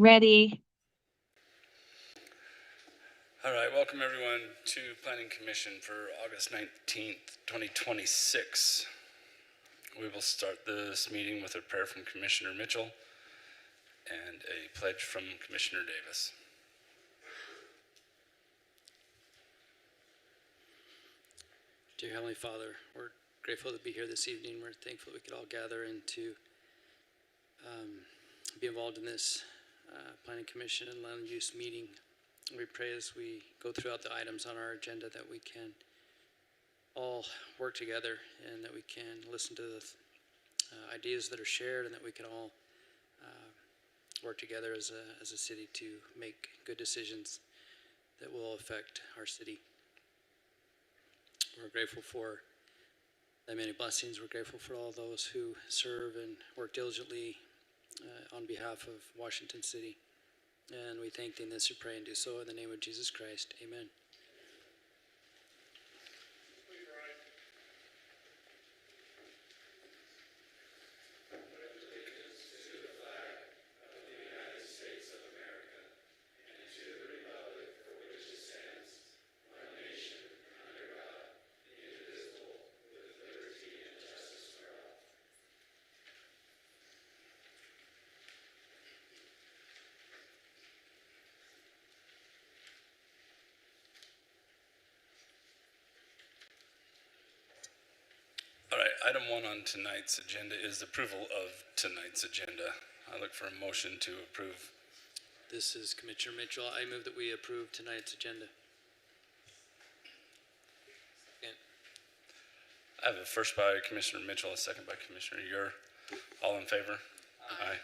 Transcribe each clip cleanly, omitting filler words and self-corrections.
Ready. All right, welcome everyone to Planning Commission for August 19th, 2026. We will start this meeting with a prayer from Commissioner Mitchell and a pledge from Commissioner Davis. Dear Heavenly Father, we're grateful to be here this evening. We're thankful we could all gather and to be involved in this Planning Commission and Land Use meeting. We pray as we go throughout the items on our agenda that we can all work together and that we can listen to the ideas that are shared and that we can all work together as a city to make good decisions that will affect our city. We're grateful for the many blessings. We're grateful for all those who serve and work diligently on behalf of Washington City. And we thank thee in this, we pray and do so in the name of Jesus Christ. Amen. All right, item 1 on tonight's agenda is approval of tonight's agenda. I look for a motion to approve. This is Commissioner Mitchell. I move that we approve tonight's agenda. I have a first by Commissioner Mitchell, a second by Commissioner Ure. All in favor? Aye.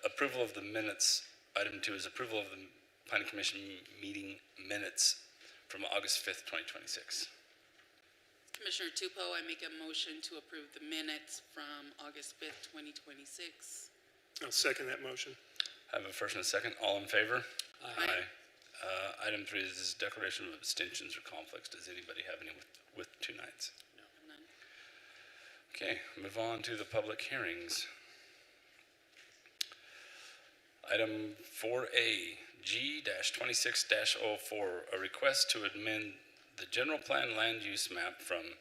Approval of the minutes. Item 2 is approval of the Planning Commission meeting minutes from August 5th, 2026. Commissioner Tupou, I make a motion to approve the minutes from August 5th, 2026. I'll second that motion. I have a first and a second. All in favor? Aye. Item 3 is declaration of abstentions or conflicts. Does anybody have any with tonight's? No. None. Okay, move on to the public hearings. Item 4A, G-26-04, a request to amend the general plan land use map from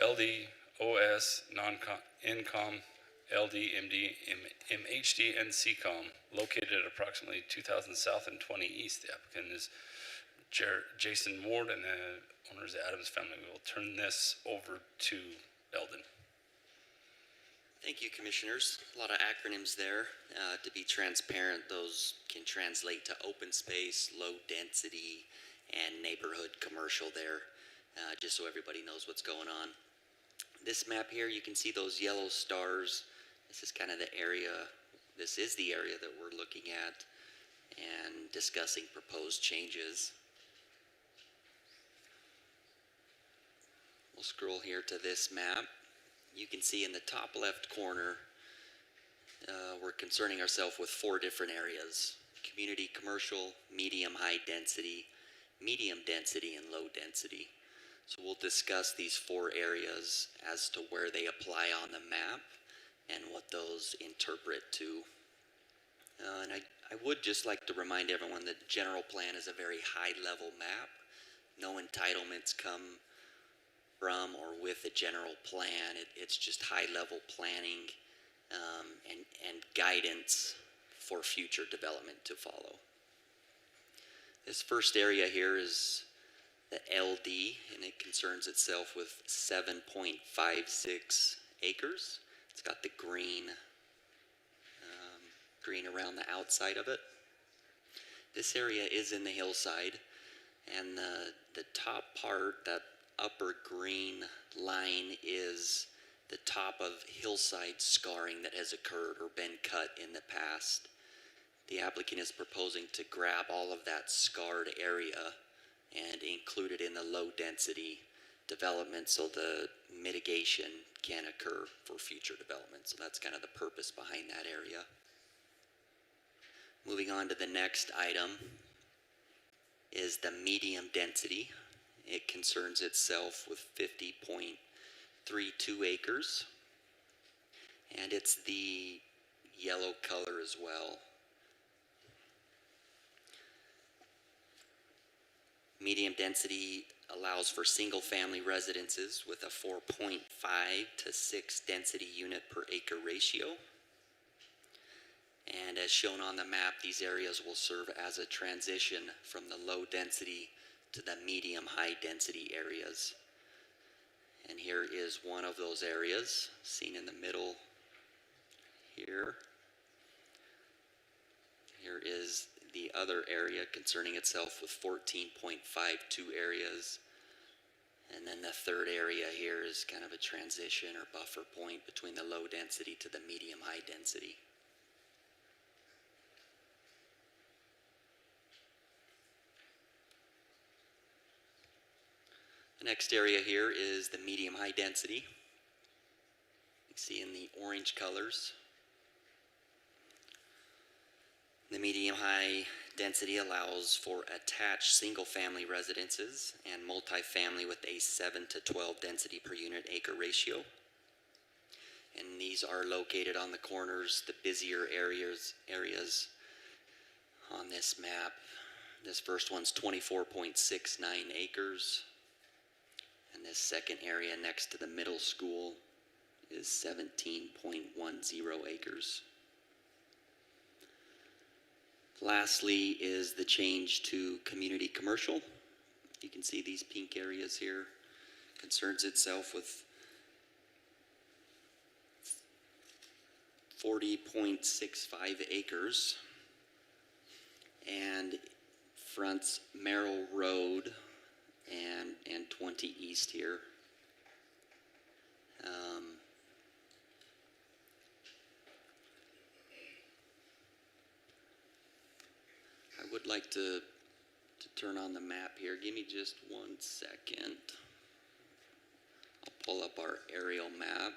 LDOS, NCOM, LD, MD, MHD, and CCOM, located at approximately 2000 South and 20 East. The applicant is Jason Ward, and the owner is the Adams family. We will turn this over to Eldon. Thank you, Commissioners. A lot of acronyms there. To be transparent, those can translate to open space, low density, and neighborhood commercial there, just so everybody knows what's going on. This map here, you can see those yellow stars. This is kind of the area, this is the area that we're looking at and discussing proposed changes. We'll scroll here to this map. You can see in the top left corner, we're concerning ourselves with 4 different areas: community, commercial, medium, high density, medium density, and low density. So we'll discuss these 4 areas as to where they apply on the map and what those interpret to. And I would just like to remind everyone that general plan is a very high level map. No entitlements come from or with a general plan. It's just high level planning and guidance for future development to follow. This first area here is the LD, and it concerns itself with 7.56 acres. It's got the green around the outside of it. This area is in the hillside, and the top part, that upper green line, is the top of hillside scarring that has occurred or been cut in the past. The applicant is proposing to grab all of that scarred area and include it in the low density development so the mitigation can occur for future development. So that's kind of the purpose behind that area. Moving on to the next item is the medium density. It concerns itself with 50.32 acres. And it's the yellow color as well. Medium density allows for single-family residences with a 4.5 to 6 density unit per acre ratio. And as shown on the map, these areas will serve as a transition from the low density to the medium high density areas. And here is one of those areas seen in the middle here. Here is the other area concerning itself with 14.52 areas. And then the third area here is kind of a transition or buffer point between the low density to the medium high density. The next area here is the medium high density. You see in the orange colors. The medium high density allows for attached single family residences and multifamily with a 7 to 12 density per unit acre ratio. And these are located on the corners, the busier areas on this map. This first one's 24.69 acres. And this second area next to the middle school is 17.10 acres. Lastly is the change to community commercial. You can see these pink areas here. Concerns itself with 40.65 acres and fronts Merrill Road and 20 East here. I would like to turn on the map here. Give me just 1 second. I'll pull up our aerial map.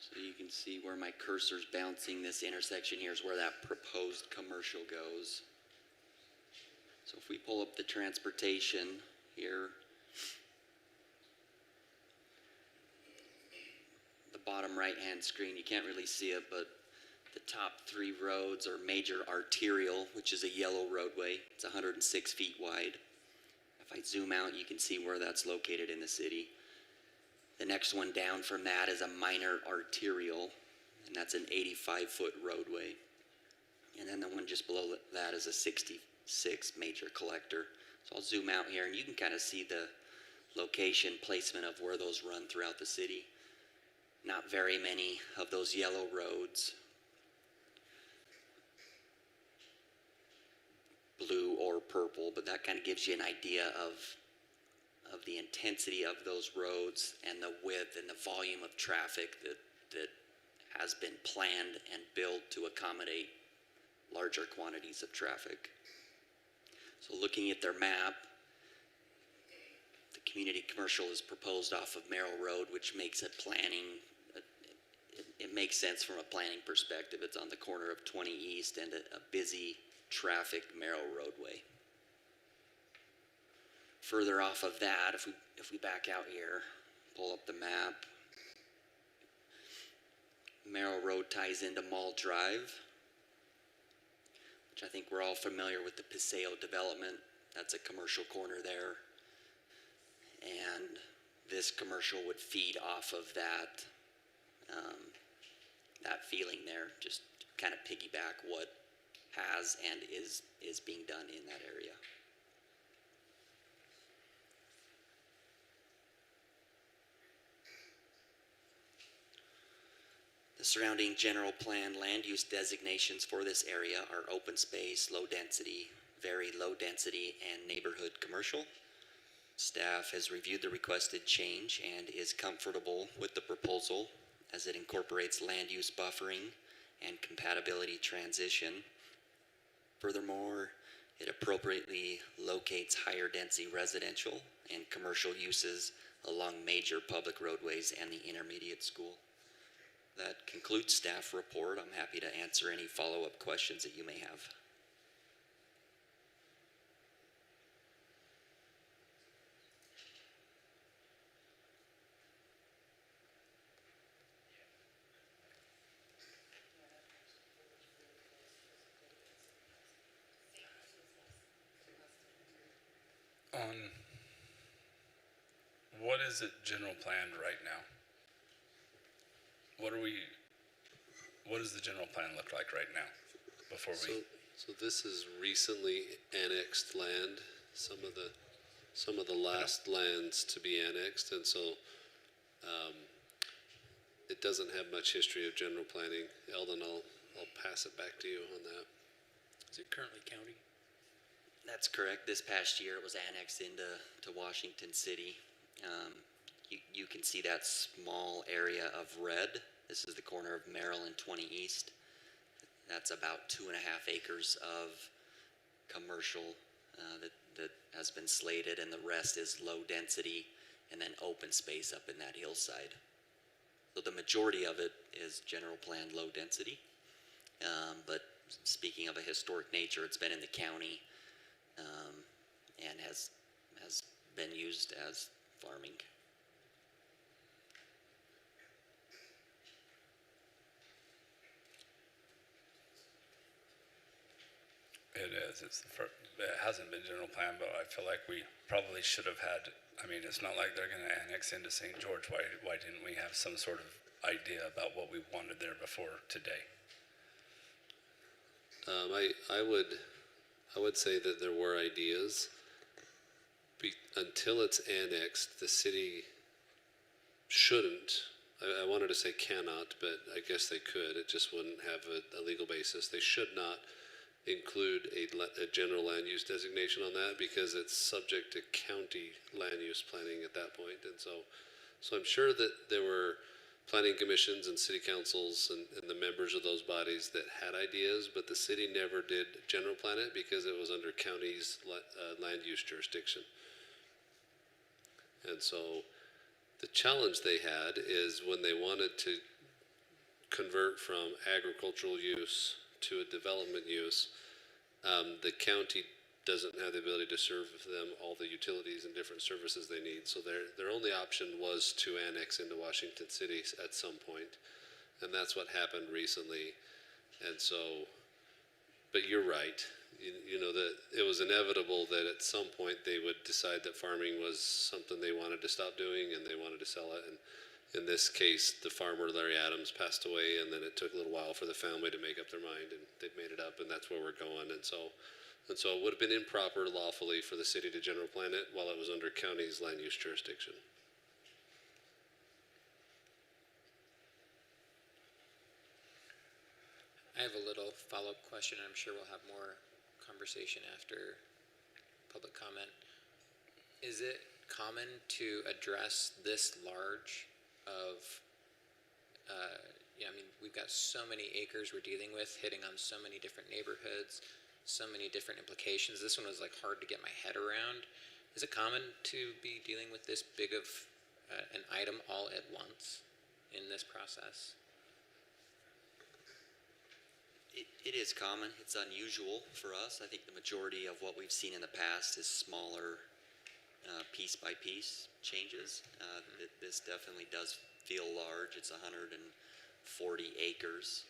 So you can see where my cursor's bouncing. This intersection here is where that proposed commercial goes. So if we pull up the transportation here, the bottom right-hand screen, you can't really see it, but the top 3 roads are major arterial, which is a yellow roadway. It's 106 feet wide. If I zoom out, you can see where that's located in the city. The next one down from that is a minor arterial, and that's an 85-foot roadway. And then the one just below that is a 66 major collector. So I'll zoom out here, and you can kind of see the location placement of where those run throughout the city. Not very many of those yellow roads, blue or purple, but that kind of gives you an idea of the intensity of those roads and the width and the volume of traffic that has been planned and built to accommodate larger quantities of traffic. So looking at their map, the community commercial is proposed off of Merrill Road, which makes it planning. It makes sense from a planning perspective. It's on the corner of 20 East and a busy traffic Merrill roadway. Further off of that, if we back out here, pull up the map, Merrill Road ties into Mall Drive, which I think we're all familiar with the Paseo development. That's a commercial corner there. And this commercial would feed off of that, that feeling there, just kind of piggyback what has and is being done in that area. The surrounding general plan land use designations for this area are open space, low density, very low density, and neighborhood commercial. Staff has reviewed the requested change and is comfortable with the proposal as it incorporates land use buffering and compatibility transition. Furthermore, it appropriately locates higher density residential and commercial uses along major public roadways and the intermediate school. that concludes staff report. I'm happy to answer any follow-up questions that you may have. On what is it general planned right now? What does the general plan look like right now before we? So this is recently annexed land, some of the last lands to be annexed, and so it doesn't have much history of general planning. Eldon, I'll pass it back to you on that. Is it currently county? That's correct. This past year, it was annexed into Washington City. You can see that small area of red. This is the corner of Merrill and 20 East. That's about 2.5 acres of commercial that has been slated, and the rest is low density and then open space up in that hillside. So the majority of it is general plan low density. But speaking of a historic nature, it's been in the county and has been used as farming. It is. It hasn't been general plan, but I feel like we probably should have had. I mean, it's not like they're going to annex into St. George. Why didn't we have some sort of idea about what we wanted there before today? I would say that there were ideas. Until it's annexed, the city shouldn't. I wanted to say cannot, but I guess they could. It just wouldn't have a legal basis. They should not include a general land use designation on that because it's subject to county land use planning at that point. And so I'm sure that there were planning commissions and city councils and the members of those bodies that had ideas, but the city never did general plan it because it was under county's land use jurisdiction. And so the challenge they had is when they wanted to convert from agricultural use to a development use, the county doesn't have the ability to serve them all the utilities and different services they need. So their only option was to annex into Washington City at some point, and that's what happened recently. And so, but you're right. You know that it was inevitable that at some point they would decide that farming was something they wanted to stop doing and they wanted to sell it. And in this case, the farmer Larry Adams passed away, and then it took a little while for the family to make up their mind, and they've made it up, and that's where we're going. And so it would have been improper lawfully for the city to general plan it while it was under county's land use jurisdiction. I have a little follow-up question, and I'm sure we'll have more conversation after public comment. Is it common to address this large of, I mean, we've got so many acres we're dealing with, hitting on so many different neighborhoods, so many different implications. This one was like hard to get my head around. Is it common to be dealing with this big of an item all at once in this process? It is common. It's unusual for us. I think the majority of what we've seen in the past is smaller piece by piece changes. This definitely does feel large. It's 140 acres.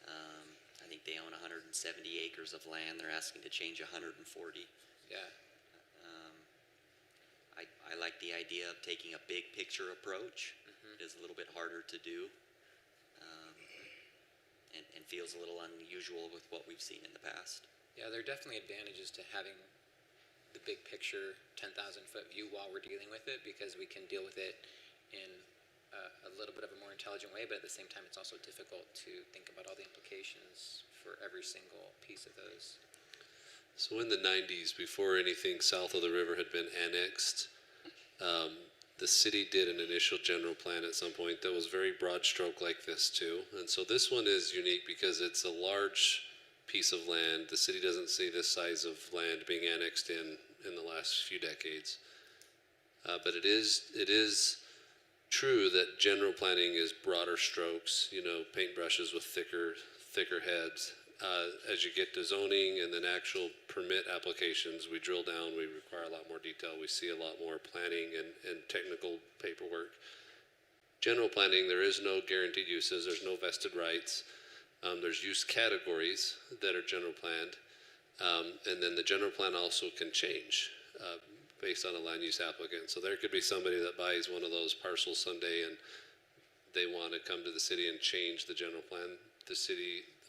I think they own 170 acres of land. They're asking to change 140. Yeah. I like the idea of taking a big picture approach. It is a little bit harder to do. And feels a little unusual with what we've seen in the past. Yeah, there are definitely advantages to having the big picture 10,000-foot view while we're dealing with it, because we can deal with it in a little bit of a more intelligent way, but at the same time it's also difficult to think about all the implications for every single piece of those. So in the 90s, before anything south of the river had been annexed, the city did an initial general plan at some point that was very broad stroke like this too. And so this one is unique because it's a large piece of land. The city doesn't see this size of land being annexed in the last few decades. But it is true that general planning is broader strokes, you know, paintbrushes with thicker heads. As you get to zoning and then actual permit applications, we drill down, we require a lot more detail, we see a lot more planning and technical paperwork. General planning, there is no guaranteed uses, there's no vested rights. There's use categories that are general planned. And then the general plan also can change based on a land use applicant. So there could be somebody that buys one of those parcels someday and they want to come to the city and change the general plan. The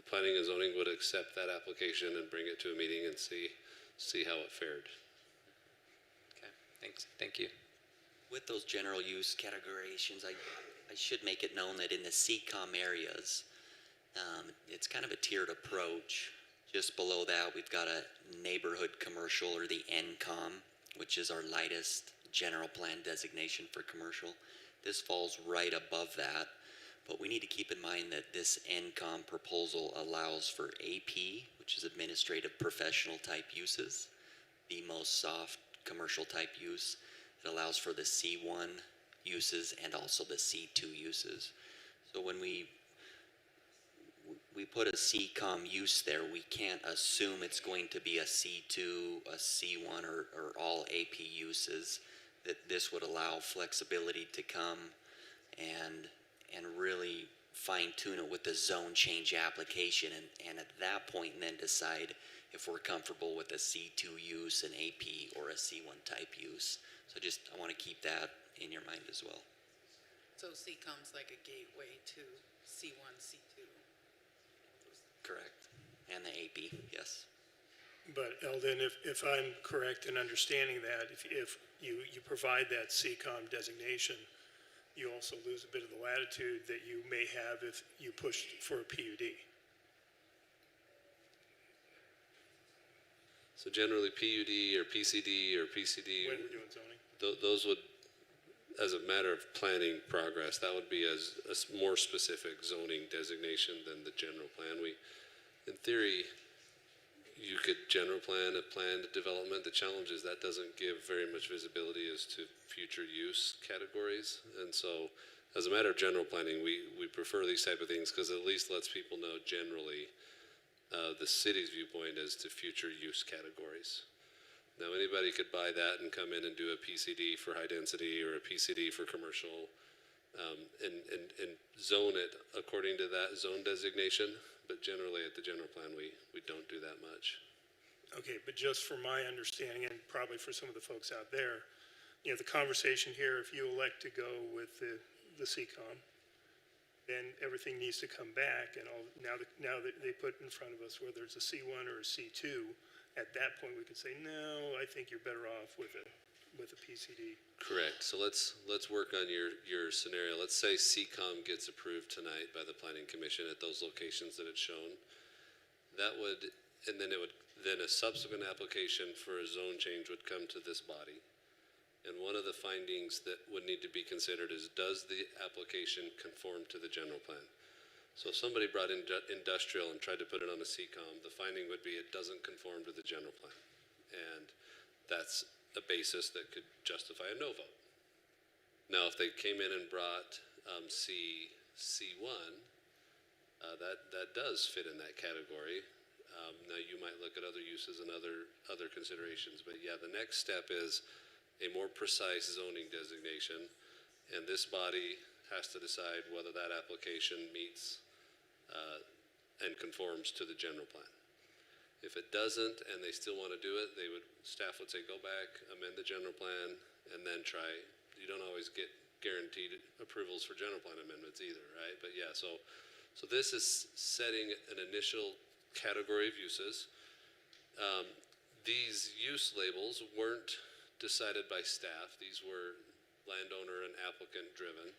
planning and zoning would accept that application and bring it to a meeting and see how it fared. Okay, thanks. Thank you. With those general use categorizations, I should make it known that in the CCOM areas, it's kind of a tiered approach. Just below that, we've got a neighborhood commercial, or the NCOM, which is our lightest general plan designation for commercial. This falls right above that, but we need to keep in mind that this NCOM proposal allows for AP, which is administrative professional type uses, the most soft commercial type use. It allows for the C1 uses and also the C2 uses. So when we put a CCOM use there, we can't assume it's going to be a C2, a C1, or all AP uses. That this would allow flexibility to come and really fine tune it with the zone change application, and at that point then decide if we're comfortable with a C2 use, an AP, or a C1 type use. So I want to keep that in your mind as well. So CCOM's like a gateway to C1, C2. Correct. And the AP, yes. But Eldon, if I'm correct in understanding that, if you provide that CCOM designation, you also lose a bit of the latitude that you may have if you push for a PUD. So generally PUD or PCD or PCD, When we're doing zoning. those would, as a matter of planning progress, that would be as a more specific zoning designation than the general plan. In theory, you could general plan a planned development. The challenge is that doesn't give very much visibility as to future use categories. And so as a matter of general planning, we prefer these type of things because it at least lets people know generally the city's viewpoint as to future use categories. Now anybody could buy that and come in and do a PCD for high density or a PCD for commercial and zone it according to that zone designation. But generally at the general plan, we don't do that much. Okay, but just from my understanding, and probably for some of the folks out there, the conversation here, if you elect to go with the CCOM, then everything needs to come back, and now that they put in front of us whether it's a C1 or a C2, at that point we could say, no, I think you're better off with a PCD. Correct. So let's work on your scenario. Let's say CCOM gets approved tonight by the Planning Commission at those locations that it's shown. That would, and then then a subsequent application for a zone change would come to this body. And one of the findings that would need to be considered is, does the application conform to the general plan? So if somebody brought in industrial and tried to put it on a CCOM, the finding would be it doesn't conform to the general plan. And that's a basis that could justify a no vote. Now, if they came in and brought C1, that does fit in that category. Now, you might look at other uses and other considerations, but yeah, the next step is a more precise zoning designation, and this body has to decide whether that application meets and conforms to the general plan. If it doesn't and they still want to do it, staff would say, go back, amend the general plan, and then try. You don't always get guaranteed approvals for general plan amendments either, right? But yeah, so this is setting an initial category of uses. These use labels weren't decided by staff. These were landowner and applicant driven.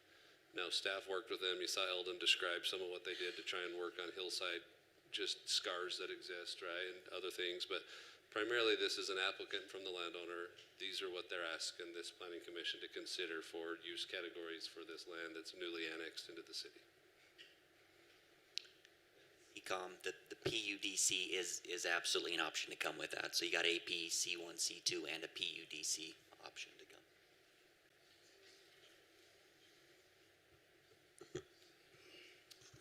Now staff worked with them. You saw Eldon describe some of what they did to try and work on hillside just scars that exist, right, and other things, but primarily this is an applicant from the landowner. These are what they're asking this planning commission to consider for use categories for this land that's newly annexed into the city. The PUDC is absolutely an option to come with that. So you got AP, C1, C2, and a PUDC option to come.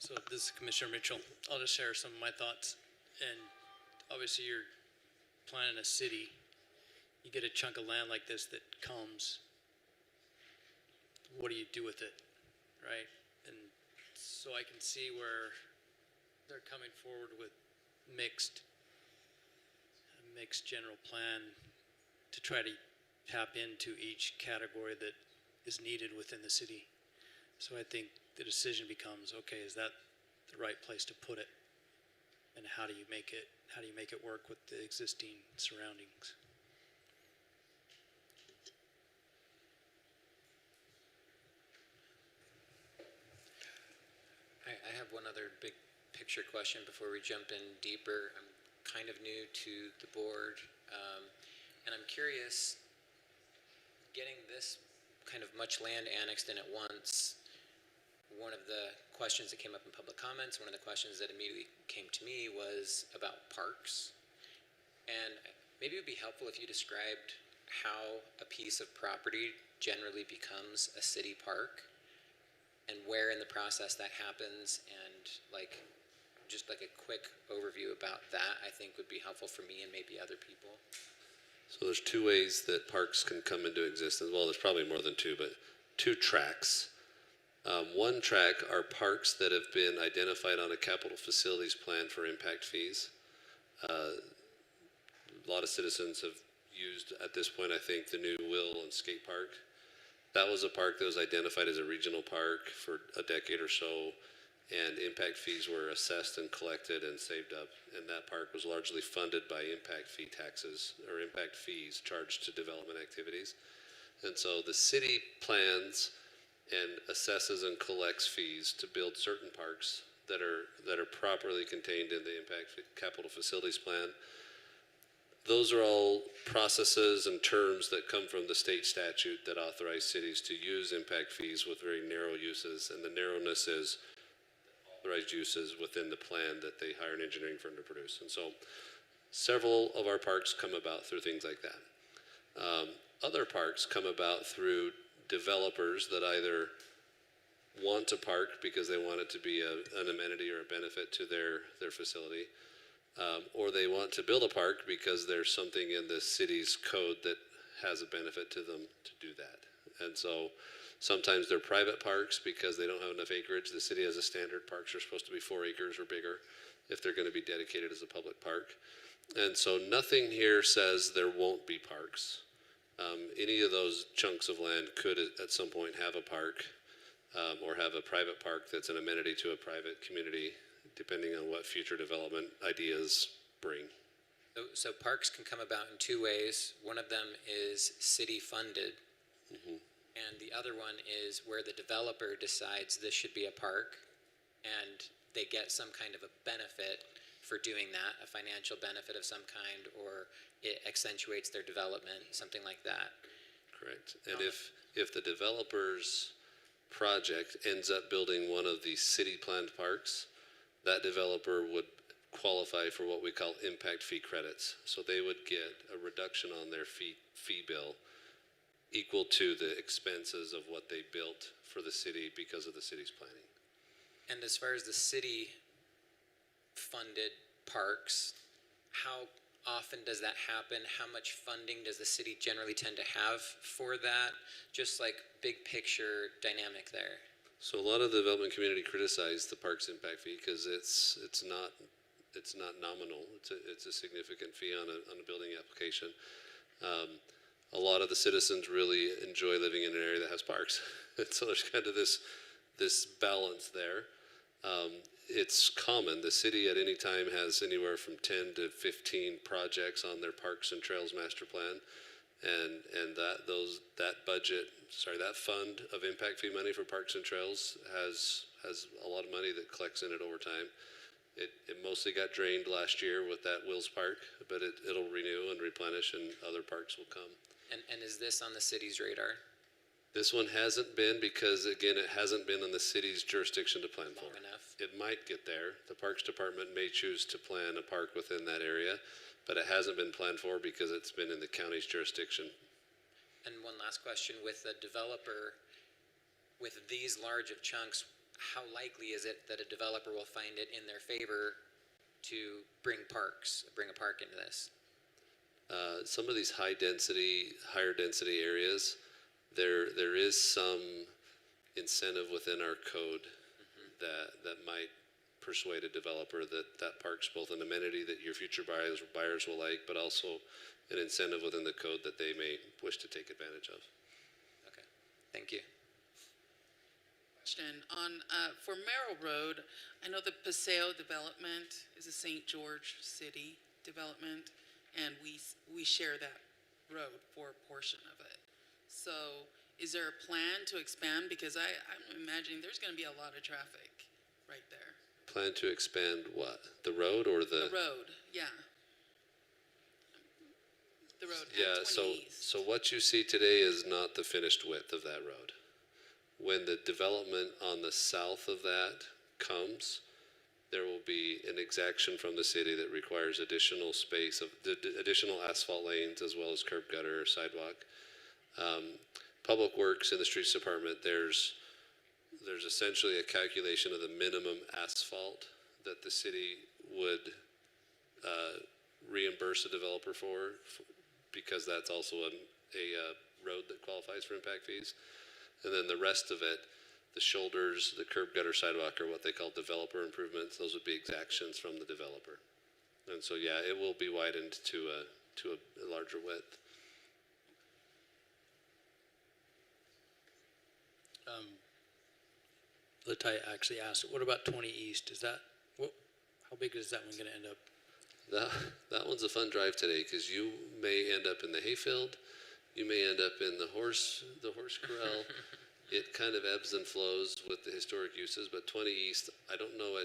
So this is Commissioner Mitchell. I'll just share some of my thoughts. And obviously you're planning a city. You get a chunk of land like this that comes. What do you do with it, right? And so I can see where they're coming forward with a mixed general plan to try to tap into each category that is needed within the city. So I think the decision becomes, okay, is that the right place to put it? And how do you make it work with the existing surroundings? I have one other big picture question before we jump in deeper. I'm kind of new to the board, and I'm curious, getting this kind of much land annexed in at once, one of the questions that came up in public comments, one of the questions that immediately came to me was about parks. And maybe it would be helpful if you described how a piece of property generally becomes a city park and where in the process that happens, and just a quick overview about that I think would be helpful for me and maybe other people. So there's two ways that parks can come into existence. Well, there's probably more than two, but two tracks. One track are parks that have been identified on a capital facilities plan for impact fees. A lot of citizens have used, at this point, I think, the new Will and Skate Park. That was a park that was identified as a regional park for a decade or so, and impact fees were assessed and collected and saved up, and that park was largely funded by impact fee taxes or impact fees charged to development activities. And so the city plans and assesses and collects fees to build certain parks that are properly contained in the impact capital facilities plan. Those are all processes and terms that come from the state statute that authorize cities to use impact fees with very narrow uses, and the narrowness is authorized uses within the plan that they hire an engineering firm to produce. And so several of our parks come about through things like that. Other parks come about through developers that either want to park because they want it to be an amenity or a benefit to their facility, or they want to build a park because there's something in the city's code that has a benefit to them to do that. And so sometimes they're private parks because they don't have enough acreage. The city has a standard. Parks are supposed to be 4 acres or bigger if they're going to be dedicated as a public park. And so nothing here says there won't be parks. Any of those chunks of land could at some point have a park, or have a private park that's an amenity to a private community, depending on what future development ideas bring. So parks can come about in two ways. One of them is city funded, and the other one is where the developer decides this should be a park, and they get some kind of a benefit for doing that, a financial benefit of some kind, or it accentuates their development, something like that. Correct. And if the developer's project ends up building one of the city planned parks, that developer would qualify for what we call impact fee credits. So they would get a reduction on their fee bill equal to the expenses of what they built for the city because of the city's planning. And as far as the city funded parks, how often does that happen? How much funding does the city generally tend to have for that? Just like big picture dynamic there. So a lot of the development community criticized the parks impact fee because it's not nominal. It's a significant fee on a building application. A lot of the citizens really enjoy living in an area that has parks, and so there's kind of this balance there. It's common. The city at any time has anywhere from 10 to 15 projects on their parks and trails master plan, and that fund of impact fee money for parks and trails has a lot of money that collects in it over time. It mostly got drained last year with that Wills Park, but it'll renew and replenish, and other parks will come. And is this on the city's radar? This one hasn't been because, again, it hasn't been in the city's jurisdiction to plan for. Long enough. It might get there. The Parks Department may choose to plan a park within that area, but it hasn't been planned for because it's been in the county's jurisdiction. And one last question, with a developer, with these large of chunks, how likely is it that a developer will find it in their favor to bring a park into this? Some of these higher density areas, there is some incentive within our code that might persuade a developer that park's both an amenity that your future buyers will like, but also an incentive within the code that they may wish to take advantage of. Okay, thank you. Question on, for Merrill Road, I know the Paseo development is a St. George City development, and we share that road for a portion of it. So is there a plan to expand? Because I'm imagining there's gonna be a lot of traffic right there. Plan to expand what? The road or The road, yeah. The road Yeah, and so 20 East. so what you see today is not the finished width of that road. When the development on the south of that comes, there will be an exaction from the city that requires additional space of additional asphalt lanes as well as curb gutter or sidewalk. Public Works and the Streets Department, there's essentially a calculation of the minimum asphalt that the city would reimburse a developer for because that's also a road that qualifies for impact fees. And then the rest of it, the shoulders, the curb gutter sidewalk are what they call developer improvements. Those would be exactions from the developer. And so, yeah, it will be widened to a larger width. Latai actually asked, what about 20 East? Is that, how big is that one gonna end up? That one's a fun drive today because you may end up in the hayfield, you may end up in the horse corral. It kind of ebbs and flows with the historic uses, but 20 East, I don't know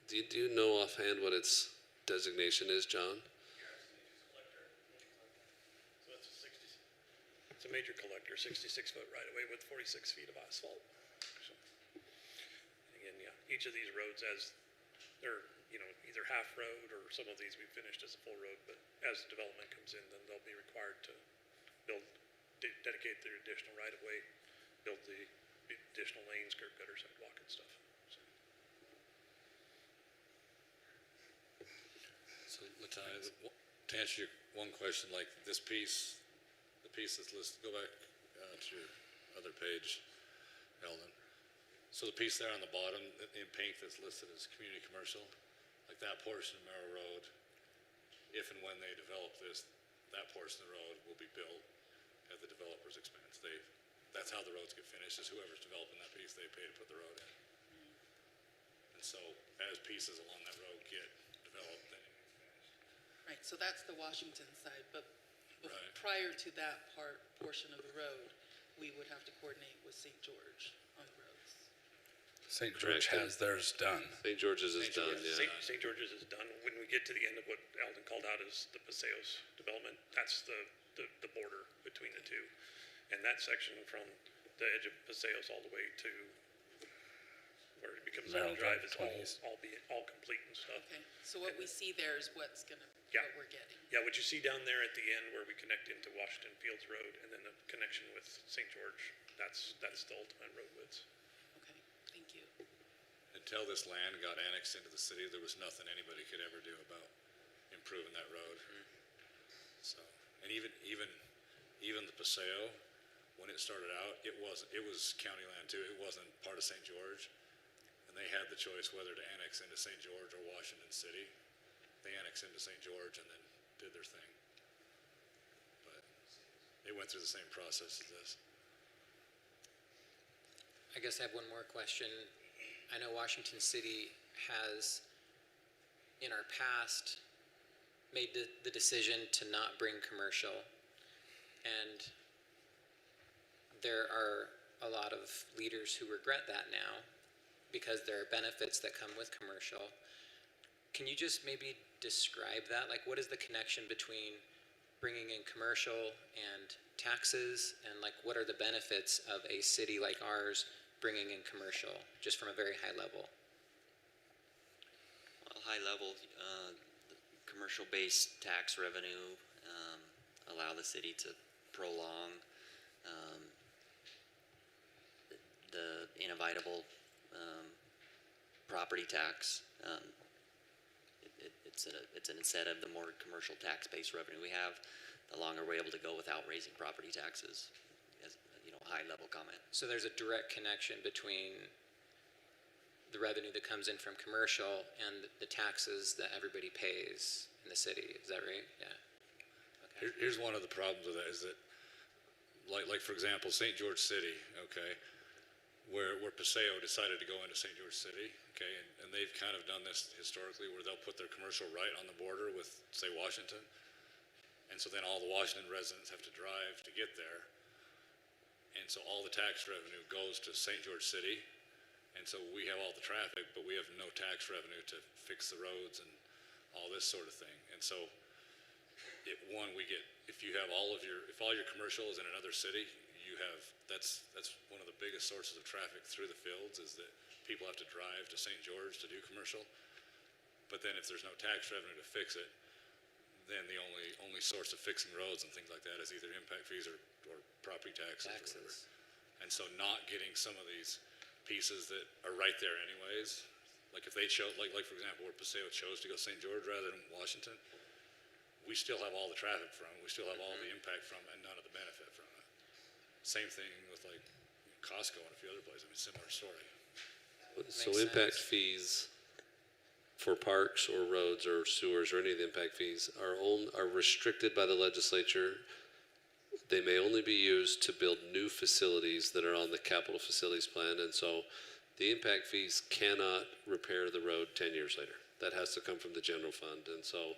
do you know offhand what its designation is, John? So it's a major collector, 66-foot right of way with 46 feet of asphalt. So, again, yeah, each of these roads they're, either half road or some of these we've finished as a full road, but as development comes in, then they'll be required to dedicate their additional right of way, build the additional lanes, curb gutter, sidewalk and stuff. So, Latai, to answer your one question, like this piece, the piece that's listed, go back to your other page, Eldon. So the piece there on the bottom in pink that's listed as community commercial, like that portion of Merrill Road, if and when they develop this, that portion of the road will be built at the developer's expense. That's how the roads get finished, is whoever's developing that piece, they pay to put the road in. And so as pieces along that road get developed, then Right, so that's the Washington side, but Right. prior to that portion of the road, we would have to coordinate with St. George on the roads. St. George has theirs done. St. George's is done, yeah. St. George's is done. When we get to the end of what Eldon called out as the Paseos development, that's the border between the two. And that section from the edge of Paseos all the way to where it becomes Merrill Merrill Drive Drive, is 20 all complete and stuff. Okay, so what we see there is what Yeah. we're getting. Yeah, what you see down there at the end where we connect into Washington Fields Road and then the connection with St. George, that's the ultimate road width. Okay, thank you. until this land got annexed into the city, there was nothing anybody could ever do about improving that road. So, and even the Paseo, when it started out, it was county land too. It wasn't part of St. George, and they had the choice whether to annex into St. George or Washington City. They annexed into St. George and then did their thing. But it went through the same process as this. I guess I have one more question. I know Washington City has, in our past, made the decision to not bring commercial. And there are a lot of leaders who regret that now because there are benefits that come with commercial. Can you just maybe describe that? Like, what is the connection between bringing in commercial and taxes, and like what are the benefits of a city like ours bringing in commercial, just from a very high level? Well, high level, commercial-based tax revenue allow the city to prolong the inevitable property tax. It's an incentive. The more commercial tax-based revenue we have, the longer we're able to go without raising property taxes. As high-level comment. So there's a direct connection between the revenue that comes in from commercial and the taxes that everybody pays in the city. Is that right? Yeah. Okay. Here's one of the problems with that is that, like for example, St. George City, okay, where Paseo decided to go into St. George City, okay, and they've kind of done this historically where they'll put their commercial right on the border with, say, Washington. And so then all the Washington residents have to drive to get there. And so all the tax revenue goes to St. George City. And so we have all the traffic, but we have no tax revenue to fix the roads and all this sort of thing. And so if all your commercial is in another city, that's one of the biggest sources of traffic through the fields is that people have to drive to St. George to do commercial. But then if there's no tax revenue to fix it, then the only source of fixing roads and things like that is either impact fees or property taxes. Or whatever. And so not getting some of these pieces that are right there anyways, like if they chose, like for example, where Paseo chose to go St. George rather than Washington, we still have all the traffic from it, we still have all the impact from it, and none of the benefit from it. Same thing with like Costco and a few other places. I mean, similar story. So Makes impact sense. fees for parks or roads or sewers or any of the impact fees are restricted by the legislature. They may only be used to build new facilities that are on the capital facilities plan, and so the impact fees cannot repair the road 10 years later. That has to come from the general fund, and so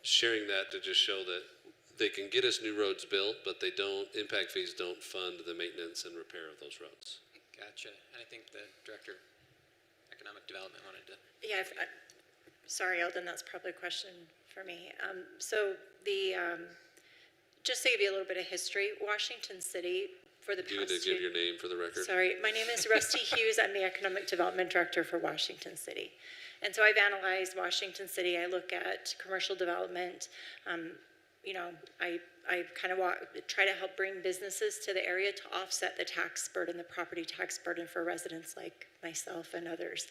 sharing that to just show that they can get us new roads built, but impact fees don't fund the maintenance and repair of those roads. Gotcha. And I think the Director of Economic Development wanted to. Yeah, sorry, Eldon, that's probably a question for me. Just to give you a little bit of history, Washington City, for the You past need to give your name for the record. Sorry, my name is Rusty Hughes. I'm the Economic Development Director for Washington City. And so I've analyzed Washington City. I look at commercial development. I kind of try to help bring businesses to the area to offset the tax burden, the property tax burden for residents like myself and others.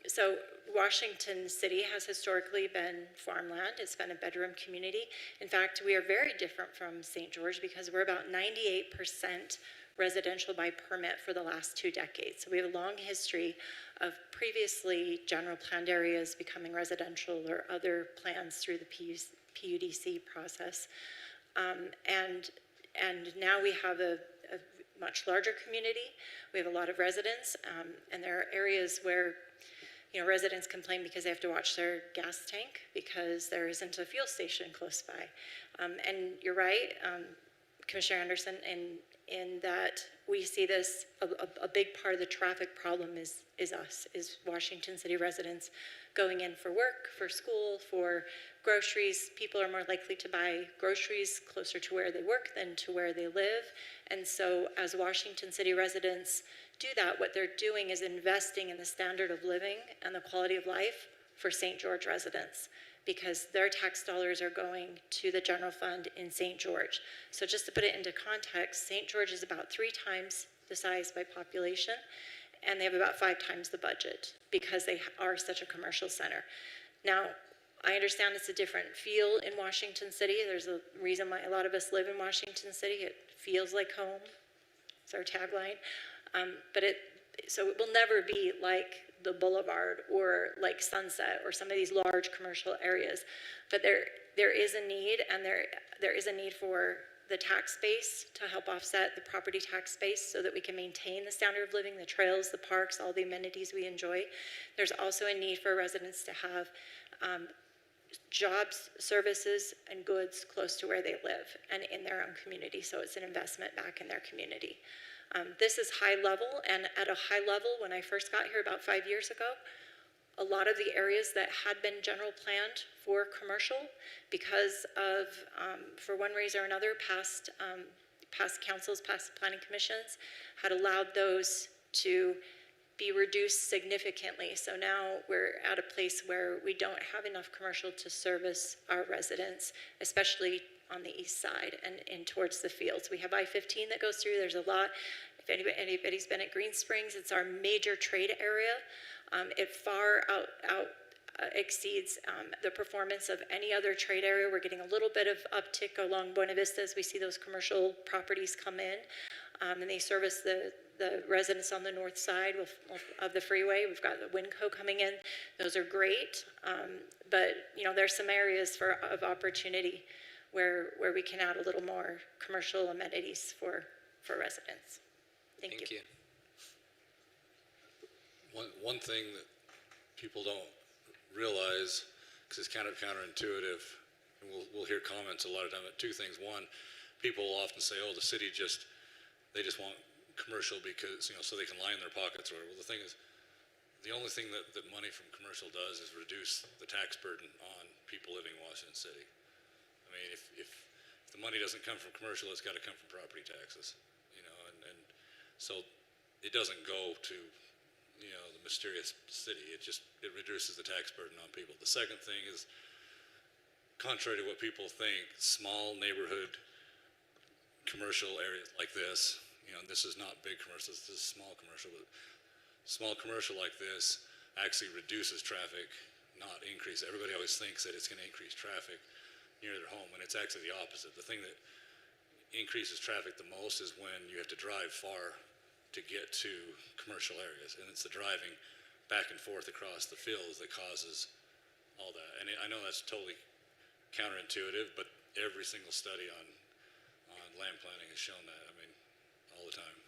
So Washington City has historically been farmland. It's been a bedroom community. In fact, we are very different from St. George because we're about 98% residential by permit for the last 2 decades. So we have a long history of previously general planned areas becoming residential or other plans through the PUDC process. And now we have a much larger community. We have a lot of residents, and there are areas where residents complain because they have to watch their gas tank because there isn't a fuel station close by. And you're right, Commissioner Anderson, in that we see this, a big part of the traffic problem is Washington City residents going in for work, for school, for groceries. People are more likely to buy groceries closer to where they work than to where they live. And so as Washington City residents do that, what they're doing is investing in the standard of living and the quality of life for St. George residents, because their tax dollars are going to the general fund in St. George. So just to put it into context, St. George is about 3 times the size by population, and they have about 5 times the budget because they are such a commercial center. Now, I understand it's a different feel in Washington City. There's a reason why a lot of us live in Washington City. It feels like home. It's our tagline. So it will never be like the Boulevard or like Sunset or some of these large commercial areas. But there is a need, and there is a need for the tax base to help offset the property tax base so that we can maintain the standard of living, the trails, the parks, all the amenities we enjoy. There's also a need for residents to have jobs, services, and goods close to where they live and in their own community. So it's an investment back in their community. This is high level, and at a high level, when I first got here about 5 years ago, a lot of the areas that had been general planned for commercial, because of, for one reason or another, past councils, past planning commissions, had allowed those to be reduced significantly. So now we're at a place where we don't have enough commercial to service our residents, especially on the east side and towards the fields. We have I-15 that goes through. There's a lot. anybody's been at Green Springs, it's our major trade area. It far exceeds the performance of any other trade area. We're getting a little bit of uptick along Buena Vista as we see those commercial properties come in. And they service the residents on the north side of the freeway. We've got the Winco coming in. Those are great. But, you know, there's some areas of opportunity where we can add a little more commercial amenities for residents. Thank you. One thing that people don't realize, because it's kind of counterintuitive, and we'll hear comments a lot of time, but two things. One, people will often say, oh, the city they just want commercial because, you know, so they can line their pockets or whatever. Well, the thing is, the only thing that money from commercial does is reduce the tax burden on people living in Washington City. I mean, if the money doesn't come from commercial, it's got to come from property taxes, you know, and so it doesn't go to, you know, the mysterious city. It reduces the tax burden on people. The second thing is, contrary to what people think, small neighborhood commercial areas like this, you know, this is not big commercial, this is small commercial, but small commercial like this actually reduces traffic, not increase. Everybody always thinks that it's going to increase traffic near their home, and it's actually the opposite. The thing that increases traffic the most is when you have to drive far to get to commercial areas, and it's the driving back and forth across the fields that causes all that. And I know that's totally counterintuitive, but every single study on land planning has shown that, I mean, all the time.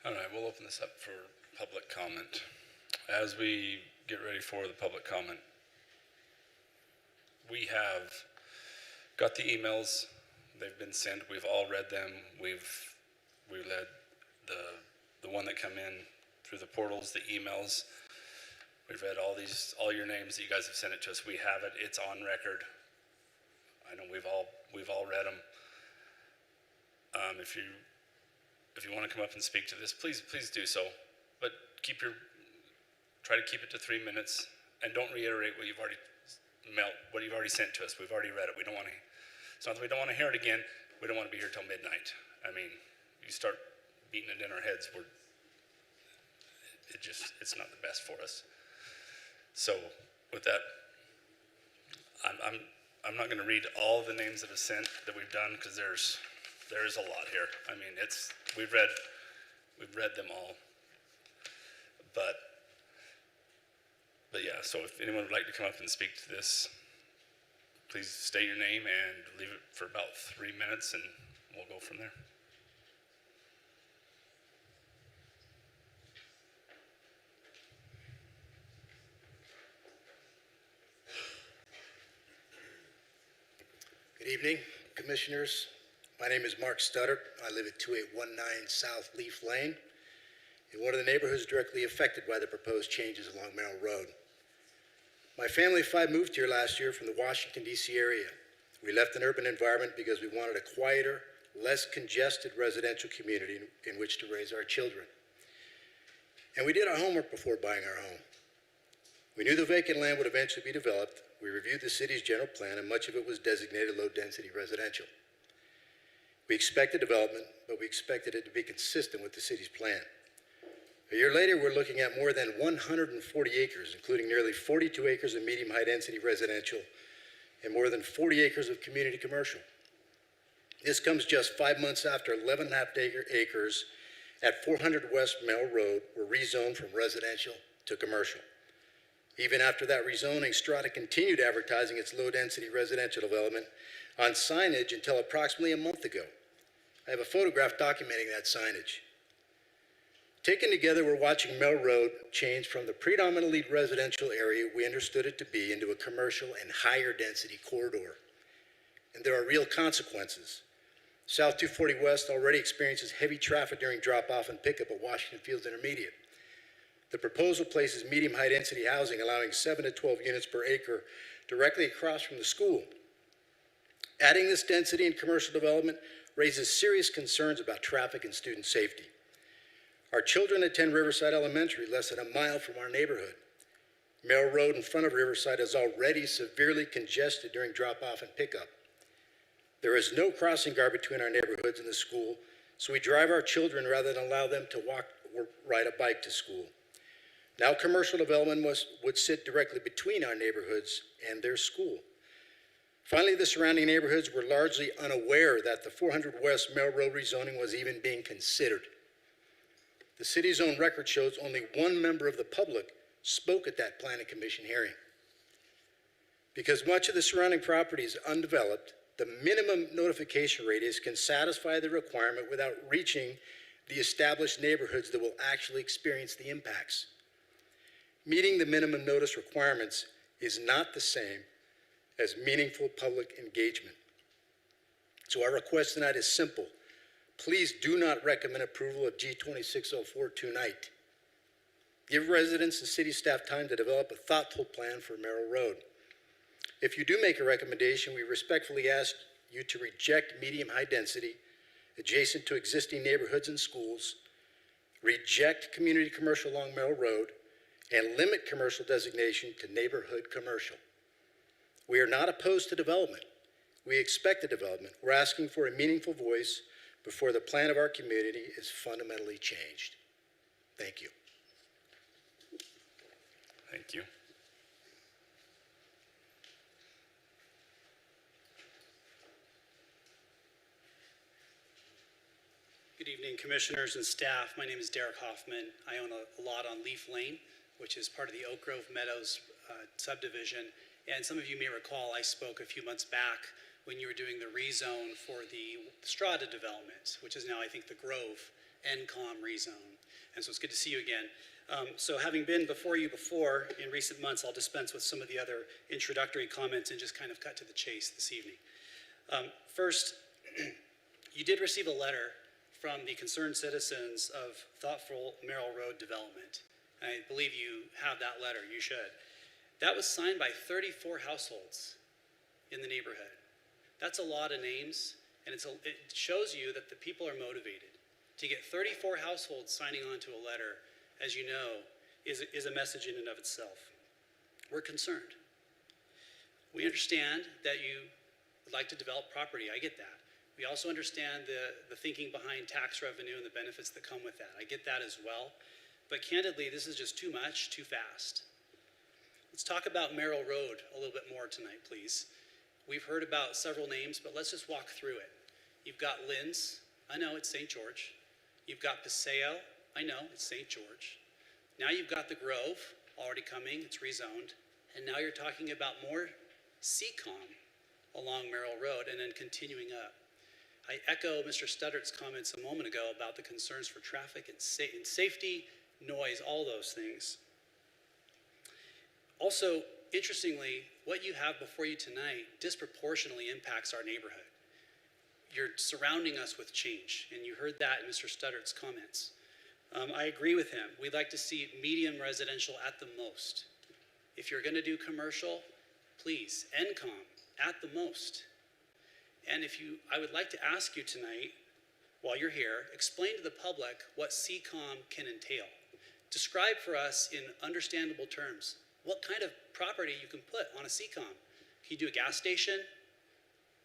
All right, we'll open this up for public comment. As we get ready for the public comment, we have got the emails. They've been sent. We've all read them. We read the one that come in through the portals, the emails. We've read all your names that you guys have sent it to us. We have it. It's on record. I know we've all read them. If you want to come up and speak to this, please do so. But try to keep it to 3 minutes, and don't reiterate what you've already sent to us. We've already read it. It's not that we don't want to hear it again. We don't want to be here till midnight. I mean, you start beating it in our heads, it's not the best for us. So with that, I'm not going to read all the names that are sent that we've done, because there's a lot here. I mean, we've read them all. But yeah, so if anyone would like to come up and speak to this, please state your name and leave it for about 3 minutes, and we'll go from there. Good evening, Commissioners. My name is Mark Studdert. I live at 2819 South Leaf Lane, in one of the neighborhoods directly affected by the proposed changes along Merrill Road. My family of 5 moved here last year from the Washington, D.C. area. We left an urban environment because we wanted a quieter, less congested residential community in which to raise our children. And we did our homework before buying our home. We knew the vacant land would eventually be developed. We reviewed the city's general plan, and much of it was designated low-density residential. We expected development, but we expected it to be consistent with the city's plan. A year later, we're looking at more than 140 acres, including nearly 42 acres of medium high-density residential and more than 40 acres of community commercial. This comes just 5 months after 11.5 acres at 400 West Merrill Road were rezoned from residential to commercial. Even after that rezoning, Strata continued advertising its low-density residential development on signage until approximately a month ago. I have a photograph documenting that signage. Taken together, we're watching Merrill Road change from the predominantly residential area we understood it to be into a commercial and higher density corridor. And there are real consequences. South 240 West already experiences heavy traffic during drop-off and pickup at Washington Fields Intermediate. The proposal places medium high density housing allowing 7 to 12 units per acre directly across from the school. Adding this density and commercial development raises serious concerns about traffic and student safety. Our children attend Riverside Elementary, less than a mile from our neighborhood. Merrill Road in front of Riverside is already severely congested during drop-off and pickup. There is no crossing guard between our neighborhoods and the school, so we drive our children rather than allow them to walk or ride a bike to school. Now commercial development would sit directly between our neighborhoods and their school. Finally, the surrounding neighborhoods were largely unaware that the 400 West Merrill Road rezoning was even being considered. The city's own record shows only one member of the public spoke at that planning commission hearing. Because much of the surrounding property is undeveloped, the minimum notification radius can satisfy the requirement without reaching the established neighborhoods that will actually experience the impacts. Meeting the minimum notice requirements is not the same as meaningful public engagement. So our request tonight is simple. Please do not recommend approval of G2604 tonight. Give residents and city staff time to develop a thoughtful plan for Merrill Road. If you do make a recommendation, we respectfully ask you to reject medium-high density adjacent to existing neighborhoods and schools, reject community commercial along Merrill Road, and limit commercial designation to neighborhood commercial. We are not opposed to development. We expect the development. We're asking for a meaningful voice before the plan of our community is fundamentally changed. Thank you. Thank you. Good evening, commissioners and staff. My name is Derek Hoffman. I own a lot on Leaf Lane, which is part of the Oak Grove Meadows subdivision. And some of you may recall I spoke a few months back when you were doing the rezone for the Strata development, which is now, I think, the Grove NCOM rezone. And so it's good to see you again. So having been before you before in recent months, I'll dispense with some of the other introductory comments and just kind of cut to the chase this evening. First, you did receive a letter from the concerned citizens of thoughtful Merrill Road development. I believe you have that letter, you should. That was signed by 34 households in the neighborhood. That's a lot of names, and it shows you that the people are motivated. To get 34 households signing on to a letter, as you know, is a message in and of itself. We're concerned. We understand that you would like to develop property, I get that. We also understand the thinking behind tax revenue and the benefits that come with that. I get that as well. But candidly, this is just too much, too fast. Let's talk about Merrill Road a little bit more tonight, please. We've heard about several names, but let's just walk through it. You've got Lynn's. I know, it's St. George. You've got Paseo. I know, it's St. George. Now you've got the Grove, already coming. It's rezoned. And now you're talking about more CCOM along Merrill Road and then continuing up. I echo Mr. Studdart's comments a moment ago about the concerns for traffic and safety, noise, all those things. Also, interestingly, what you have before you tonight disproportionately impacts our neighborhood. You're surrounding us with change, and you heard that in Mr. Studdart's comments. I agree with him. We'd like to see medium residential at the most. If you're going to do commercial, please, NCOM at the most. And I would like to ask you tonight, while you're here, explain to the public what CCOM can entail. Describe for us in understandable terms what kind of property you can put on a CCOM. Can you do a gas station?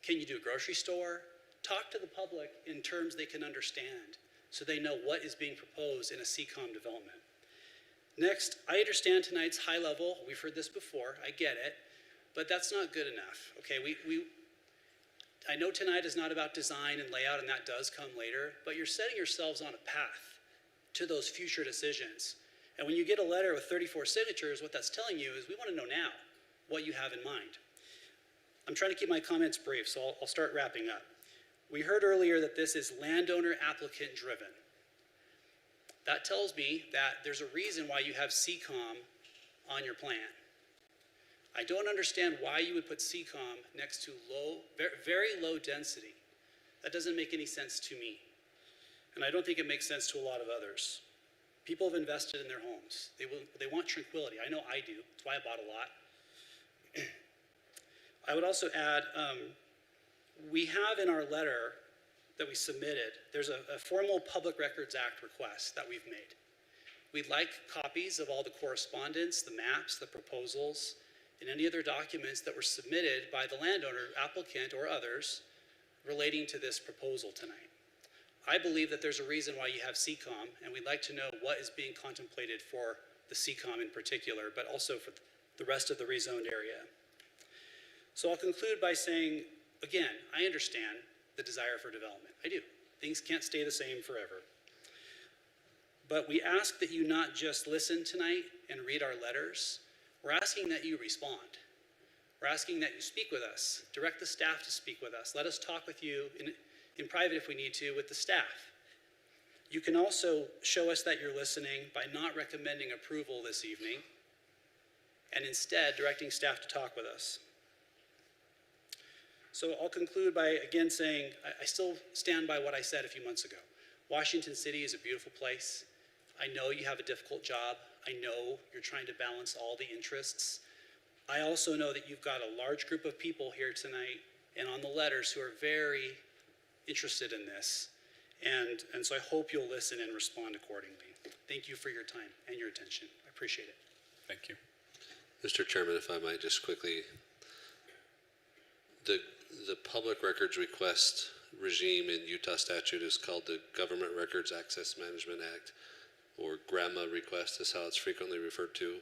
Can you do a grocery store? Talk to the public in terms they can understand so they know what is being proposed in a CCOM development. Next, I understand tonight's high level. We've heard this before. I get it. But that's not good enough. Okay, I know tonight is not about design and layout, and that does come later, but you're setting yourselves on a path to those future decisions. And when you get a letter with 34 signatures, what that's telling you is we want to know now what you have in mind. I'm trying to keep my comments brief, so I'll start wrapping up. We heard earlier that this is landowner applicant driven. That tells me that there's a reason why you have CCOM on your plan. I don't understand why you would put CCOM next to very low density. That doesn't make any sense to me. And I don't think it makes sense to a lot of others. People have invested in their homes. They want tranquility. I know I do. That's why I bought a lot. I would also add, we have in our letter that we submitted, there's a formal Public Records Act request that we've made. We'd like copies of all the correspondence, the maps, the proposals, and any other documents that were submitted by the landowner, applicant, or others relating to this proposal tonight. I believe that there's a reason why you have CCOM, and we'd like to know what is being contemplated for the CCOM in particular, but also for the rest of the rezoned area. So I'll conclude by saying, again, I understand the desire for development. I do. Things can't stay the same forever. But we ask that you not just listen tonight and read our letters. We're asking that you respond. We're asking that you speak with us, direct the staff to speak with us. Let us talk with you in private if we need to with the staff. You can also show us that you're listening by not recommending approval this evening and instead directing staff to talk with us. So I'll conclude by again saying I still stand by what I said a few months ago. Washington City is a beautiful place. I know you have a difficult job. I know you're trying to balance all the interests. I also know that you've got a large group of people here tonight and on the letters who are very interested in this. And so I hope you'll listen and respond accordingly. Thank you for your time and your attention. I appreciate it. Thank you. Mr. Chairman, if I might just quickly, the public records request regime in Utah statute is called the Government Records Access Management Act, or GRAMA request is how it's frequently referred to.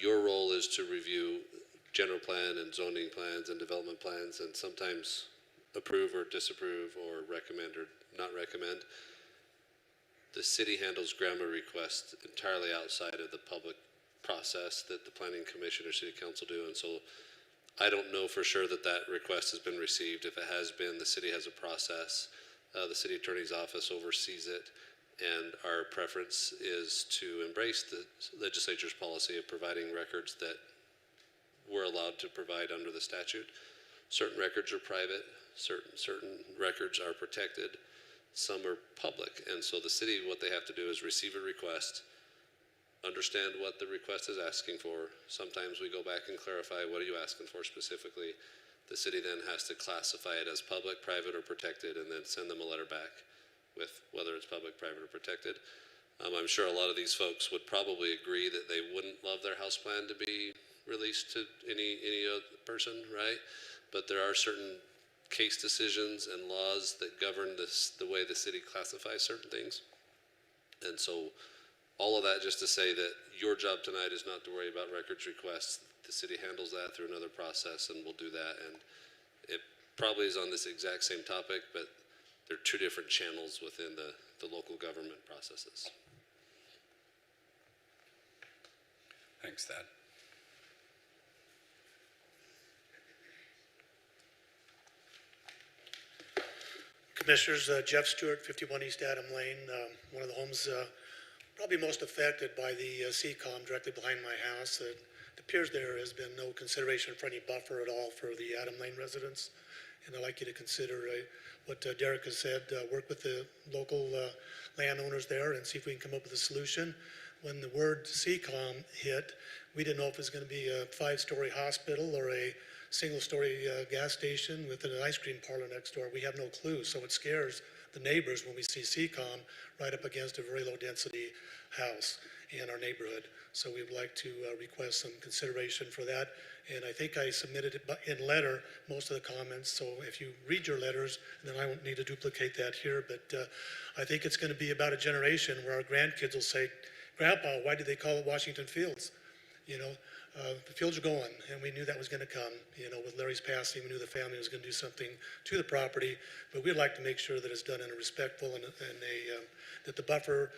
Your role is to review general plan and zoning plans and development plans and sometimes approve or disapprove or recommend or not recommend. The city handles GRAMA requests entirely outside of the public process that the Planning Commission or City Council do, and so I don't know for sure that that request has been received. If it has been, the city has a process. The city attorney's office oversees it, and our preference is to embrace the legislature's policy of providing records that we're allowed to provide under the statute. Certain records are private, certain records are protected, some are public, and so the city, what they have to do is receive a request, understand what the request is asking for. Sometimes we go back and clarify, what are you asking for specifically? The city then has to classify it as public, private, or protected, and then send them a letter back with whether it's public, private, or protected. I'm sure a lot of these folks would probably agree that they wouldn't love their house plan to be released to any other person, right? But there are certain case decisions and laws that govern this, the way the city classifies certain things. And so all of that just to say that your job tonight is not to worry about records requests. The city handles that through another process, and we'll do that. And it probably is on this exact same topic, but there are two different channels within the local government processes. Thanks, Thad. Commissioners, Jeff Stewart, 51 East Adam Lane, one of the homes probably most affected by the CCOM directly behind my house. It appears there has been no consideration for any buffer at all for the Adam Lane residents. And I'd like you to consider what Derek has said, work with the local landowners there and see if we can come up with a solution. When the word CCOM hit, we didn't know if it was going to be a 5-story hospital or a single-story gas station with an ice cream parlor next door. We have no clue, so it scares the neighbors when we see CCOM right up against a very low-density house in our neighborhood. So we would like to request some consideration for that. And I think I submitted it in letter, most of the comments. So if you read your letters, then I won't need to duplicate that here. But I think it's going to be about a generation where our grandkids will say, Grandpa, why did they call it Washington Fields? You know, the fields are going, and we knew that was going to come. You know, with Larry's passing, we knew the family was going to do something to the property, but we'd like to make sure that it's done in a respectful and that the buffer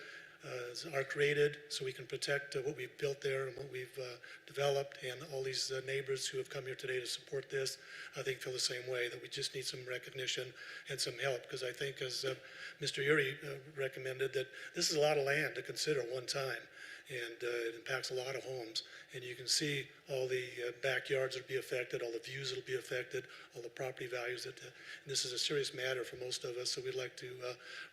are created so we can protect what we've built there and what we've developed, and all these neighbors who have come here today to support this, I think feel the same way, that we just need some recognition and some help, because I think as Mr. Uri recommended, that this is a lot of land to consider at one time. And it impacts a lot of homes. And you can see all the backyards that will be affected, all the views that will be affected, all the property values. And this is a serious matter for most of us, so we'd like to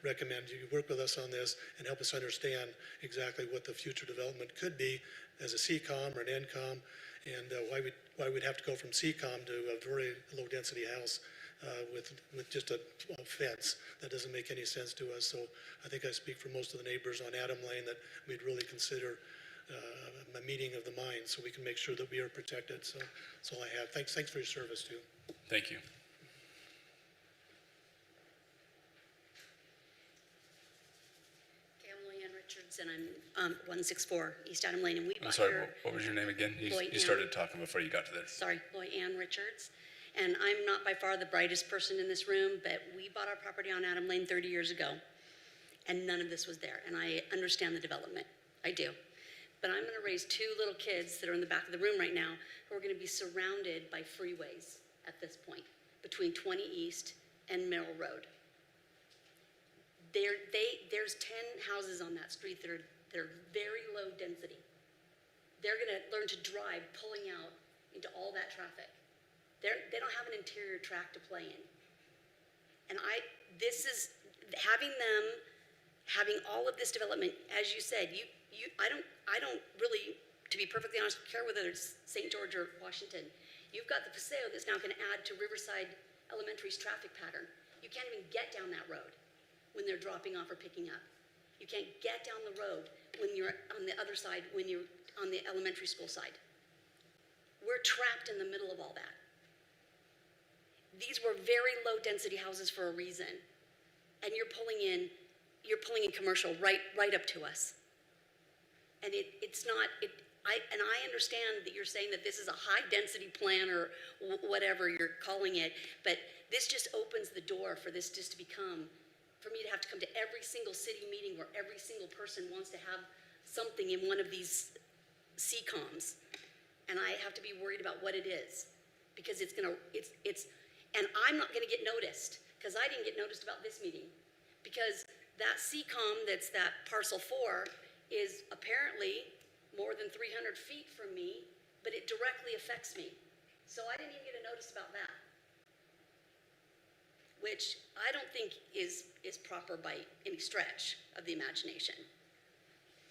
recommend you work with us on this and help us understand exactly what the future development could be as a CCOM or an NCOM, and why we'd have to go from CCOM to a very low-density house with just a fence. That doesn't make any sense to us. So I think I speak for most of the neighbors on Adam Lane that we'd really consider a meeting of the minds so we can make sure that we are protected. So that's all I have. Thanks for your service too. Thank you. Richards, and I'm 164 East Adam Lane, and we I'm bought sorry, your, what was your name again? Lloyd You started talking before you got to there. sorry, Lloyd Ann Richards. And I'm not by far the brightest person in this room, but we bought our property on Adam Lane 30 years ago, and none of this was there. And I understand the development. I do. But I'm going to raise two little kids that are in the back of the room right now who are going to be surrounded by freeways at this point between 20 East and Merrill Road. There's 10 houses on that street that are very low density. They're going to learn to drive pulling out into all that traffic. They don't have an interior track to play in. And this is having all of this development, as you said, I don't really, to be perfectly honest, care whether it's St. George or Washington. You've got the Paseo that's now going to add to Riverside Elementary's traffic pattern. You can't even get down that road when they're dropping off or picking up. You can't get down the road when you're on the other side, when you're on the elementary school side. We're trapped in the middle of all that. These were very low density houses for a reason. And you're pulling in commercial right up to us. And I understand that you're saying that this is a high density plan or whatever you're calling it, but this just opens the door for this just to become, for me to have to come to every single city meeting where every single person wants to have something in one of these CCOMs. And I have to be worried about what it is, because and I'm not gonna get noticed, because I didn't get noticed about this meeting, because that CCOM that's that parcel 4 is apparently more than 300 feet from me, but it directly affects me. So I didn't even get a notice about that, which I don't think is proper by any stretch of the imagination.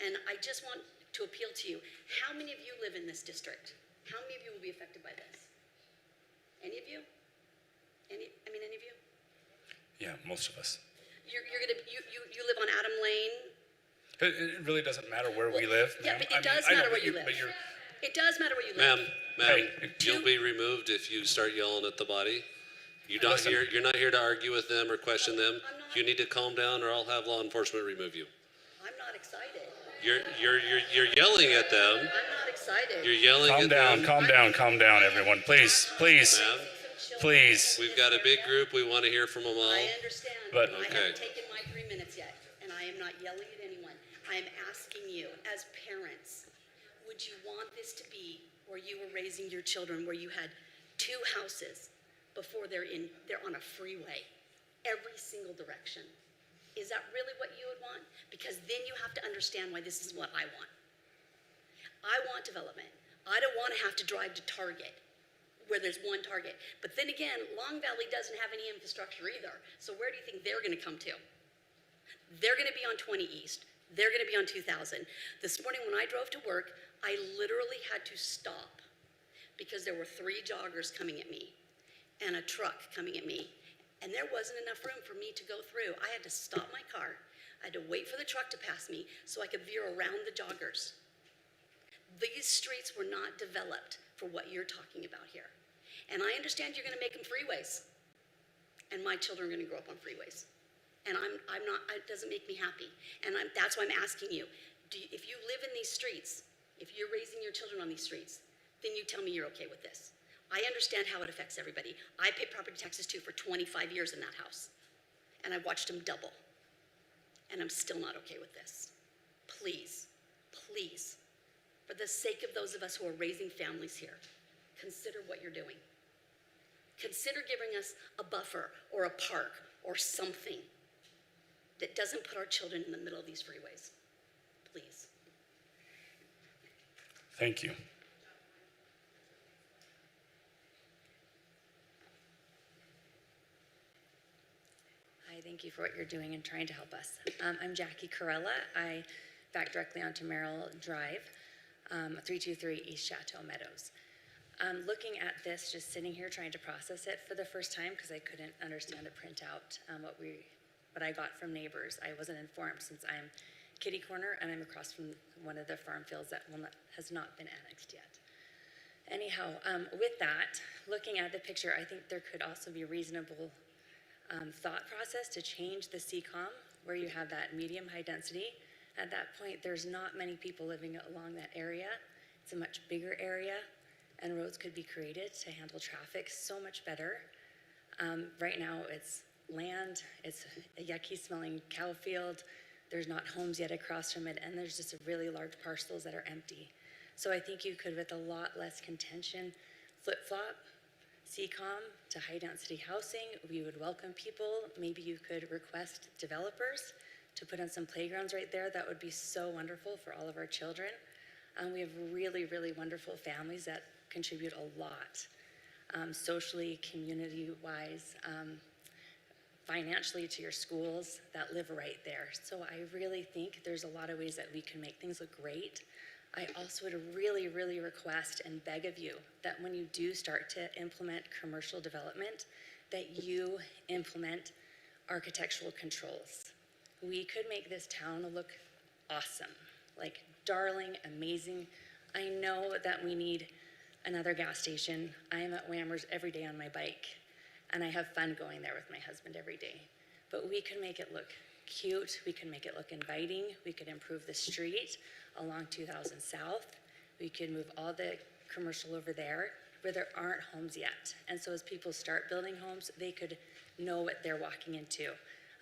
And I just want to appeal to you. How many of you live in this district? How many of you will be affected by this? Any of you? Any of you? Yeah, most of us. You live on Adam Lane. It really doesn't matter where we live, Yeah, ma'am. but it does I know, matter where you live. But you're, It does matter where you live. Ma'am, Hey, you'll be removed if you start yelling at the body. You're not Listen. here, you're not here to argue with them or question them. I'm not. You need to calm down or I'll have law enforcement remove you. I'm not excited. You're yelling at them. I'm not excited. You're yelling calm at down, them. calm down, everyone. Please, please, Ma'am, please. we've got a big group. We want to hear from them all. I understand. But- I Okay. haven't taken my 3 minutes yet, and I am not yelling at anyone. I am asking you, as parents, would you want this to be where you were raising your children, where you had 2 houses before they're on a freeway, every single direction? Is that really what you would want? Because then you have to understand why this is what I want. I want development. I don't want to have to drive to Target, where there's one Target. But then again, Long Valley doesn't have any infrastructure either. So where do you think they're going to come to? They're going to be on 20 East. They're going to be on 2000. This morning when I drove to work, I literally had to stop because there were 3 joggers coming at me and a truck coming at me. And there wasn't enough room for me to go through. I had to stop my car. I had to wait for the truck to pass me so I could veer around the joggers. These streets were not developed for what you're talking about here. And I understand you're going to make them freeways. And my children are going to grow up on freeways. And I'm not, it doesn't make me happy. And that's why I'm asking you, if you live in these streets, if you're raising your children on these streets, then you tell me you're okay with this. I understand how it affects everybody. I paid property taxes too for 25 years in that house. And I watched them double. And I'm still not okay with this. Please, please, for the sake of those of us who are raising families here, consider what you're doing. Consider giving us a buffer or a park or something that doesn't put our children in the middle of these freeways. Please. Thank you. Hi, thank you for what you're doing and trying to help us. I'm Jackie Corella. I back directly onto Merrill Drive, 323 East Chateau Meadows. Looking at this, just sitting here trying to process it for the first time because I couldn't understand the printout, what I got from neighbors. I wasn't informed since I'm kitty corner and I'm across from one of the farm fields that has not been annexed yet. Anyhow, with that, looking at the picture, I think there could also be a reasonable thought process to change the CCOM where you have that medium high density At that point, there's not many people living along that area. It's a much bigger area, and roads could be created to handle traffic so much better. Right now, it's land, it's a yucky smelling cow field. There's not homes yet across from it, and there's just really large parcels that are empty. So I think you could, with a lot less contention, flip-flop CCOM to high-density housing. We would welcome people. Maybe you could request developers to put in some playgrounds right there. That would be so wonderful for all of our children. We have really, really wonderful families that contribute a lot, socially, community-wise, financially to your schools that live right there. So I really think there's a lot of ways that we can make things look great. I also would really, really request and beg of you that when you do start to implement commercial development, that you implement architectural controls. We could make this town look awesome, like darling, amazing. I know that we need another gas station. I am at Whammers every day on my bike, and I have fun going there with my husband every day. But we can make it look cute, we can make it look inviting, we could improve the street along 2000 South, we could move all the commercial over there where there aren't homes yet. And so as people start building homes, they could know what they're walking into.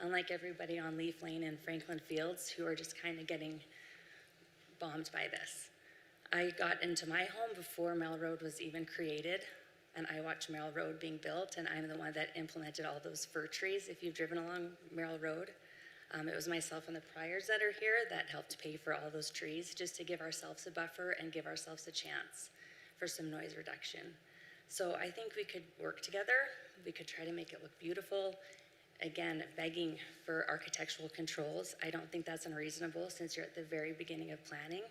Unlike everybody on Leaf Lane and Franklin Fields who are just kind of getting bombed by this. I got into my home before Merrill Road was even created, and I watched Merrill Road being built, and I'm the one that implemented all those fir trees. If you've driven along Merrill Road, it was myself and the Priors that are here that helped pay for all those trees just to give ourselves a buffer and give ourselves a chance for some noise reduction. So I think we could work together. We could try to make it look beautiful. Again, begging for architectural controls. I don't think that's unreasonable since you're at the very beginning of planning.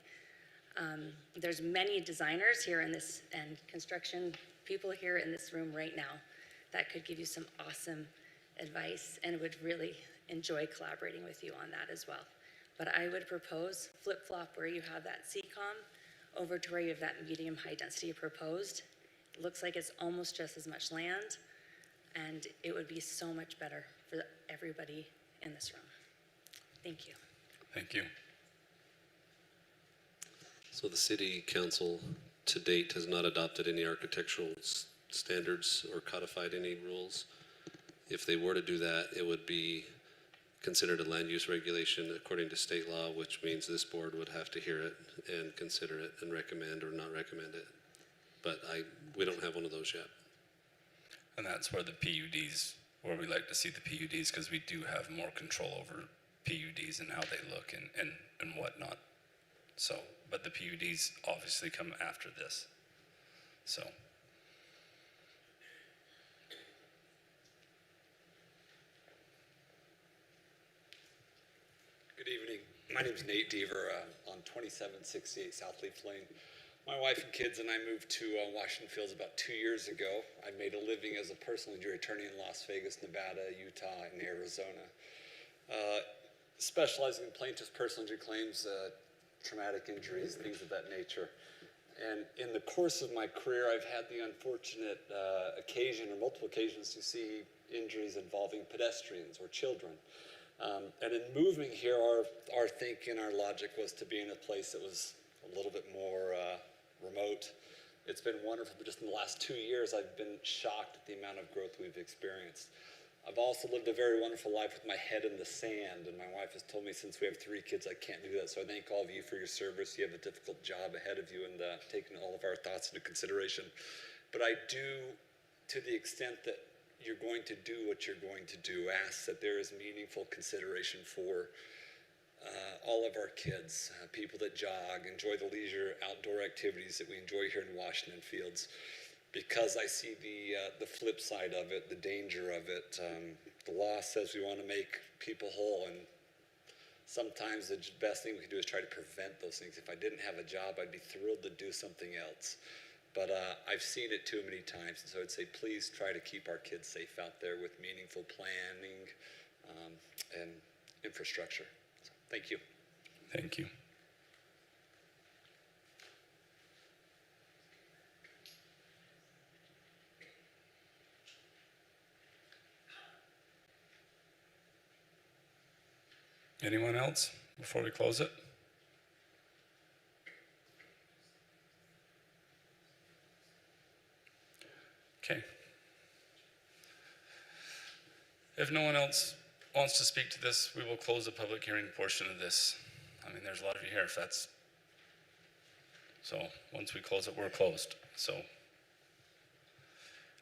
There's many designers here in this and construction people here in this room right now that could give you some awesome advice and would really enjoy collaborating with you on that as well. But I would propose flip-flop where you have that CCOM over to where you have that medium high density proposed. It looks like it's almost just as much land, and it would be so much better for everybody in this room. Thank you. Thank you. So the city council to date has not adopted any architectural standards or codified any rules. If they were to do that, it would be considered a land use regulation according to state law, which means this board would have to hear it and consider it and recommend or not recommend it. But we don't have one of those yet. And that's where the PUDs, where we like to see the PUDs, because we do have more control over PUDs and how they look and whatnot. So, but the PUDs obviously come after this. So. Good evening. My name is Nate Deaver on 2768 South Leaf Lane. My wife and kids and I moved to Washington Fields about 2 years ago. I made a living as a personal injury attorney in Las Vegas, Nevada, Utah, and Arizona. Specializing in plaintiff's personal injury claims, traumatic injuries, things of that nature. And in the course of my career, I've had the unfortunate occasion or multiple occasions to see injuries involving pedestrians or children. And in moving here, our thinking, our logic was to be in a place that was a little bit more remote. It's been wonderful, but just in the last 2 years, I've been shocked at the amount of growth we've experienced. I've also lived a very wonderful life with my head in the sand, and my wife has told me since we have 3 kids, I can't do that. So I thank all of you for your service. You have a difficult job ahead of you and taking all of our thoughts into consideration. But I do, to the extent that you're going to do what you're going to do, ask that there is meaningful consideration for all of our kids, people that jog, enjoy the leisure outdoor activities that we enjoy here in Washington Fields. Because I see the flip side of it, the danger of it. The law says we want to make people whole, and sometimes the best thing we can do is try to prevent those things. If I didn't have a job, I'd be thrilled to do something else. But I've seen it too many times, and so I'd say please try to keep our kids safe out there with meaningful planning and infrastructure. So, thank you. Thank you. Anyone else? before we close it? Okay. If no one else wants to speak to this, we will close the public hearing portion of this. I mean, there's a lot of you here if that's, so once we close it, we're closed. So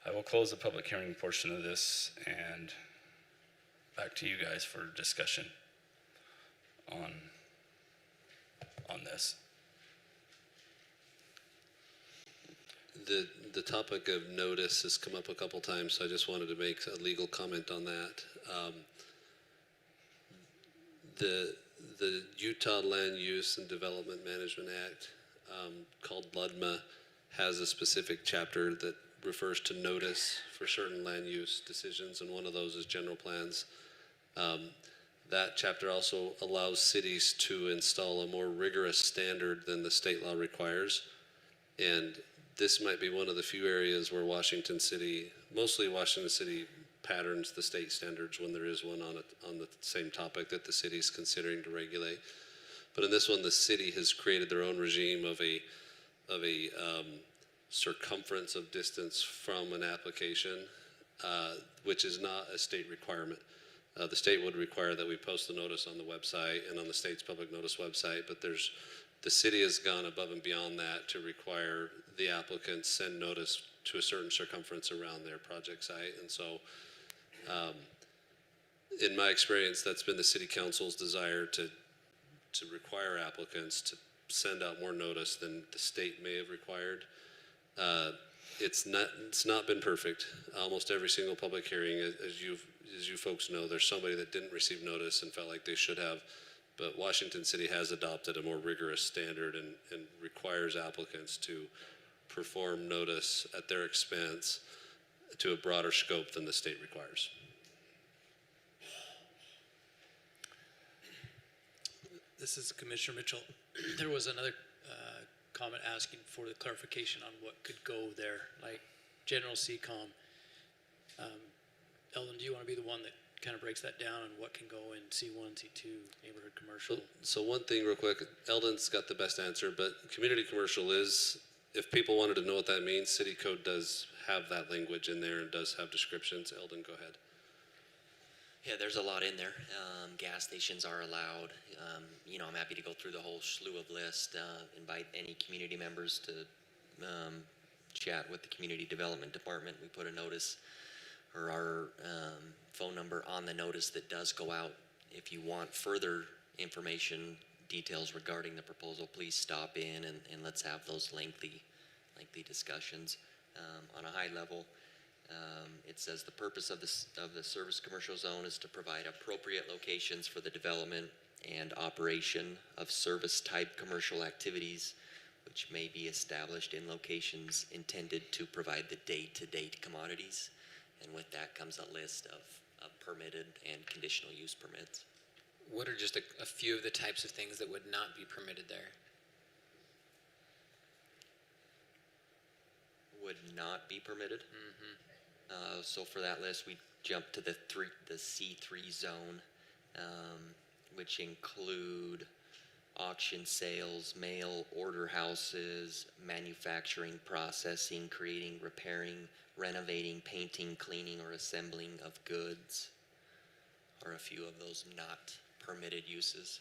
I will close the public hearing portion of this and back to you guys for discussion on this. The topic of notice has come up a couple times, so I just wanted to make a legal comment on that. The Utah Land Use and Development Management Act, called LUDMA, has a specific chapter that refers to notice for certain land use decisions, and one of those is general plans. That chapter also allows cities to install a more rigorous standard than the state law requires. And this might be one of the few areas where Washington City, mostly Washington City, patterns the state standards when there is one on the same topic that the city is considering to regulate. But in this one, the city has created their own regime of a circumference of distance from an application, which is not a state requirement. The state would require that we post the notice on the website and on the state's public notice website, but the city has gone above and beyond that to require the applicants send notice to a certain circumference around their project site. And so, in my experience, that's been the city council's desire to require applicants to send out more notice than the state may have required. It's not been perfect. Almost every single public hearing, as you folks know, there's somebody that didn't receive notice and felt like they should have. But Washington City has adopted a more rigorous standard and requires applicants to perform notice at their expense to a broader scope than the state requires. This is Commissioner Mitchell. There was another comment asking for the clarification on what could go there, like general CCOM. Eldon, do you want to be the one that kind of breaks that down and what can go in C1, C2, neighborhood commercial? So one thing real quick, Eldon's got the best answer, but community commercial is, if people wanted to know what that means, city code does have that language in there and does have descriptions. Eldon, go ahead. Yeah, there's a lot in there. Gas stations are allowed. I'm happy to go through the whole slew of list, invite any community members to chat with the community development department. We put a notice or our phone number on the notice that does go out. If you want further information, details regarding the proposal, please stop in and let's have those lengthy discussions. On a high level, it says the purpose of the service commercial zone is to provide appropriate locations for the development and operation of service type commercial activities, which may be established in locations intended to provide the day-to-day commodities. And with that comes a list of permitted and conditional use permits. What are just a few of the types of things that would not be permitted there? Would not be permitted? So for that list, we jump to the C3 zone, which include auction sales, mail order houses, manufacturing, processing, creating, repairing, renovating, painting, cleaning, or assembling of goods are a few of those not permitted uses.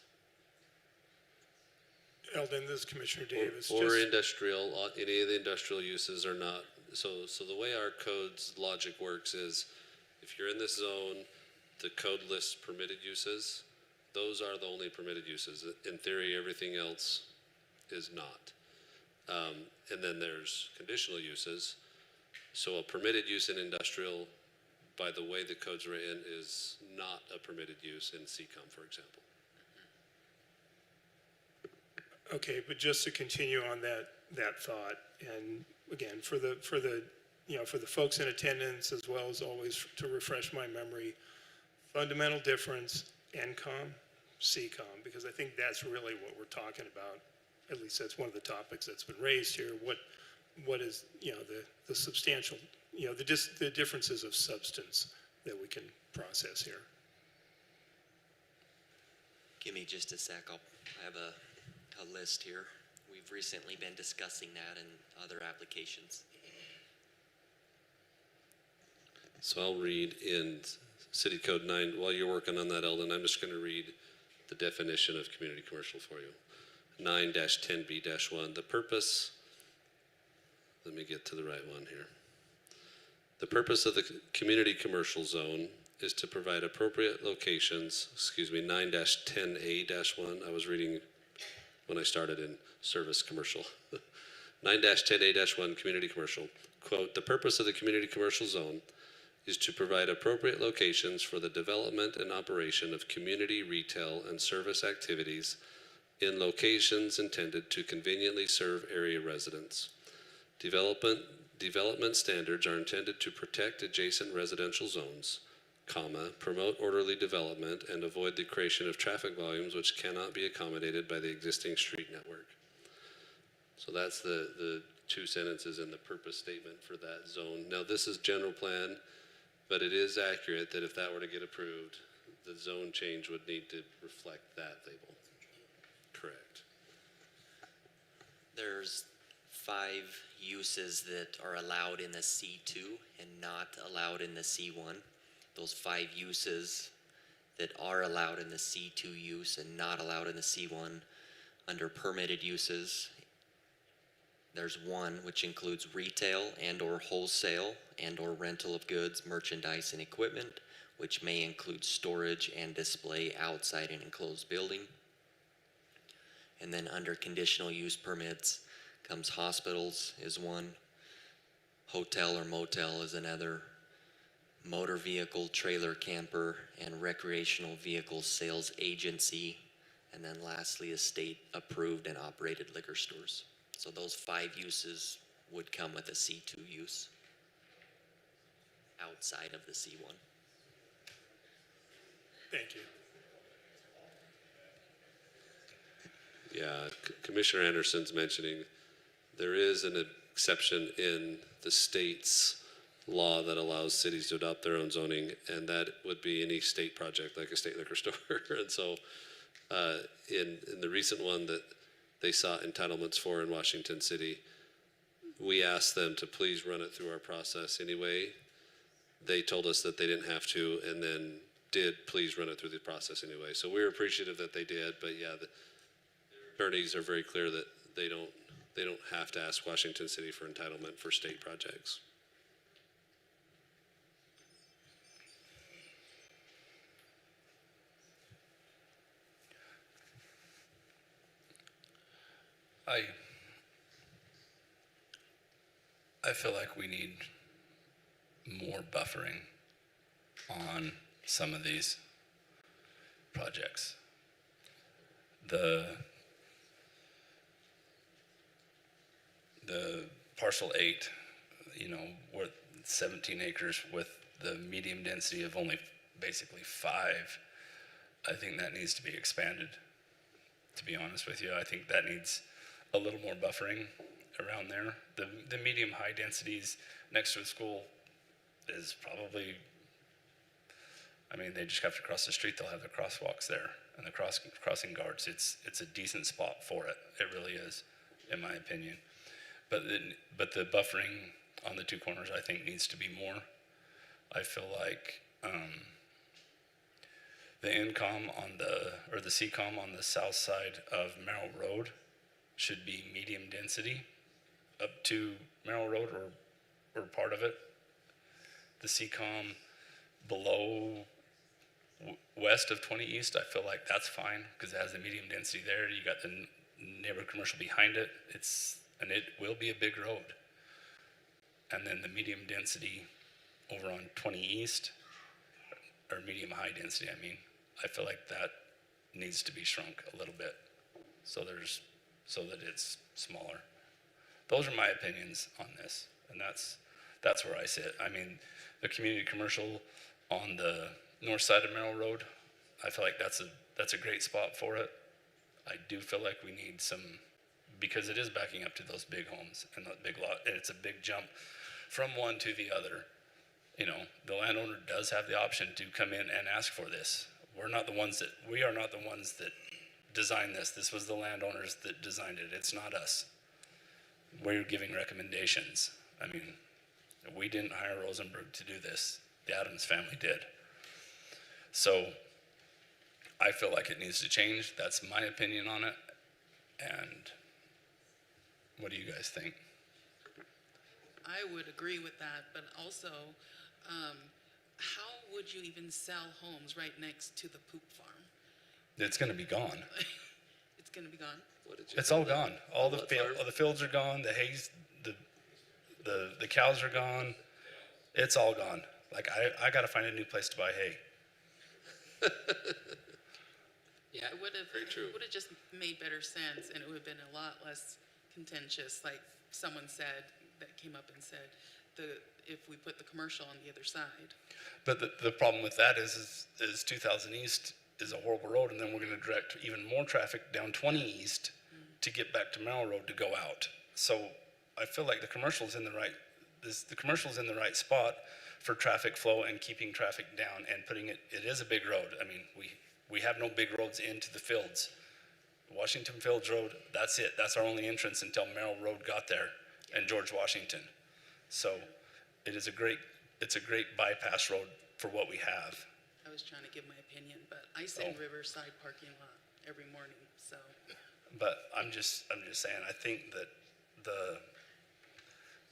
Eldon, this is Commissioner Davis. Or industrial, any of the industrial uses are not. So the way our code's logic works is, if you're in this zone, the code lists permitted uses. Those are the only permitted uses. In theory, everything else is not. And then there's conditional uses. So a permitted use in industrial, by the way the code's written, is not a permitted use in CCOM, for example. Okay, but just to continue on that thought, and again, for the folks in attendance, as well as always to refresh my memory, fundamental difference, NCOM, CCOM, because I think that's really what we're talking about. At least that's one of the topics that's been raised here. What is, the substantial, the differences of substance that we can process here. Give me just a sec. I have a list here. We've recently been discussing that in other applications. So I'll read in City Code 9, while you're working on that, Eldon, I'm just going to read the definition of community commercial for you. 9-10B-1, the purpose, let me get to the right one here. The purpose of the community commercial zone is to provide appropriate locations, 9-10A-1, I was reading when I started in service commercial. 9-10A-1, community commercial. Quote, the purpose of the community commercial zone is to provide appropriate locations for the development and operation of community retail and service activities in locations intended to conveniently serve area residents. Development standards are intended to protect adjacent residential zones, promote orderly development, and avoid the creation of traffic volumes which cannot be accommodated by the existing street network. So that's the two sentences in the purpose statement for that zone. Now this is general plan, but it is accurate that if that were to get approved, the zone change would need to reflect that label. Correct. There's 5 uses that are allowed in the C2 and not allowed in the C1. Those 5 uses that are allowed in the C2 use and not allowed in the C1 under permitted uses, there's 1 which includes retail and or wholesale and or rental of goods, merchandise, and equipment, which may include storage and display outside an enclosed building. And then under conditional use permits comes hospitals is 1, hotel or motel is another, motor vehicle, trailer, camper, and recreational vehicle sales agency, and then lastly is state approved and operated liquor stores. So those 5 uses would come with a C2 use outside of the C1. Thank you. Yeah, Commissioner Anderson's mentioning there is an exception in the state's law that allows cities to adopt their own zoning, and that would be any state project like a state liquor store. And so in the recent one that they sought entitlements for in Washington City, we asked them to please run it through our process anyway. They told us that they didn't have to, and then did please run it through the process anyway. So we were appreciative that they did, but yeah, the attorneys are very clear that they don't have to ask Washington City for entitlement for state projects. I feel like we need more buffering on some of these projects. The parcel 8, we're 17 acres with the medium density of only basically 5. I think that needs to be expanded, to be honest with you. I think that needs a little more buffering around there. The medium high densities next to the school is probably, they just have to cross the street. They'll have the crosswalks there and the crossing guards. It's a decent spot for it. It really is, in my opinion. But the buffering on the 2 corners, I think, needs to be more. I feel like the NCOM the CCOM on the south side of Merrill Road should be medium density up to Merrill Road or part of it. The CCOM below west of 20 East, I feel like that's fine because it has the medium density there. You got the neighborhood commercial behind it. And it will be a big road. And then the medium density over on 20 East, or medium high density, I feel like that needs to be shrunk a little bit so that it's smaller. Those are my opinions on this, and that's where I sit. The community commercial on the north side of Merrill Road, I feel like that's a great spot for it. I do feel like we need some, because it is backing up to those big homes and that big lot, and it's a big jump from one to the other. The landowner does have the option to come in and ask for this. we are not the ones that designed this. This was the landowners that designed it. It's not us. We're giving recommendations. I mean, we didn't hire Rosenberg to do this. The Adams family did. So I feel like it needs to change. That's my opinion on it. And what do you guys think? I would agree with that, but also, how would you even sell homes right next to the poop farm? It's going to be gone. It's gonna be gone. What did you It's call all that? gone. All the What fields are gone. The hay's, the cows are gone. It's all gone. Like I got to find a new place to buy hay. Yeah, It would have, Very true. would have just made better sense, and it would have been a lot less contentious, like someone said, that came up and said, if we put the commercial on the other side. But the problem with that is 2000 East is a horrible road, and then we're going to direct even more traffic down 20 East to get back to Merrill Road to go out. So I feel like the commercial's in the right spot for traffic flow and keeping traffic down and putting it is a big road. I mean, we have no big roads into the fields. Washington Fields Road, that's it. That's our only entrance until Merrill Road got there and George Washington. So it's a great bypass road for what we have. I was trying to give my opinion, but I sit in Riverside parking lot every morning, so. But I'm just saying, I think that the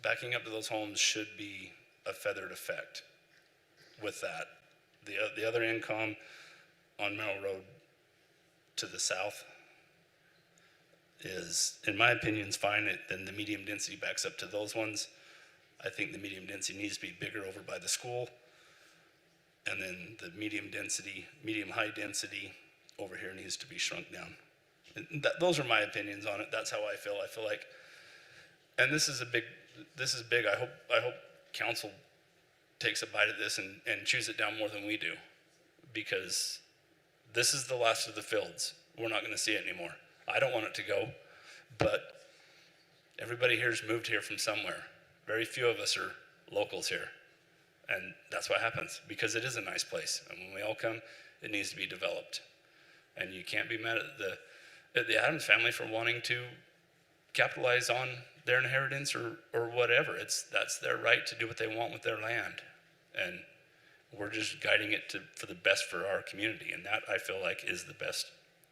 backing up to those homes should be a feathered effect with that. The other income on Merrill Road to the south is, in my opinion, is fine. Then the medium density backs up to those ones. I think the medium density needs to be bigger over by the school. And then the medium high density over here needs to be shrunk down. And those are my opinions on it. That's how I feel. I feel like, and this is big. I hope council takes a bite of this and chews it down more than we do, because this is the last of the fields. We're not going to see it anymore. I don't want it to go, but everybody here's moved here from somewhere. Very few of us are locals here. And that's what happens, because it is a nice place. And when we all come, it needs to be developed. And you can't be mad at the Adams family for wanting to capitalize on their inheritance or whatever. That's their right to do what they want with their land. And we're just guiding it for the best for our community. And that, I feel like, is the best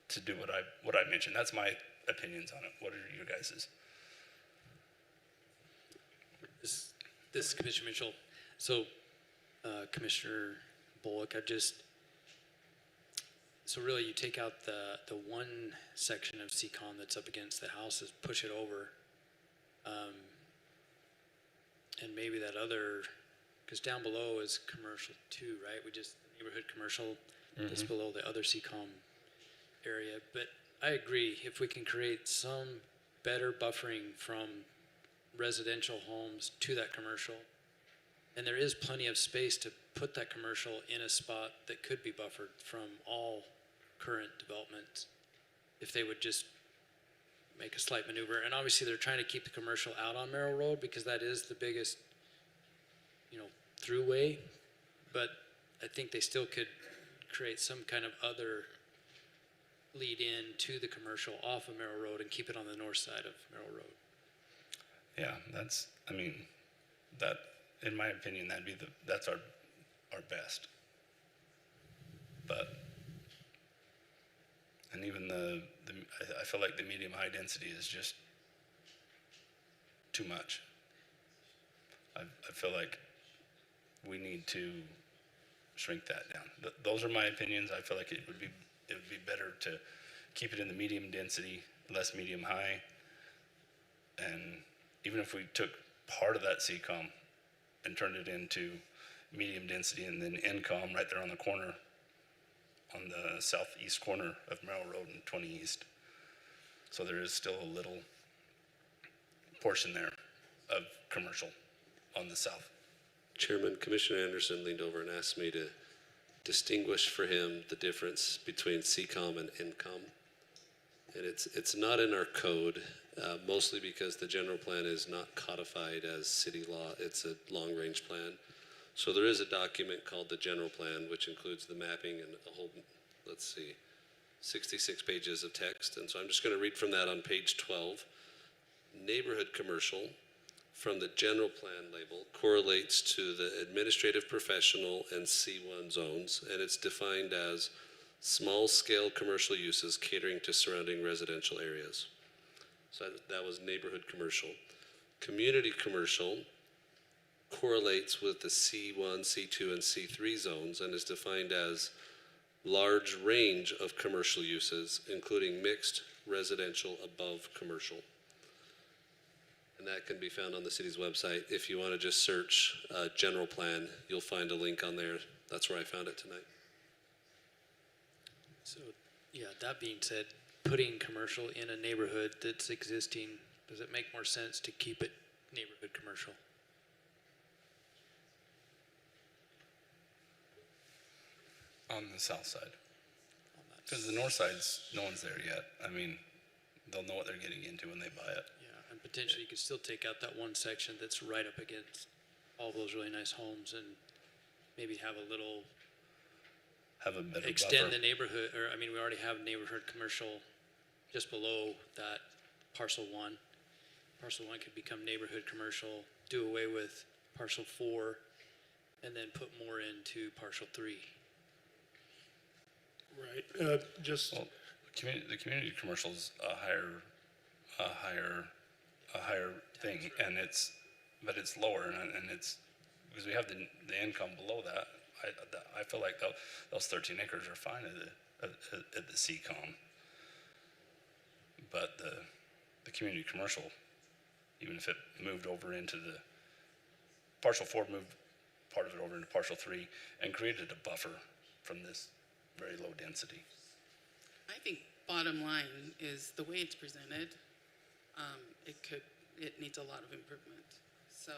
to do what I mentioned. That's my opinions on it. What are your guys's? This is Commissioner Mitchell. So, Commissioner Bullock, so really you take out the one section of CCOM that's up against the houses, push it over, and maybe that other, because down below is commercial too, right? Neighborhood commercial, just below the other CCOM area. But I agree, if we can create some better buffering from residential homes to that commercial, and there is plenty of space to put that commercial in a spot that could be buffered from all current development, if they would just make a slight maneuver. And obviously they're trying to keep the commercial out on Merrill Road because that is the biggest, throughway. But I think they still could create some kind of other lead in to the commercial off of Merrill Road and keep it on the north side of Merrill Road. Yeah, that, in my opinion, that's our best. But, and even I feel like the medium high density is just too much. I feel like we need to shrink that down. Those are my opinions. I feel like it would be better to keep it in the medium density, less medium high. And even if we took part of that CCOM and turned it into medium density and then INCOM right there on the corner, on the southeast corner of Merrill Road and 20 East. So there is still a little portion there of commercial on the south. Chairman, Commissioner Anderson leaned over and asked me to distinguish for him the difference between CCOM and INCOM. And it's not in our code, mostly because the general plan is not codified as city law. It's a long-range plan. So there is a document called the general plan, which includes the mapping and a whole let's see, 66 pages of text. And so I'm just going to read from that on page 12. Neighborhood commercial from the general plan label correlates to the administrative, professional, and C1 zones, and it's defined as small-scale commercial uses catering to surrounding residential areas. So that was neighborhood commercial. Community commercial correlates with the C1, C2, and C3 zones and is defined as large range of commercial uses, including mixed residential above commercial. And that can be found on the city's website. If you want to just search general plan, you'll find a link on there. That's where I found it tonight. So, yeah, that being said, putting commercial in a neighborhood that's existing, does it make more sense to keep it neighborhood commercial? On the south side. Because the north side's, no one's there yet. I mean, they'll know what they're getting into when they buy it. Yeah, and potentially you could still take out that one section that's right up against all those really nice homes and maybe have a little, Have a better extend buffer. the neighborhood, or, I mean, we already have neighborhood commercial just below that parcel one. Parcel one could become neighborhood commercial, do away with parcel 4, and then put more into parcel 3. Right, just, Well, the community commercial's a higher thing, and but it's lower, and it's, because we have the income below that. I feel like those 13 acres are fine at the CCOM. But the community commercial, even if it moved over into the, parcel 4 moved part of it over into parcel 3 and created a buffer from this very low density. I think bottom line is the way it's presented, it needs a lot of improvement. So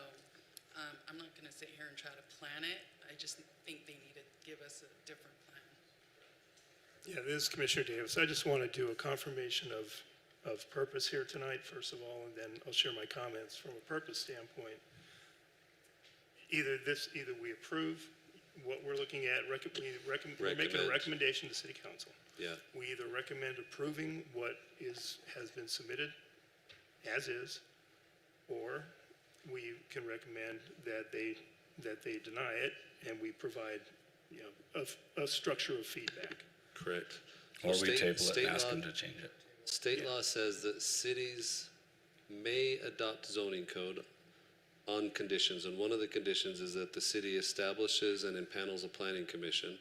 I'm not gonna sit here and try to plan it. I just think they need to give us a different plan. yeah, this is Commissioner Davis. I just want to do a confirmation of purpose here tonight, first of all, and then I'll share my comments from a purpose standpoint. Either we approve what we're looking at, we're making a recommendation to City Council. Yeah. We either recommend approving what has been submitted as is, or we can recommend that they deny it, and we provide, a structure of feedback. Correct. Or we table it state and ask law- them to change it. State law says that cities may adopt zoning code on conditions, and one of the conditions is that the city establishes and impanels a planning commission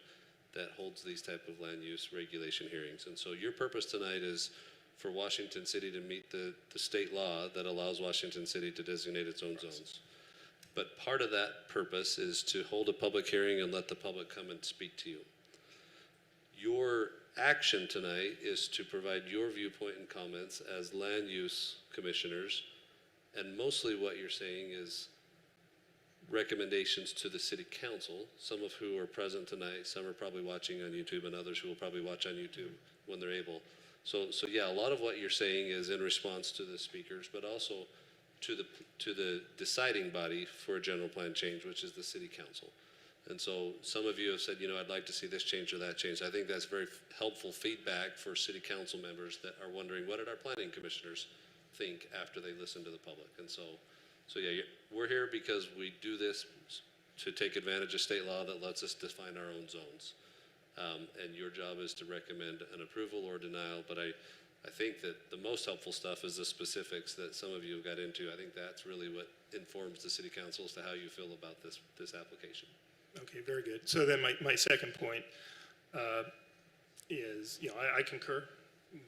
that holds these type of land use regulation hearings. And so your purpose tonight is for Washington City to meet the state law that allows Washington City to designate its own zones. But part of that purpose is to hold a public hearing and let the public come and speak to you. Your action tonight is to provide your viewpoint and comments as land use commissioners, and mostly what you're saying is recommendations to the city council, some of who are present tonight, some are probably watching on YouTube, and others who will probably watch on YouTube when they're able. So yeah, a lot of what you're saying is in response to the speakers, but also to the deciding body for a general plan change, which is the city council. And so some of you have said, I'd like to see this change or that change. I think that's very helpful feedback for city council members that are wondering, what did our planning commissioners think after they listened to the public? And so yeah, we're here because we do this to take advantage of state law that lets us define our own zones. And your job is to recommend an approval or denial, but I think that the most helpful stuff is the specifics that some of you got into. I think that's really what informs the city council as to how you feel about this application. Okay, very good. So then my second point is, I concur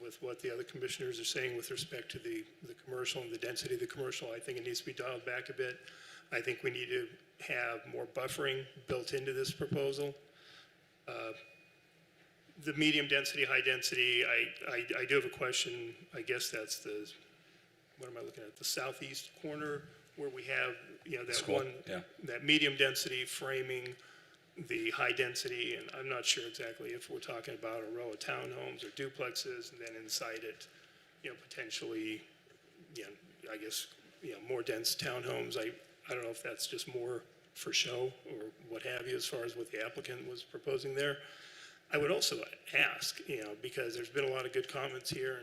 with what the other commissioners are saying with respect to the commercial and the density of the commercial. I think it needs to be dialed back a bit. I think we need to have more buffering built into this proposal. The medium density, high density, I do have a question. I guess that's what am I looking at? The southeast corner where we have, that School, one, yeah. that medium density framing the high density, and I'm not sure exactly if we're talking about a row of townhomes or duplexes, and then inside it, potentially, I guess, more dense townhomes. I don't know if that's just more for show or what have you, as far as what the applicant was proposing there. I would also ask, because there's been a lot of good comments here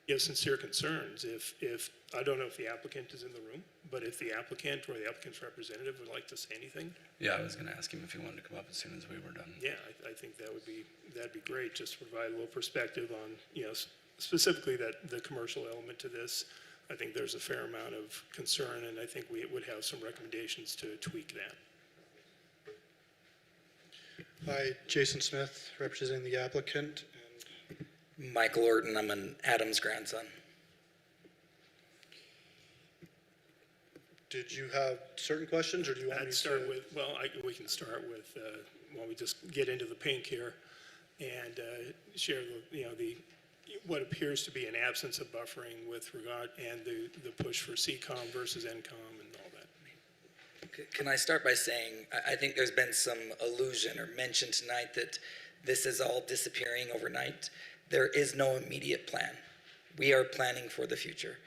and sincere concerns. If I don't know if the applicant is in the room, but if the applicant or the applicant's representative would like to say anything, Yeah, I was gonna ask him if he wanted to come up as soon as we were done. yeah, I think that'd be great, just to provide a little perspective on, specifically the commercial element to this. I think there's a fair amount of concern, and I think we would have some recommendations to tweak that. Hi, Jason Smith, representing the applicant. Michael Orton, I'm an Adams grandson. Did you have certain questions, or do you want me I'd to? start with, we can start with, while we just get into the pink here, and share what appears to be an absence of buffering with regard, and the push for CCOM versus NCOM and all that. Can I start by saying, I think there's been some allusion or mention tonight that this is all disappearing overnight. There is no immediate plan. We are planning for the future.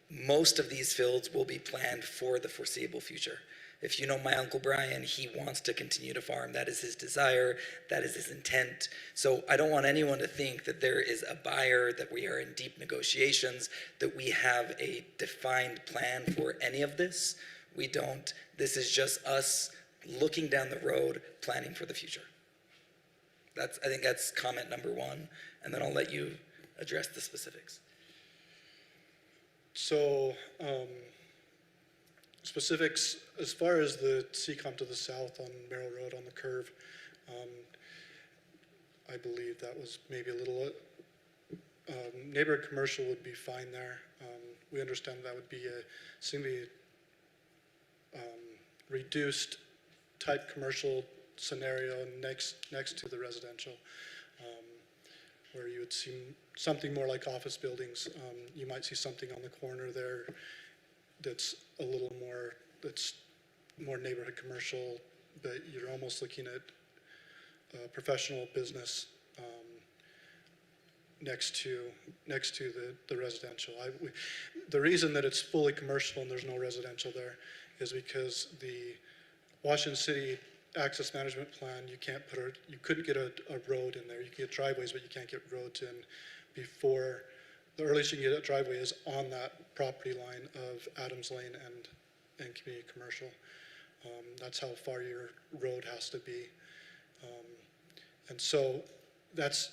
Most of these fields will be planned for the foreseeable future. If you know my Uncle Brian, he wants to continue to farm. That is his desire. That is his intent. So I don't want anyone to think that there is a buyer, that we are in deep negotiations, that we have a defined plan for any of this. We don't. This is just us looking down the road, planning for the future. I think that's comment number one, and then I'll let you address the specifics. So, specifics, as far as the CCOM to the south on Merrill Road on the curve, I believe that was maybe a little, neighborhood commercial would be fine there. We understand that would be simply reduced type commercial scenario next to the residential, where you would see something more like office buildings. You might see something on the corner there that's a little more, that's more neighborhood commercial, but you're almost looking at professional business next to the residential. The reason that it's fully commercial and there's no residential there is because the Washington City Access Management Plan, you couldn't get a road in there. You can get driveways, but you can't get roads in before. The earliest you can get a driveway is on that property line of Adams Lane and community commercial. That's how far your road has to be. And so that's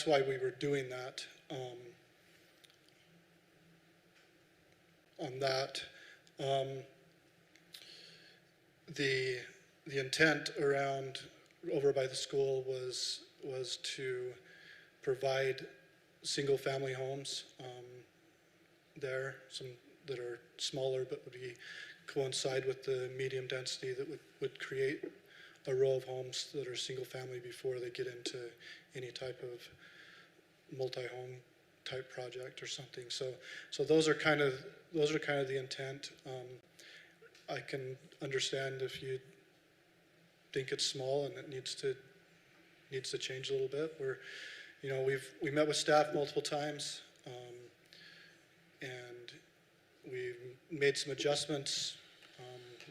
why we were doing that. On that, the intent around over by the school was to provide single-family homes there, some that are smaller but would coincide with the medium density that would create a row of homes that are single-family before they get into any type of multi-home type project or something. So those are kind of the intent. I can understand if you think it's small and it needs to change a little bit. We met with staff multiple times, and we made some adjustments.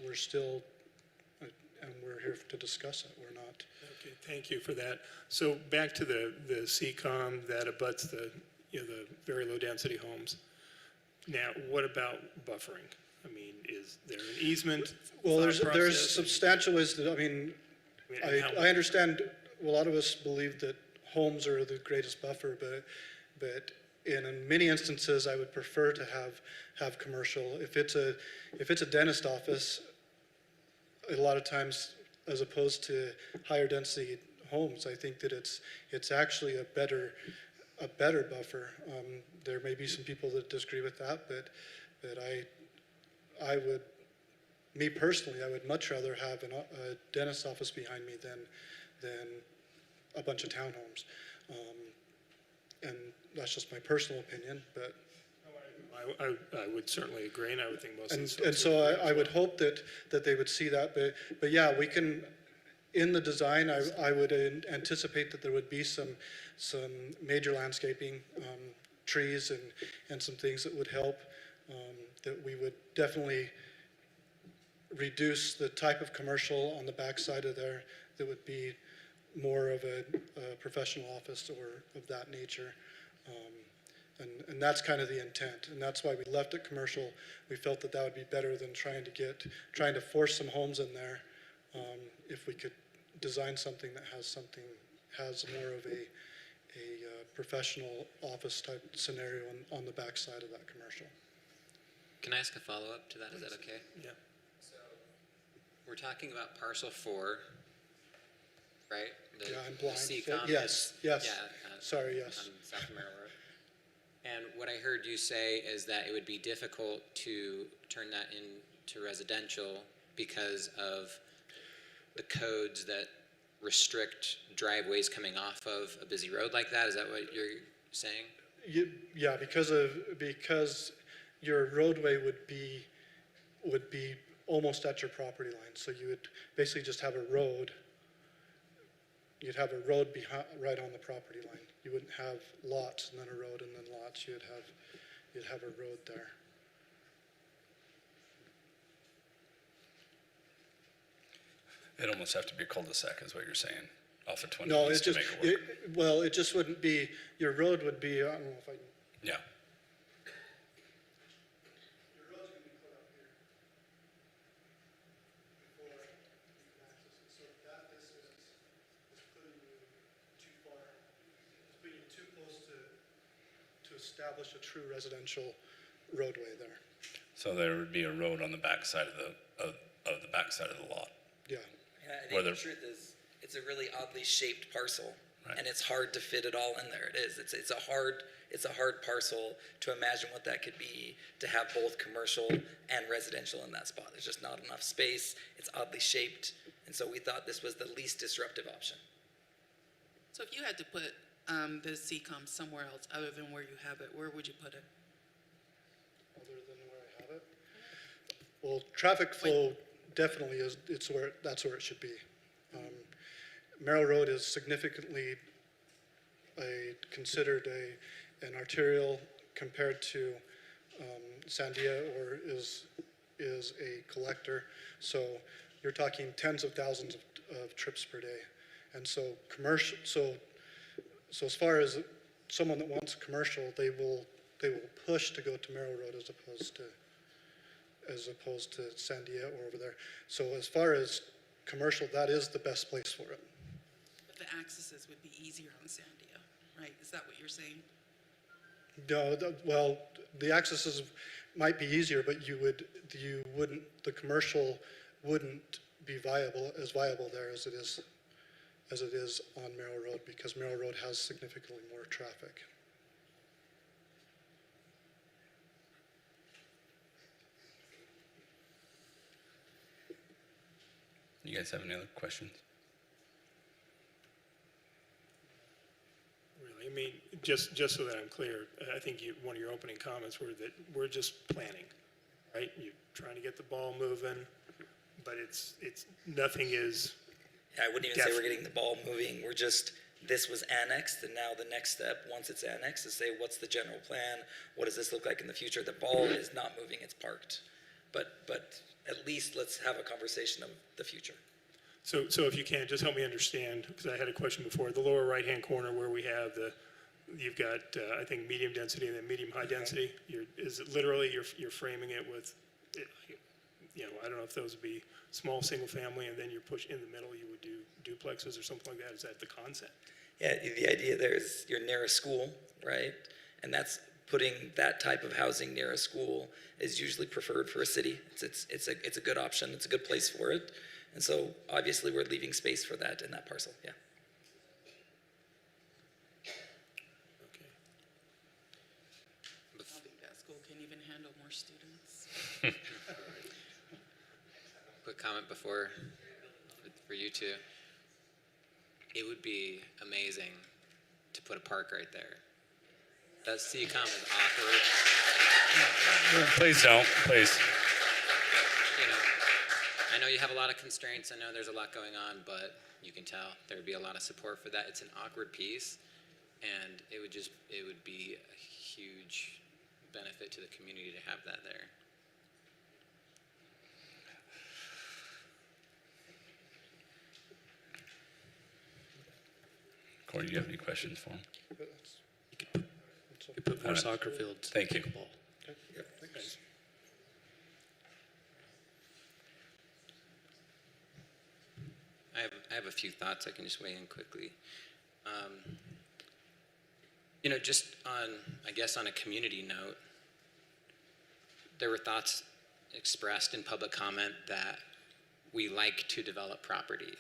We're still, and we're here to discuss it. We're not. Okay, thank you for that. So back to the CCOM that abuts the very low density homes. Now, what about buffering? I mean, is there an easement? Well, there's substantial ways that, I understand a lot of us believe that homes are the greatest buffer, but in many instances, I would prefer to have commercial. If it's a dentist office, a lot of times, as opposed to higher density homes, I think that it's actually a better buffer. There may be some people that disagree with that, but I would, me personally, I would much rather have a dentist office behind me than a bunch of townhomes. And that's just my personal opinion, but. I would certainly agree, and I would think most of the And so I would hope that they would see that, but yeah, we can, in the design, I would anticipate that there would be some major landscaping, trees and some things that would help, that we would definitely reduce the type of commercial on the backside of there that would be more of a professional office or of that nature. And that's kind of the intent, and that's why we left it commercial. We felt that that would be better than trying to force some homes in there. If we could design something that has more of a professional office type scenario on the backside of that commercial. Can I ask a follow-up to that? Is that okay? Yeah. So we're talking about parcel 4, right? Yeah, I'm blind. CCOM Yes, yes. Yeah. Sorry, yes. On South Merrill Road. And what I heard you say is that it would be difficult to turn that into residential because of the codes that restrict driveways coming off of a busy road like that. Is that what you're saying? Yeah, because your roadway would be almost at your property line. So you would basically just have a road. You'd have a road right on the property line. You wouldn't have lots and then a road and then lots. You'd have a road there. It'd almost have to be a cul-de-sac, is what you're saying, off of 20 No, East it to just, make it work. it just wouldn't be, your road would be, I don't know if I can. Yeah. Your road's gonna be put up here. Before you can access it. So that distance is putting you too far. It's putting you too close to establish a true residential roadway there. So there would be a road on the backside of the backside of the lot. Yeah. Yeah, I Whether- think the truth is, it's a really oddly shaped parcel, Right. and it's hard to fit it all in there. It is. It's a hard parcel to imagine what that could be, to have both commercial and residential in that spot. There's just not enough space. It's oddly shaped, and so we thought this was the least disruptive option. So if you had to put the CCOM somewhere else other than where you have it, where would you put it? Other than where I have it. Well, traffic flow definitely that's where it should be. Merrill Road is significantly considered an arterial compared to Sandia, or is a collector. So you're talking tens of thousands of trips per day. And so commercial, so as far as someone that wants commercial, they will push to go to Merrill Road as opposed to Sandia or over there. So as far as commercial, that is the best place for it. But the accesses would be easier on Sandia, right? Is that what you're saying? No, well, the accesses might be easier, but the commercial wouldn't be as viable there as it is on Merrill Road, because Merrill Road has significantly more traffic. You guys have any other questions? Really, I mean, just so that I'm clear, I think one of your opening comments were that we're just planning, right? You're trying to get the ball moving, but it's nothing is. I wouldn't even say we're getting the ball moving. This was annexed, and now the next step, once it's annexed, is say, what's the general plan? What does this look like in the future? The ball is not moving, it's parked. But at least let's have a conversation of the future. So if you can, just help me understand, because I had a question before, the lower right-hand corner where we have you've got, I think, medium density and then medium-high density. Is it literally you're framing it with, I don't know if those would be small single-family, and then you push in the middle, you would do duplexes or something like that. Is that the concept? Yeah, the idea there is you're near a school, right? And that's putting that type of housing near a school is usually preferred for a city. It's a good option. It's a good place for it. And so obviously we're leaving space for that in that parcel, yeah. Okay. I think that school can even handle more students. Quick comment for you two. It would be amazing to put a park right there. That CCOM is awkward. Please don't, please. I know you have a lot of constraints. I know there's a lot going on, but you can tell there would be a lot of support for that. It's an awkward piece, and it would be a huge benefit to the community to have that there. or do you have any questions for him? We put more All right. soccer fields. Thank you. Pickleball. Yep, thanks. I have a few thoughts I can just weigh in quickly. Just on, I guess on a community note, there were thoughts expressed in public comment that we like to develop property.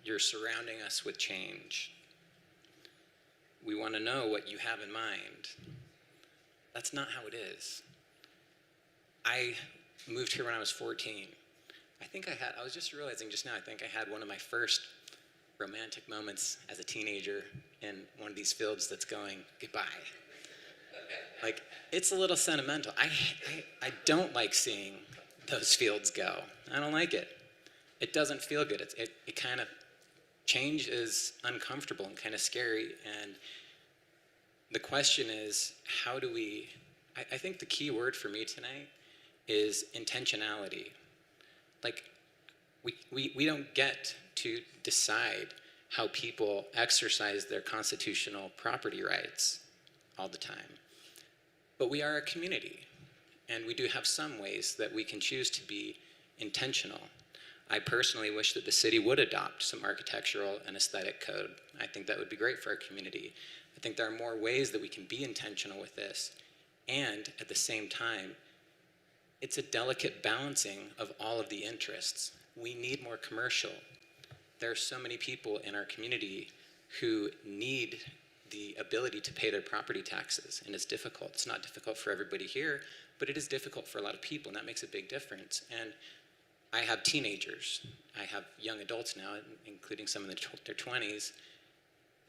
You're surrounding us with change. We want to know what you have in mind. That's not how it is. I moved here when I was 14. I was just realizing just now, I think I had one of my first romantic moments as a teenager in one of these fields that's going goodbye. Like, it's a little sentimental. I don't like seeing those fields go. I don't like it. It doesn't feel good. It kind of, change is uncomfortable and kind of scary. And the question is, how do we, I think the key word for me tonight is intentionality. Like, we don't get to decide how people exercise their constitutional property rights all the time. But we are a community, and we do have some ways that we can choose to be intentional. I personally wish that the city would adopt some architectural and aesthetic code. I think that would be great for our community. I think there are more ways that we can be intentional with this, and at the same time, it's a delicate balancing of all of the interests. We need more commercial. There are so many people in our community who need the ability to pay their property taxes, and it's difficult. It's not difficult for everybody here, but it is difficult for a lot of people, and that makes a big difference. And I have teenagers. I have young adults now, including some in their 20s.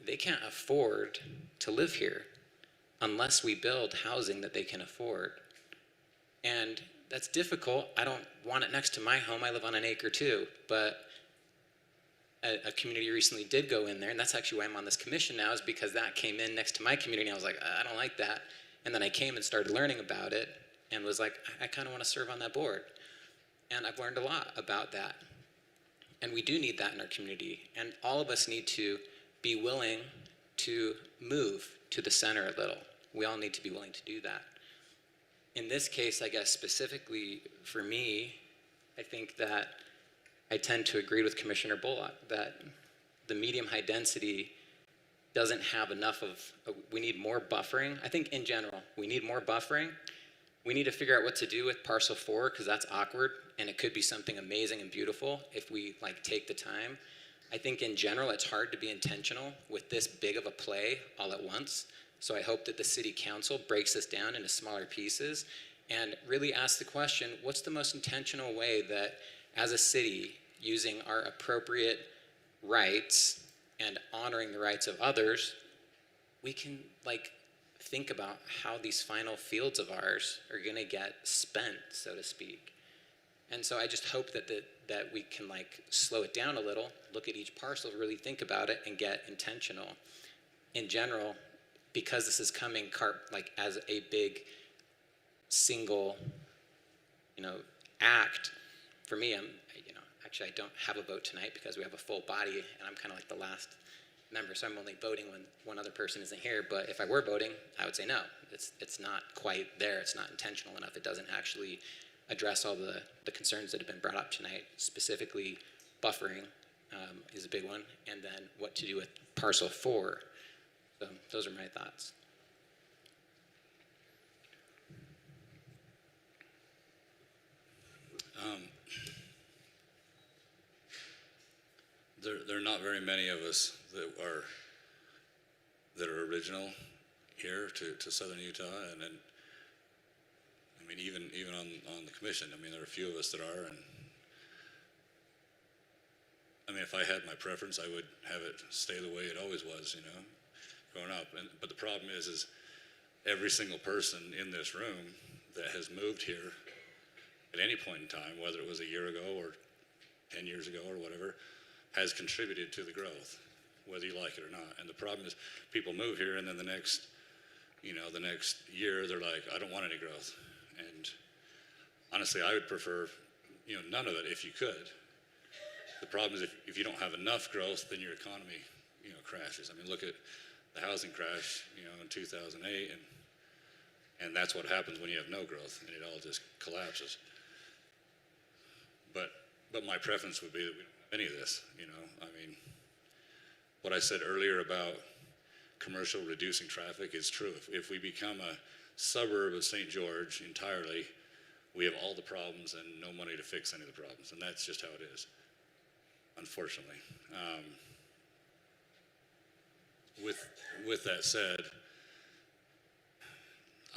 They can't afford to live here unless we build housing that they can afford. And that's difficult. I don't want it next to my home. I live on an acre too, but a community recently did go in there, and that's actually why I'm on this commission now, is because that came in next to my community, and I was like, I don't like that. And then I came and started learning about it, and was like, I kind of want to serve on that board. And I've learned a lot about that. And we do need that in our community, and all of us need to be willing to move to the center a little. We all need to be willing to do that. In this case, I guess specifically for me, I think that I tend to agree with Commissioner Bullock that the medium high density doesn't have enough we need more buffering. I think in general, we need more buffering. We need to figure out what to do with parcel 4, because that's awkward, and it could be something amazing and beautiful if we take the time. I think in general, it's hard to be intentional with this big of a play all at once. So I hope that the city council breaks this down into smaller pieces and really asks the question, what's the most intentional way that as a city, using our appropriate rights and honoring the rights of others, we can think about how these final fields of ours are gonna get spent, so to speak. And so I just hope that that we can slow it down a little, look at each parcel, really think about it, and get intentional. In general, because this is coming as a big single, act, for me, actually I don't have a vote tonight because we have a full body, and I'm kind of the last member, so I'm only voting when one other person isn't here. But if I were voting, I would say no, it's not quite there, it's not intentional enough, it doesn't actually address all the concerns that have been brought up tonight. Specifically, buffering is a big one, and then what to do with parcel 4. So those are my thoughts. There are not very many of us that are original here to Southern Utah, and then even on the commission, there are a few of us that are, and if I had my preference, I would have it stay the way it always was, growing up. But the problem is every single person in this room that has moved here at any point in time, whether it was a year ago or 10 years ago or whatever, has contributed to the growth, whether you like it or not. And the problem is people move here, and then the next year they're like, I don't want any growth. And honestly, I would prefer, none of it if you could. The problem is if you don't have enough growth, then your economy, crashes. I mean, look at the housing crash, in 2008, and that's what happens when you have no growth, and it all just collapses. But my preference would be that we don't have any of this, I mean, what I said earlier about commercial reducing traffic is true. If we become a suburb of St. George entirely, we have all the problems and no money to fix any of the problems, and that's just how it is, unfortunately. With that said,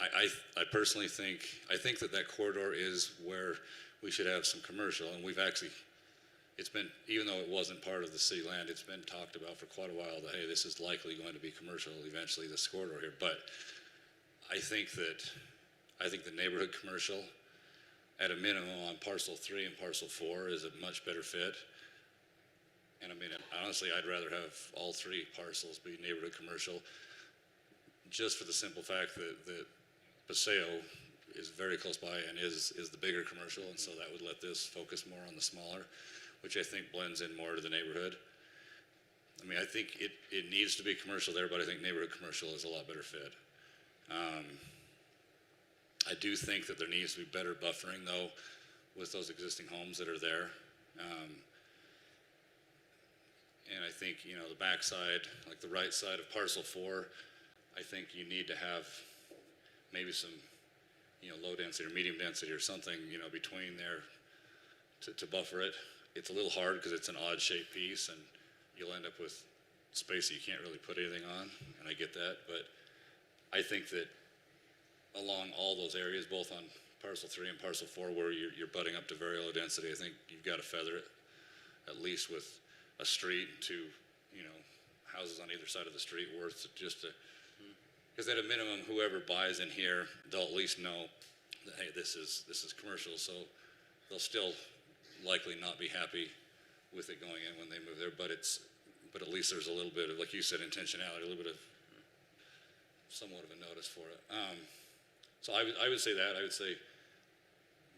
I personally think that corridor is where we should have some commercial, and we've actually, it's been, even though it wasn't part of the city land, it's been talked about for quite a while that, hey, this is likely going to be commercial eventually, this corridor here. But I think the neighborhood commercial at a minimum on parcel 3 and parcel 4 is a much better fit. And I mean, honestly, I'd rather have all 3 parcels be neighborhood commercial, just for the simple fact that Paseo is very close by and is the bigger commercial, and so that would let this focus more on the smaller, which I think blends in more to the neighborhood. I mean, I think it needs to be commercial there, but I think neighborhood commercial is a lot better fit. I do think that there needs to be better buffering, though, with those existing homes that are there. And I think, the backside, like the right side of parcel 4, I think you need to have maybe some, low density or medium density or something, between there to buffer it. It's a little hard because it's an odd shaped piece and you'll end up with space that you can't really put anything on, and I get that. But I think that along all those areas, both on parcel 3 and parcel 4, where you're butting up to very low density, I think you've got to feather it, at least with a street to, houses on either side of the street worth just to, because at a minimum, whoever buys in here, they'll at least know that, hey, this is commercial, so they'll still likely not be happy with it going in when they move there, but at least there's a little bit of, like you said, intentionality, a little bit of somewhat of a notice for it. So I would say that. I would say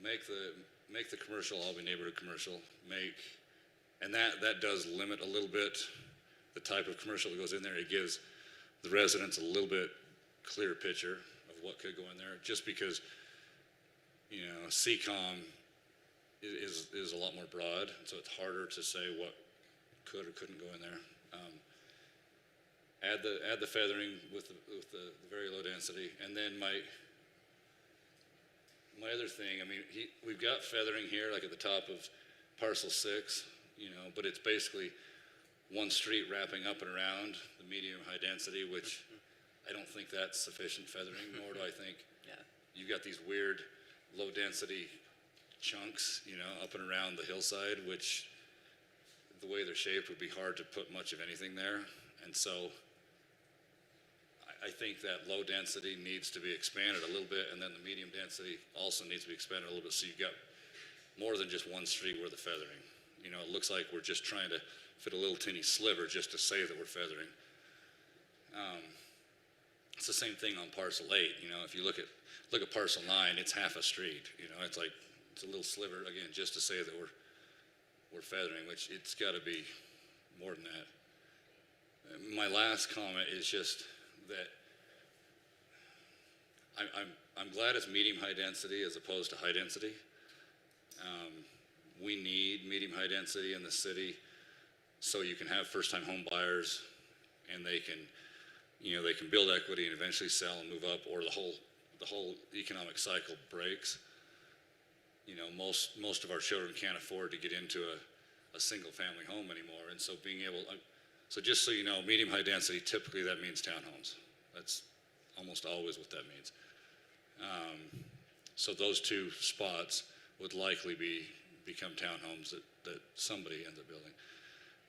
make the commercial all be neighborhood commercial. And that does limit a little bit the type of commercial that goes in there. It gives the residents a little bit clearer picture of what could go in there, just because, CCOM is a lot more broad, so it's harder to say what could or couldn't go in there. Add the feathering with the very low density, and then my other thing, I mean, we've got feathering here, like at the top of parcel 6, but it's basically one street wrapping up and around the medium high density, which I don't think that's sufficient feathering, nor do I think you've got these weird low density chunks, up and around the hillside, which the way they're shaped would be hard to put much of anything there. And so I think that low density needs to be expanded a little bit, and then the medium density also needs to be expanded a little bit, so you've got more than just one street where the feathering. It looks like we're just trying to fit a little teeny sliver just to say that we're feathering. It's the same thing on parcel 8. If you look at parcel 9, it's half a street. It's like it's a little sliver again just to say that we're feathering, which it's got to be more than that. My last comment is just that I'm glad it's medium high density as opposed to high density. We need medium high density in the city so you can have first time home buyers and they can build equity and eventually sell and move up, or the whole economic cycle breaks. Most of our children can't afford to get into a single family home anymore, and so so just so you know, medium high density, typically that means townhomes. That's almost always what that means. So those 2 spots would likely become townhomes that somebody ends up building.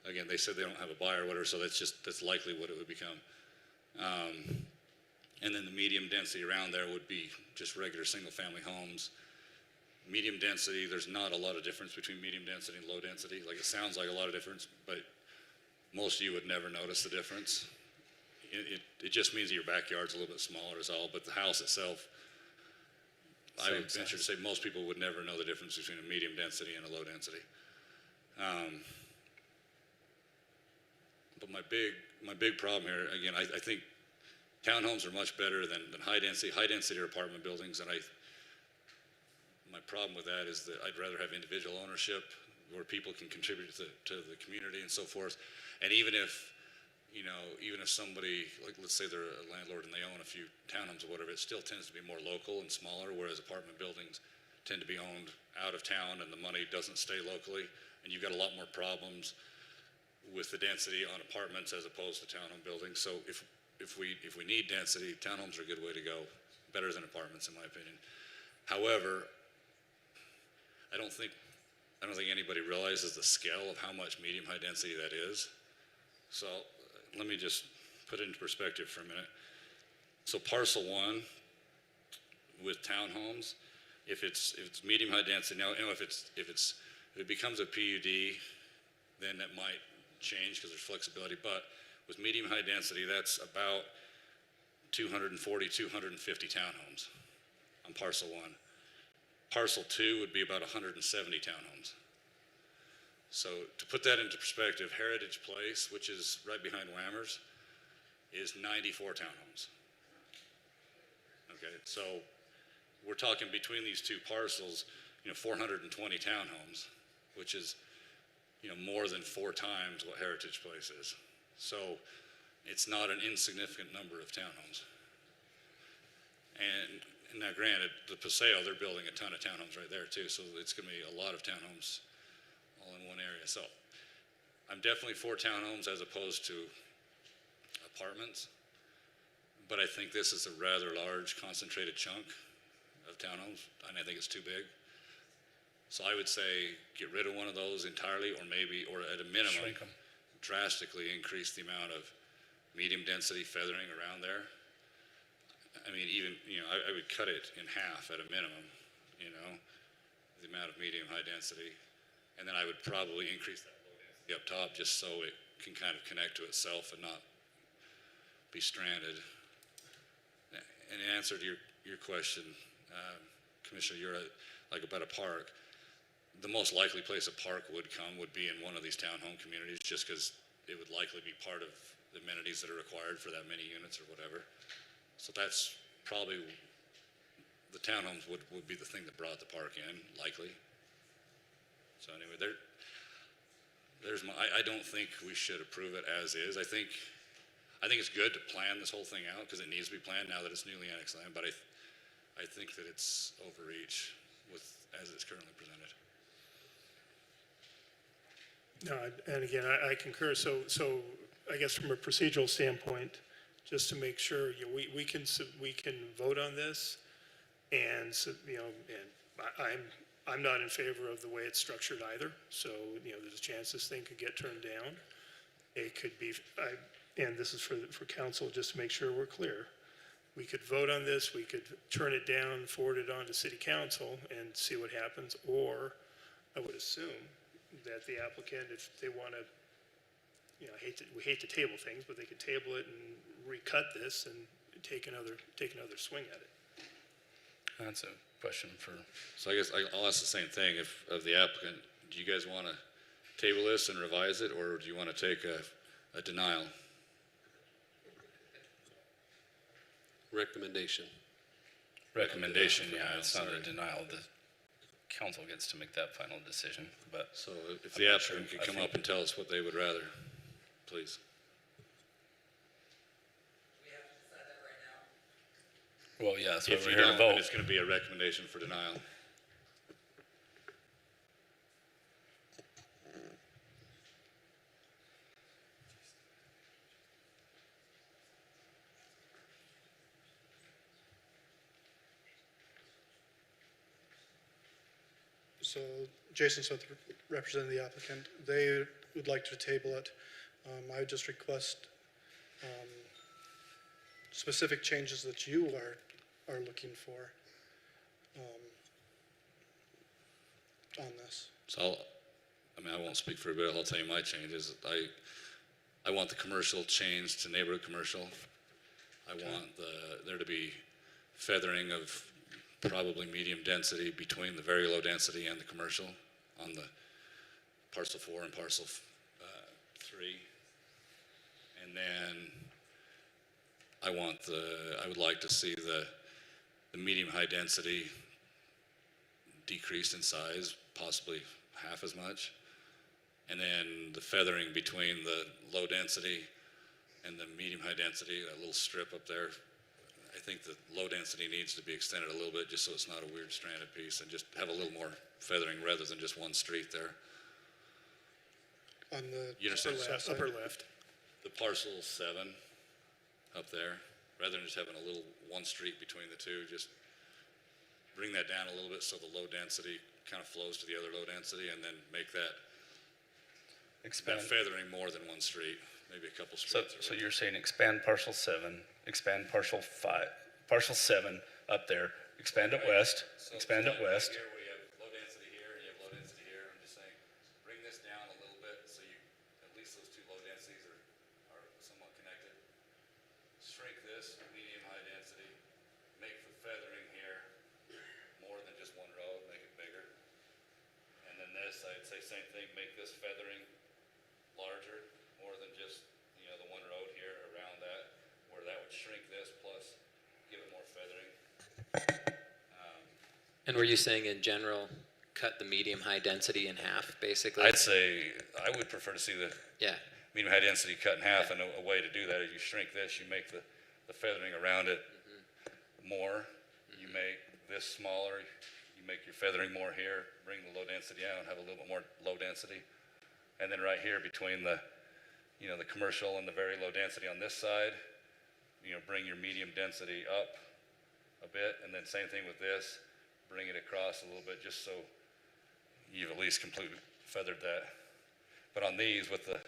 Again, they said they don't have a buyer or whatever, so that's likely what it would become. And then the medium density around there would be just regular single family homes. Medium density, there's not a lot of difference between medium density and low density. Like, it sounds like a lot of difference, but most of you would never notice the difference. It just means that your backyard's a little bit smaller is all, but the house itself, I would venture to say most people would never know the difference between a medium density and a low density. But my my big problem here, again, I think townhomes are much better than high density or apartment buildings, and my problem with that is that I'd rather have individual ownership where people can contribute to the community and so forth. And even if somebody, like let's say they're a landlord and they own a few townhomes or whatever, it still tends to be more local and smaller, whereas apartment buildings tend to be owned out of town and the money doesn't stay locally. And you've got a lot more problems with the density on apartments as opposed to townhome buildings. So if we need density, townhomes are a good way to go, better than apartments in my opinion. However, I don't think anybody realizes the scale of how much medium high density that is. So let me just put it into perspective for a minute. So parcel 1 with townhomes, if it's medium high density, now if it becomes a PUD, then that might change because there's flexibility. But with medium high density, that's about 240, 250 townhomes on parcel 1. Parcel 2 would be about 170 townhomes. So to put that into perspective, Heritage Place, which is right behind Whammers, is 94 townhomes. Okay, so we're talking between these two parcels, 420 townhomes, which is, more than 4 times what Heritage Place is. So it's not an insignificant number of townhomes. And now granted, the Paseo, they're building a ton of townhomes right there too, so it's gonna be a lot of townhomes all in one area. So I'm definitely for townhomes as opposed to apartments, but I think this is a rather large concentrated chunk of townhomes, and I think it's too big. So I would say get rid of one of those entirely, or at a minimum, Shrink 'em. drastically increase the amount of medium density feathering around there. I mean, even, I would cut it in half at a minimum, the amount of medium high density. And then I would probably increase that low density up top just so it can kind of connect to itself and not be stranded. In answer to your question, Commissioner, you're about a park. The most likely place a park would be in one of these townhome communities, just because it would likely be part of the amenities that are required for that many units or whatever. So that's probably, the townhomes would be the thing that brought the park in, likely. So anyway, I don't think we should approve it as is. I think it's good to plan this whole thing out because it needs to be planned now that it's newly annexed land, but I think that it's overreach as it's currently presented. No, and again, I concur. So I guess from a procedural standpoint, just to make sure, we can vote on this, and I'm not in favor of the way it's structured either. So there's a chance this thing could get turned down. It could be, and this is for council, just to make sure we're clear. We could vote on this. We could turn it down, forward it on to city council, and see what happens. Or I would assume that the applicant, if they want to, we hate to table things, but they could table it and recut this and take another swing at it. That's a question for. So I guess I'll ask the same thing of the applicant. Do you guys want to table this and revise it, or do you want to take a denial? Recommendation. Recommendation, yeah, it's not a denial. The council gets to make that final decision, but. So if the applicant could come up and tell us what they would rather, please. Well, yeah, so If we're you here to don't, then vote. it's going to be a recommendation for denial. So Jason Smith, representing the applicant, they would like to table it. I would just request specific changes that you are looking for on this. So I won't speak for everybody. I'll tell you my changes. I want the commercial changed to neighborhood commercial. I want there to be feathering of probably medium density between the very low density and the commercial on the parcel 4 and parcel 3. And then I would like to see the medium-high density decreased in size, possibly half as much. And then the feathering between the low density and the medium-high density, that little strip up there, I think the low density needs to be extended a little bit just so it's not a weird stranded piece, and just have a little more feathering rather than just one street there. On the You understand? Upper left. The parcel 7 up there, rather than just having a little one street between the two, just bring that down a little bit so the low density kind of flows to the other low density, and then make that feathering more than one street, maybe a couple So, streets. so you're saying expand parcel 7, expand parcel 7 up there, expand it west, expand it west. Here where you have low density here and you have low density here, I'm just saying, bring this down a little bit so you, at least those two low densities are somewhat connected. Shrink this, medium high density, make the feathering here more than just one road, make it bigger. And then this, I'd say same thing, make this feathering larger, more than just, the one road here around that, where that would shrink this plus give it more feathering. And were you saying in general, cut the medium-high density in half, basically? I'd say, I would prefer to see the Yeah, medium high density cut in half, and a way to do that is you shrink this, you make the feathering around it more, you make this smaller, you make your feathering more here, bring the low density out, have a little bit more low density. And then right here between the commercial and the very low density on this side, bring your medium density up a bit, and then same thing with this, bring it across a little bit just so you've at least completely feathered that. But on these, with the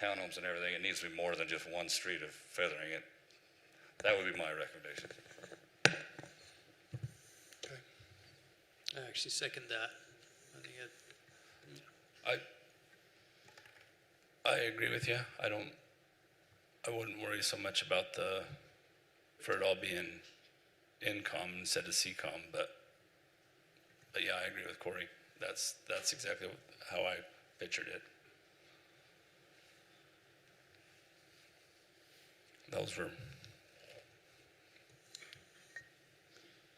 townhomes and everything, it needs to be more than just one street of feathering it. That would be my recommendation. Okay. I actually second that. I think it, I agree with you. I wouldn't worry so much about for it all being INCOM instead of CCOM, but yeah, I agree with Corey. That's exactly how I pictured it. Those were,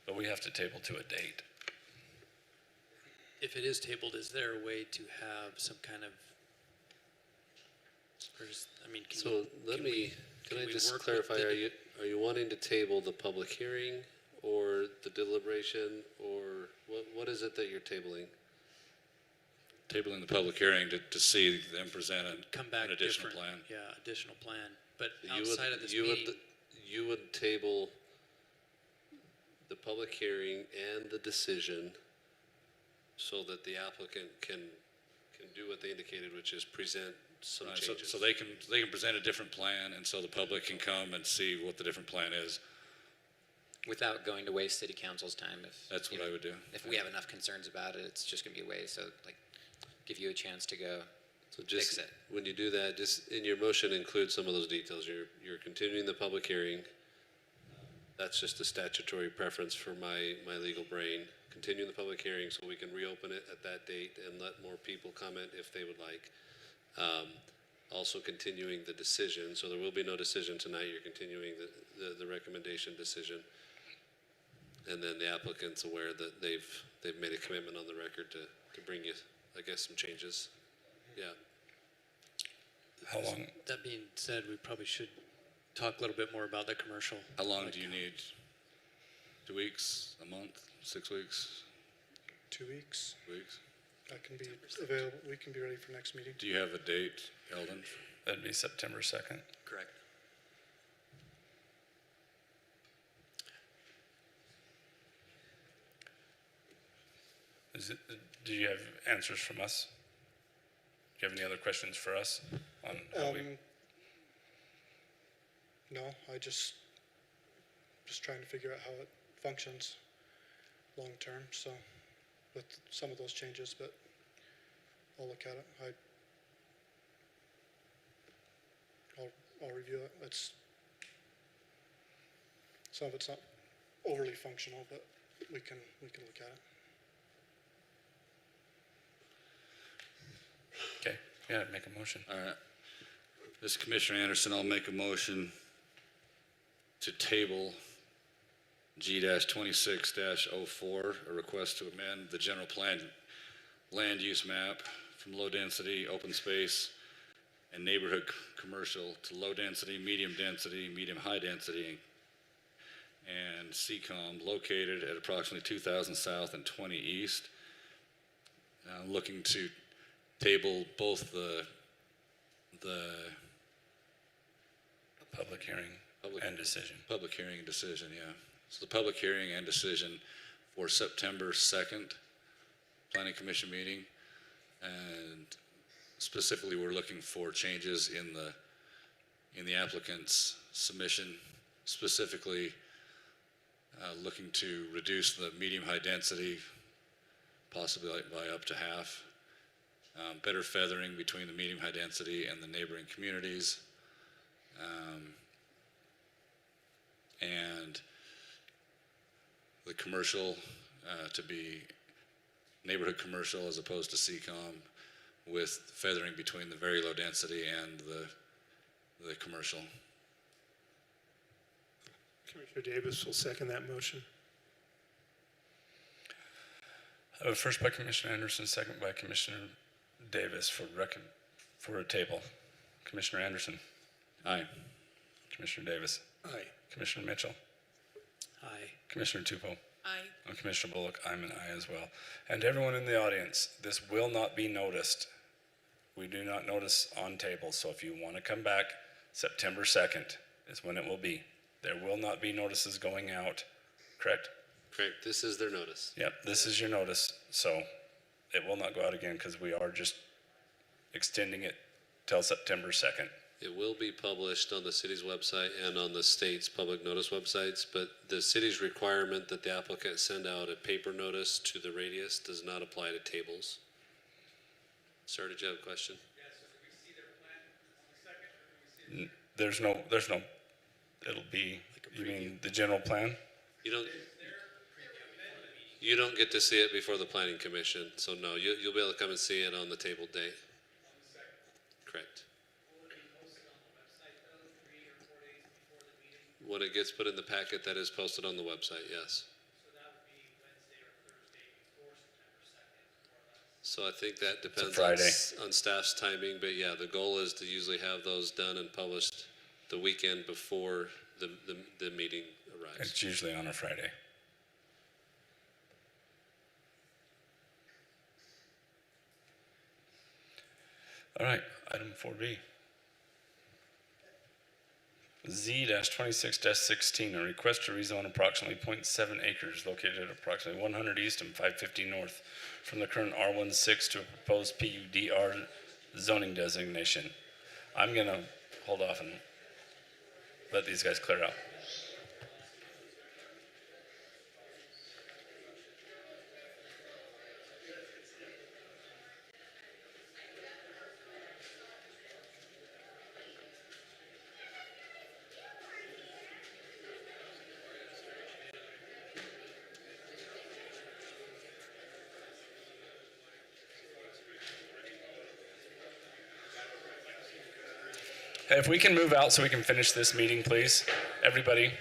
but we have to table to a date. if it is tabled, is there a way to have some kind of, or is, I mean, So can I just clarify, are you wanting to table the public hearing or the deliberation, or what is it that you're tabling? Tabling the public hearing to see them present come back an additional different? plan. Yeah, additional plan, but You would- outside of this you would- meeting, You would table the public hearing and the decision so that the applicant can do what they indicated, which is present some Right, so, changes. so they can present a different plan, and so the public can come and see what the different plan is. without going to waste city council's time if. That's what I would do. If we have enough concerns about it, it's just gonna be a waste, so give you a chance to go So just, fix it. when you do that, just in your motion, include some of those details. You're continuing the public hearing. That's just a statutory preference for my legal brain. Continue the public hearing so we can reopen it at that date and let more people comment if they would like. Also continuing the decision, so there will be no decision tonight. You're continuing the recommendation decision. And then the applicant's aware that they've made a commitment on the record to bring you, I guess, some changes. Yeah. How long, that being said, we probably should talk a little bit more about the commercial. How long do you need? 2 weeks, a month, 6 weeks, 2 weeks. weeks? I can be available, we can be ready for next meeting. Do you have a date, Eldon? that'd be September 2nd. Correct. Do you have answers from us? Do you have any other questions for us on how we? No, I just trying to figure out how it functions long-term, so with some of those changes, but I'll look at it. I'll review it. Some of it's not overly functional, but we can look at it. Okay, yeah, make a motion. All right. This is Commissioner Anderson. I'll make a motion to table G-26-04, a request to amend the general plan land use map from low density, open space, and neighborhood commercial to low density, medium high density, and CCOM located at approximately 2,000 south and 20 east. Looking to table both the Public hearing and decision. Public hearing and decision, yeah. So the public hearing and decision for September 2nd, Planning Commission meeting. And specifically, we're looking for changes in the applicant's submission, specifically looking to reduce the medium-high density, possibly by up to half. Better feathering between the medium-high density and the neighboring communities. And the commercial to be neighborhood commercial as opposed to CCOM, with feathering between the very low density and the commercial. Commissioner Davis will second that motion. First by Commissioner Anderson, second by Commissioner Davis for a table. Commissioner Anderson. Aye. Commissioner Davis. Aye. Commissioner Mitchell. Aye. Commissioner Tupou. Aye. And Commissioner Bullock, I'm an aye as well. And everyone in the audience, this will not be noticed. We do not notice on tables, so if you want to come back, September 2nd is when it will be. There will not be notices going out, correct? Correct. This is their notice. Yep, this is your notice, so it will not go out again because we are just extending it till September 2nd. It will be published on the city's website and on the state's public notice websites, but the city's requirement that the applicant send out a paper notice to the radius does not apply to tables. Sir, did you have a question? There's no, it'll be, you mean the general plan? You don't get to see it before the planning commission, so no, you'll be able to come and see it on the table date. Correct. When it gets put in the packet, that is posted on the website, yes. So I think that depends on staff's timing, but yeah, the goal is to usually have those done and published the weekend before the meeting arrives. It's usually on a Friday. All right, item 4B. Z-26-16, a request to rezone approximately 0.7 acres located at approximately 100 east and 550 north from the current R16 to a proposed PUDR zoning designation. I'm going to hold off and let these guys clear out. Hey, if we can move out so we can finish this meeting, please, everybody.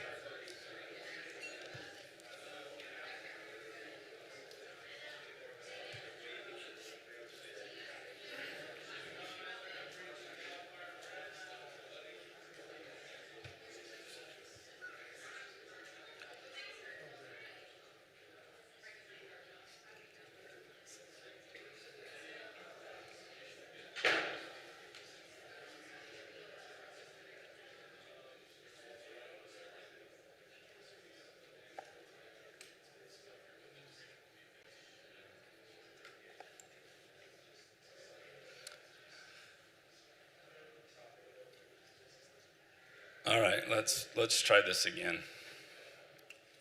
All right, let's try this again.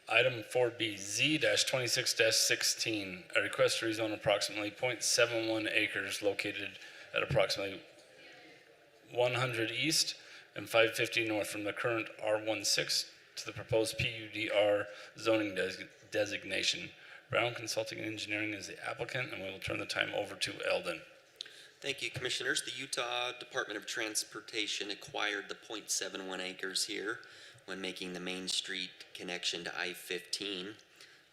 Item 4B, Z-26-16, a request to rezone approximately 0.71 acres located at approximately 100 east and 550 north from the current R16 to the proposed PUDR zoning designation. Brown Consulting and Engineering is the applicant, and we will turn the time over to Eldon. Thank you, Commissioners. The Utah Department of Transportation acquired the .71 acres here when making the Main Street connection to I-15,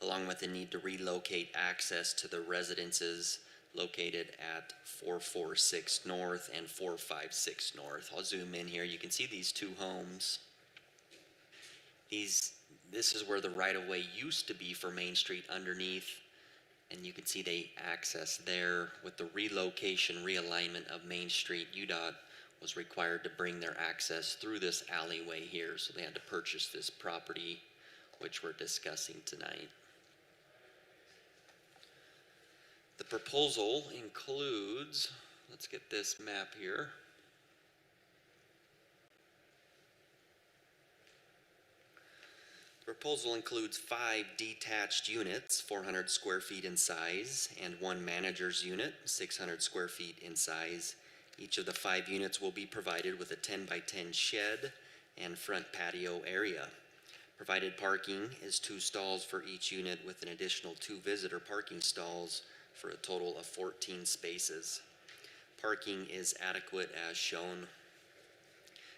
along with the need to relocate access to the residences located at 446 North and 456 North. I'll zoom in here. You can see these two homes. This is where the right-of-way used to be for Main Street underneath, and you can see they access there. With the relocation, realignment of Main Street, UDOT was required to bring their access through this alleyway here, so they had to purchase this property, which we're discussing tonight. The proposal includes, let's get this map here. The proposal includes 5 detached units, 400 square feet in size, and 1 manager's unit, 600 square feet in size. Each of the 5 units will be provided with a 10 by 10 shed and front patio area. Provided parking is 2 stalls for each unit with an additional 2 visitor parking stalls for a total of 14 spaces. Parking is adequate as shown.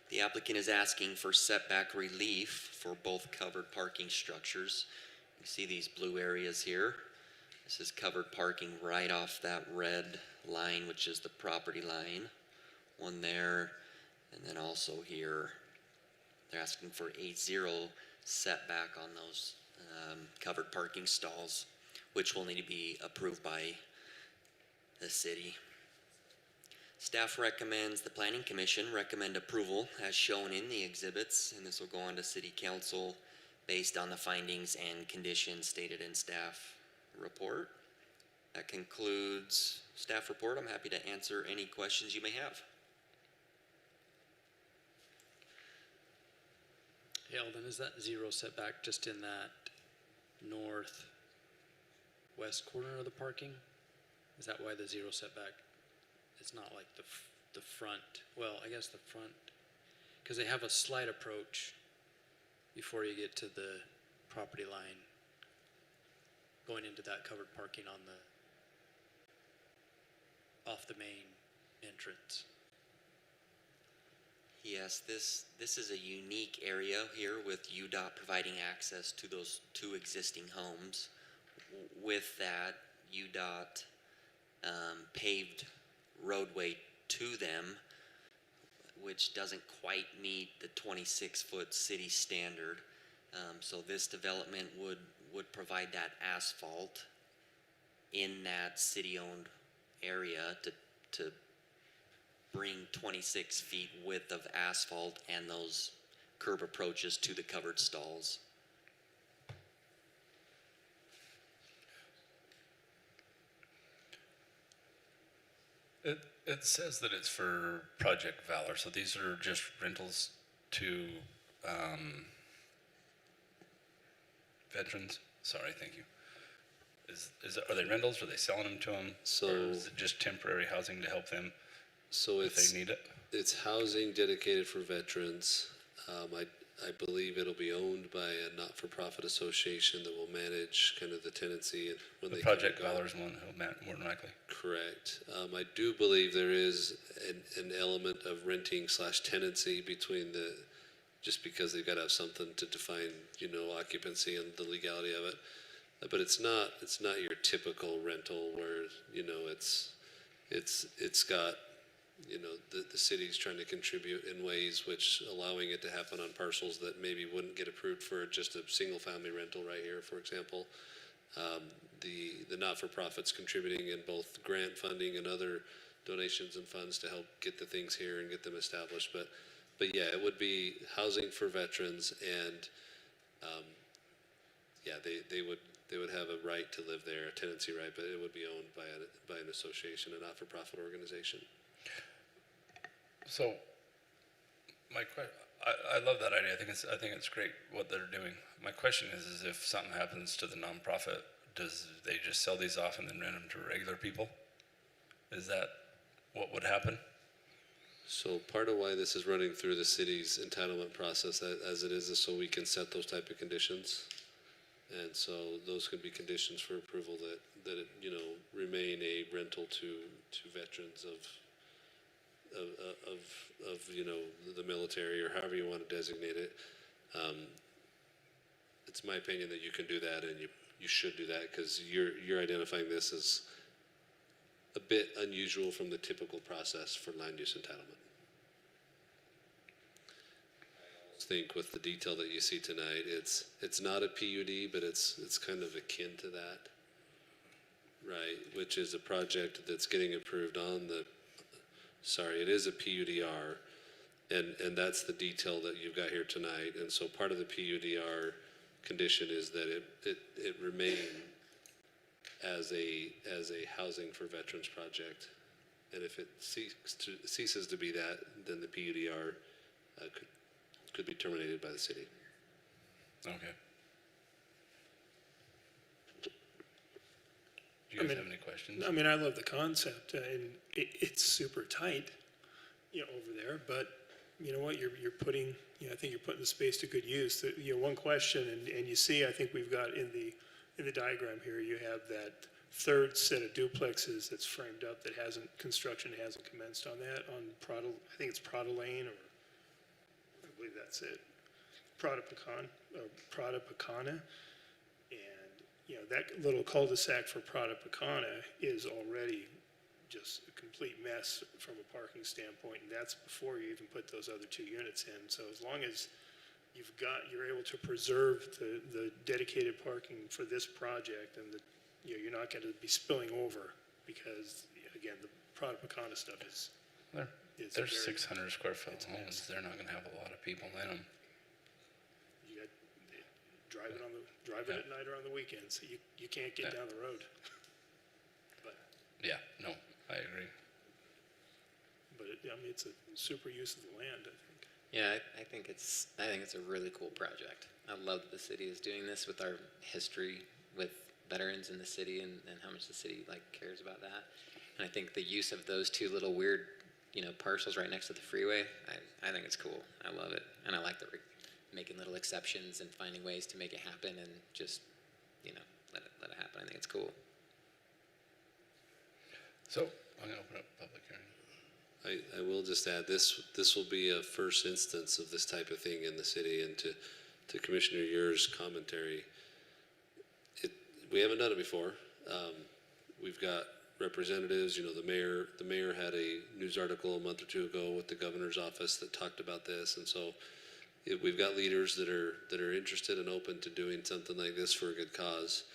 The applicant is asking for setback relief for both covered parking structures. You see these blue areas here. This is covered parking right off that red line, which is the property line. One there, and then also here. They're asking for a 0 setback on those covered parking stalls, which will need to be approved by the city. Staff recommends, the Planning Commission recommend approval as shown in the exhibits, and this will go on to City Council based on the findings and conditions stated in staff report. That concludes staff report. I'm happy to answer any questions you may have. Hey, Alden, is that 0 setback just in that northwest corner of the parking? Is that why the 0 setback? It's not like the front, well, I guess the front, because they have a slight approach before you get to the property line going into that covered parking on off the main entrance. Yes, this is a unique area here with UDOT providing access to those 2 existing homes. With that, UDOT paved roadway to them, which doesn't quite meet the 26-foot city standard. So this development would provide that asphalt in that city-owned area to bring 26 feet width of asphalt and those curb approaches to the covered stalls. It says that it's for Project Valor, so these are just rentals to veterans. Sorry, thank you. Are they rentals? Are they selling them to them? So or is it just temporary housing to help them So if they need it? It's housing dedicated for veterans. I believe it'll be owned by a not-for-profit association that will manage kind of the tenancy and when The they Project come and go. Valor is one who more than likely. Correct. I do believe there is an element of renting / tenancy between just because they've got to have something to define, occupancy and the legality of it. But it's not your typical rental where, it's got, the city's trying to contribute in ways which allowing it to happen on parcels that maybe wouldn't get approved for just a single family rental right here, for example. The not-for-profits contributing in both grant funding and other donations and funds to help get the things here and get them established. But yeah, it would be housing for veterans, and they would have a right to live there, a tenancy right, but it would be owned by an association, a not-for-profit organization. So, I love that idea. I think it's great what they're doing. My question is if something happens to the nonprofit, does they just sell these off and then rent them to regular people? Is that what would happen? So part of why this is running through the city's entitlement process as it is so we can set those type of conditions. And so those could be conditions for approval that it, you know, remain a rental to veterans of, you know, the military or however you want to designate it. It's my opinion that you can do that, and you should do that, because you're identifying this as a bit unusual from the typical process for land use entitlement. I think with the detail that you see tonight, it's not a PUD, but it's kind of akin to that, right? Which is a project that's getting approved on the, sorry, it is a PUDR, and that's the detail that you've got here tonight. And so part of the PUDR condition is that it remain as a housing for veterans project. And if it ceases to be that, then the PUDR could be terminated by the city. Okay. Do you guys have any questions? I mean, I love the concept, and it's super tight, you know, over there. But you know what? You're putting, you know, I think you're putting the space to good use. You know, one question, and you see, I think we've got in the diagram here, you have that third set of duplexes that's framed up that construction hasn't commenced on that on Prada. I think it's Prada Lane, or I believe that's it. Prada Pecana. And, you know, that little cul-de-sac for Prada Pecana is already just a complete mess from a parking standpoint, and that's before you even put those other two units in. So as long as you're able to preserve the dedicated parking for this project, and you know, you're not going to be spilling over, because again, the Prada Pecana stuff is They're 600 square foot homes. They're not going to have a lot of people in them. You got drive it at night or on the weekends. You can't get down the road. But Yeah, no, I agree. I mean, it's a super use of the land, I think. Yeah, I think it's a really cool project. I love that the city is doing this with our history with veterans in the city, and how much the city cares about that. And I think the use of those two little weird, you know, parcels right next to the freeway, I think it's cool. I love it. And I like that we're making little exceptions and finding ways to make it happen, and just, you know, let it happen. I think it's cool. So I'm going to open up a public hearing. I will just add, this will be a first instance of this type of thing in the city. And to Commissioner Yuer's commentary, we haven't done it before. We've got representatives, you know, the mayor had a news article a month or two ago with the governor's office that talked about this. And so we've got leaders that are interested and open to doing something like this for a good cause.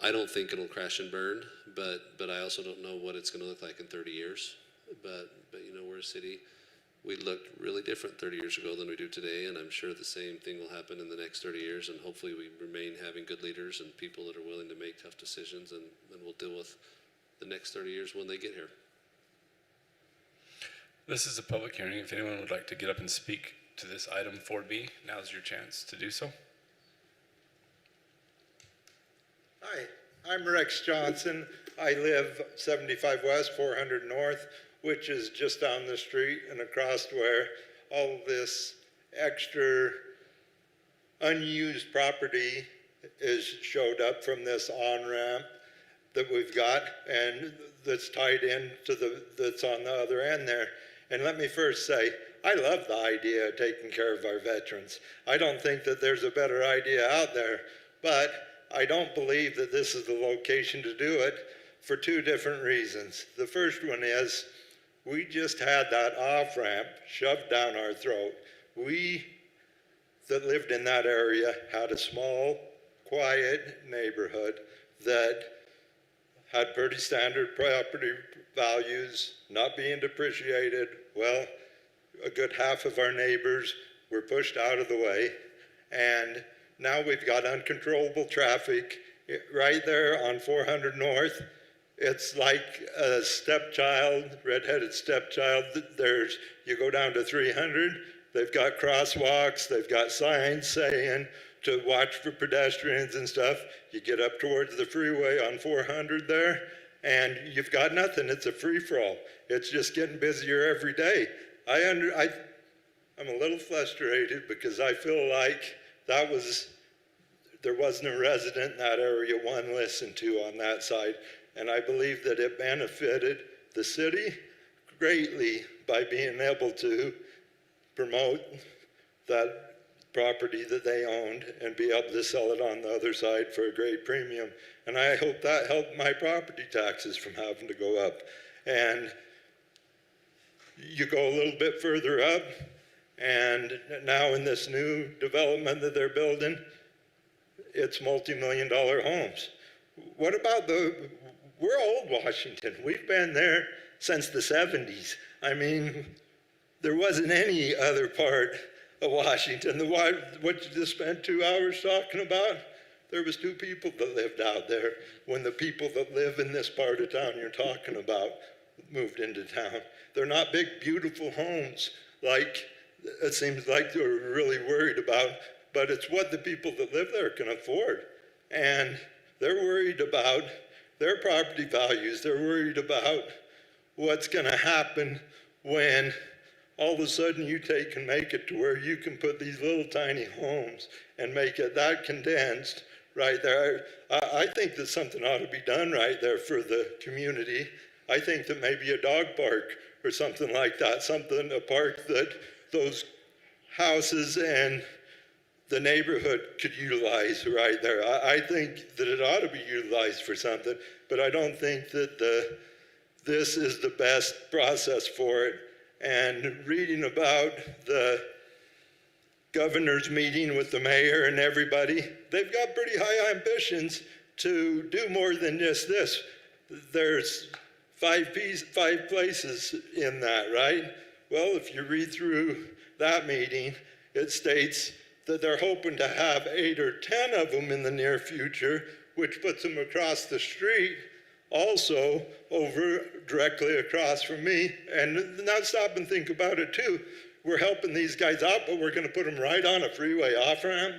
I don't think it'll crash and burn, but I also don't know what it's going to look like in 30 years. But you know, we're a city. We looked really different 30 years ago than we do today, and I'm sure the same thing will happen in the next 30 years. And hopefully, we remain having good leaders and people that are willing to make tough decisions, and we'll deal with the next 30 years when they get here. This is a public hearing. If anyone would like to get up and speak to this item 4B, now's your chance to do so. Hi, I'm Rex Johnson. I live 75 West, 400 North, which is just down the street and across where all this extra unused property is showed up from this on-ramp that we've got, and that's tied into that's on the other end there. And let me first say, I love the idea of taking care of our veterans. I don't think that there's a better idea out there, but I don't believe that this is the location to do it for two different reasons. The first one is we just had that off-ramp shoved down our throat. We that lived in that area had a small, quiet neighborhood that had pretty standard property values, not being depreciated. Well, a good half of our neighbors were pushed out of the way, and now we've got uncontrollable traffic right there on 400 North. It's like a stepchild, redheaded stepchild. You go down to 300, they've got crosswalks, they've got signs saying to watch for pedestrians and stuff. You get up towards the freeway on 400 there, and you've got nothing. It's a free-for-all. It's just getting busier every day. I'm a little frustrated because I feel like that was there wasn't a resident in that area one listened to on that side. And I believe that it benefited the city greatly by being able to promote that property that they owned and be able to sell it on the other side for a great premium. And I hope that helped my property taxes from having to go up. And you go a little bit further up, and now in this new development that they're building, it's multi-million-dollar homes. What about we're old Washington. We've been there since the 70s. I mean, there wasn't any other part of Washington. What you just spent 2 hours talking about, there was 2 people that lived out there when the people that live in this part of town you're talking about moved into town. They're not big, beautiful homes like it seems like they're really worried about, but it's what the people that live there can afford. And they're worried about their property values. They're worried about what's going to happen when all of a sudden you take and make it to where you can put these little tiny homes and make it that condensed right there. I think that something ought to be done right there for the community. I think that maybe a dog park or something like that, a park that those houses and the neighborhood could utilize right there. I think that it ought to be utilized for something, but I don't think that this is the best process for it. And reading about the governor's meeting with the mayor and everybody, they've got pretty high ambitions to do more than just this. There's 5 places in that, right? Well, if you read through that meeting, it states that they're hoping to have 8 or 10 of them in the near future, which puts them across the street, also over directly across from me. And now stop and think about it too. We're helping these guys out, but we're going to put them right on a freeway off-ramp.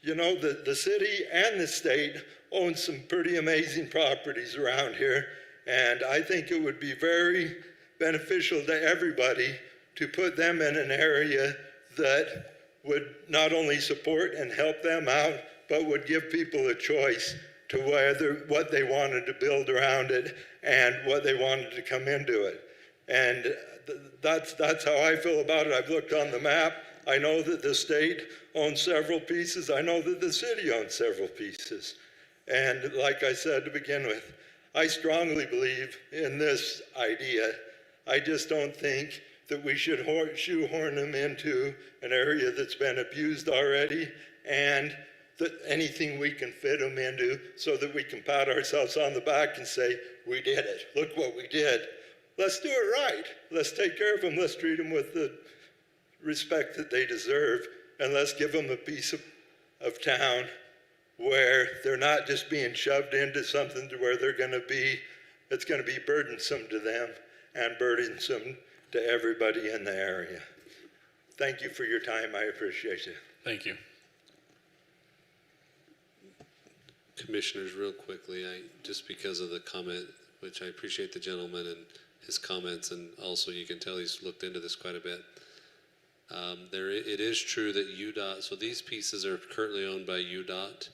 You know, the city and the state own some pretty amazing properties around here. And I think it would be very beneficial to everybody to put them in an area that would not only support and help them out, but would give people a choice to what they wanted to build around it and what they wanted to come into it. And that's how I feel about it. I've looked on the map. I know that the state owns several pieces. I know that the city owns several pieces. And like I said to begin with, I strongly believe in this idea. I just don't think that we should shoehorn them into an area that's been abused already, and that anything we can fit them into so that we can pat ourselves on the back and say, we did it, look what we did. Let's do it right. Let's take care of them. Let's treat them with the respect that they deserve, and let's give them a piece of town where they're not just being shoved into something to where it's going to be burdensome to them and burdensome to everybody in the area. Thank you for your time. I appreciate it. Thank you. Commissioners, real quickly, just because of the comment, which I appreciate the gentleman and his comments, and also you can tell he's looked into this quite a bit. It is true that UDOT, so these pieces are currently owned by UDOT,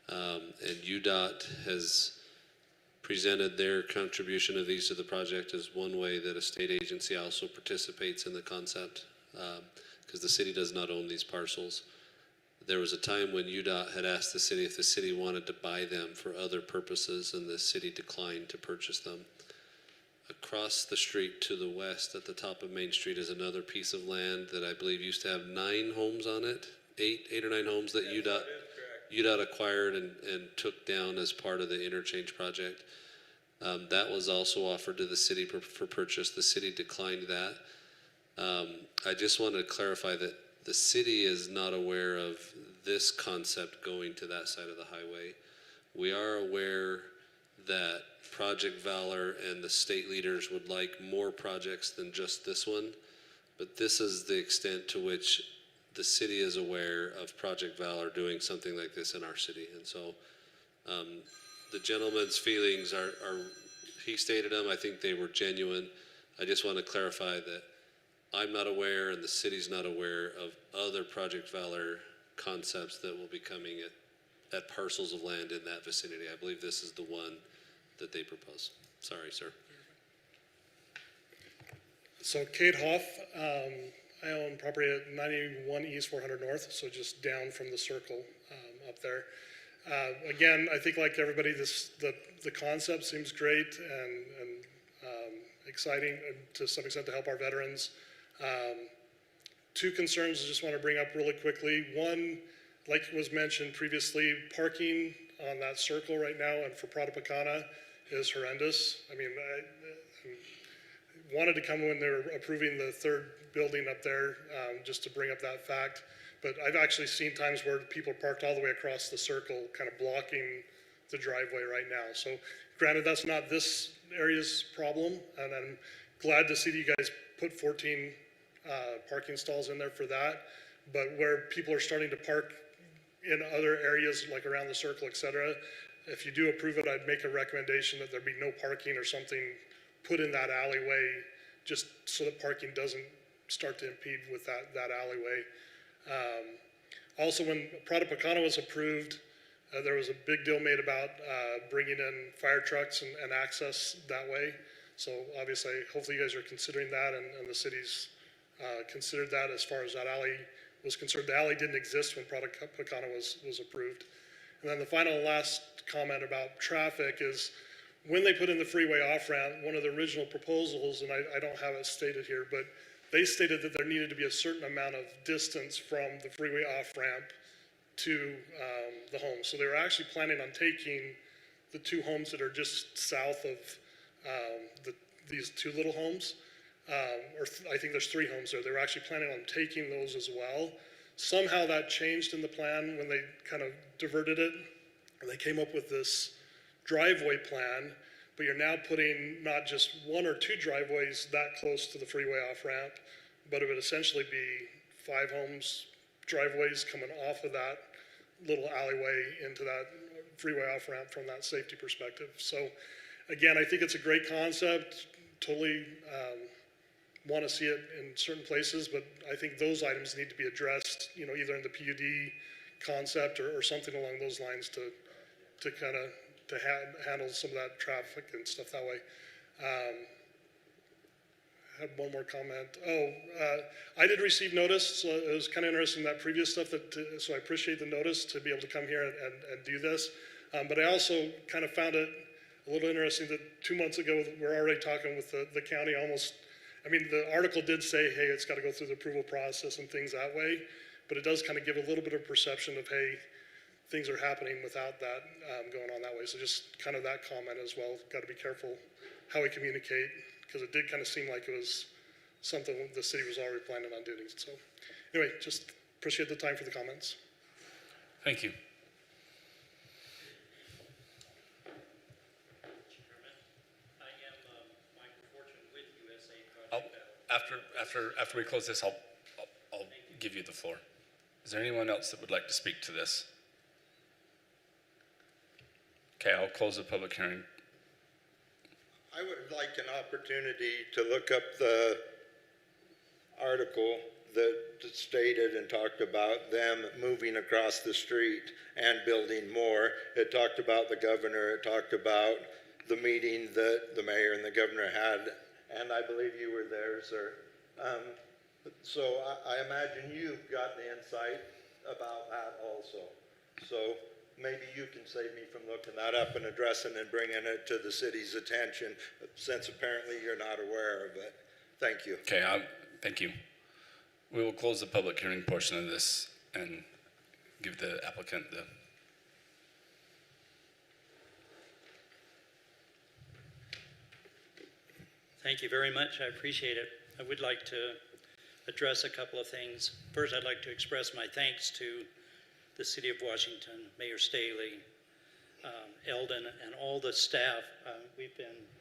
and UDOT has presented their contribution of these to the project as one way that a state agency also participates in the concept, because the city does not own these parcels. There was a time when UDOT had asked the city if the city wanted to buy them for other purposes, and the city declined to purchase them. Across the street to the west at the top of Main Street is another piece of land that I believe used to have 9 homes on it, eight or nine homes that UDOT acquired and took down as part of the interchange project. That was also offered to the city for purchase. The city declined that. I just wanted to clarify that the city is not aware of this concept going to that side of the highway. We are aware that Project Valor and the state leaders would like more projects than just this one, but this is the extent to which the city is aware of Project Valor doing something like this in our city. And so the gentleman's feelings are, he stated them, I think they were genuine. I just want to clarify that I'm not aware and the city's not aware of other Project Valor concepts that will be coming at parcels of land in that vicinity. I believe this is the one that they propose. Sorry, sir. So Kate Hoff, I own property at 91 East 400 North, so just down from the circle up there. Again, I think like everybody, the concept seems great and exciting to some extent to help our veterans. Two concerns I just want to bring up really quickly. One, like was mentioned previously, parking on that circle right now and for Prado Picana is horrendous. I mean, I wanted to come when they were approving the third building up there, just to bring up that fact. But I've actually seen times where people parked all the way across the circle, kind of blocking the driveway right now. So granted, that's not this area's problem, and I'm glad to see that you guys put 14 parking stalls in there for that. But where people are starting to park in other areas, like around the circle, et cetera, if you do approve it, I'd make a recommendation that there be no parking or something put in that alleyway, just so that parking doesn't start to impede with that alleyway. Also, when Prado Picana was approved, there was a big deal made about bringing in fire trucks and access that way. So obviously, hopefully you guys are considering that, and the city's considered that as far as that alley was concerned. The alley didn't exist when Prado Picana was approved. And then the final and last comment about traffic is, when they put in the freeway off-ramp, one of the original proposals, and I don't have it stated here, but they stated that there needed to be a certain amount of distance from the freeway off-ramp to the home. So they were actually planning on taking the two homes that are just south of these two little homes, I think there's three homes there. They were actually planning on taking those as well. Somehow that changed in the plan when they kind of diverted it, and they came up with this driveway plan, but you're now putting not just one or two driveways that close to the freeway off-ramp, but it would essentially be 5 homes, driveways coming off of that little alleyway into that freeway off-ramp from that safety perspective. So again, I think it's a great concept, totally want to see it in certain places, but I think those items need to be addressed, either in the PUD concept or something along those lines to kind of handle some of that traffic and stuff that way. I had one more comment. I did receive notice, so it was kind of interesting, that previous stuff, so I appreciate the notice to be able to come here and do this. But I also kind of found it a little interesting that 2 months ago, we're already talking with the county almost. I mean, the article did say, hey, it's got to go through the approval process and things that way, but it does kind of give a little bit of perception of, hey, things are happening without that going on that way. So just kind of that comment as well. Got to be careful how we communicate, because it did kind of seem like it was something the city was already planning on doing. So anyway, just appreciate the time for the comments. Thank you. After we close this, I'll give you the floor. Is there anyone else that would like to speak to this? Okay, I'll close the public hearing. I would like an opportunity to look up the article that stated and talked about them moving across the street and building more. It talked about the governor, it talked about the meeting that the mayor and the governor had, and I believe you were there, sir. So I imagine you've got the insight about that also. So maybe you can save me from looking that up and addressing and bringing it to the city's attention, since apparently you're not aware of it. Thank you. Okay, thank you. We will close the public hearing portion of this and give the applicant the... Thank you very much. I appreciate it. I would like to address a couple of things. First, I'd like to express my thanks to the City of Washington, Mayor Staley, Eldon, and all the staff.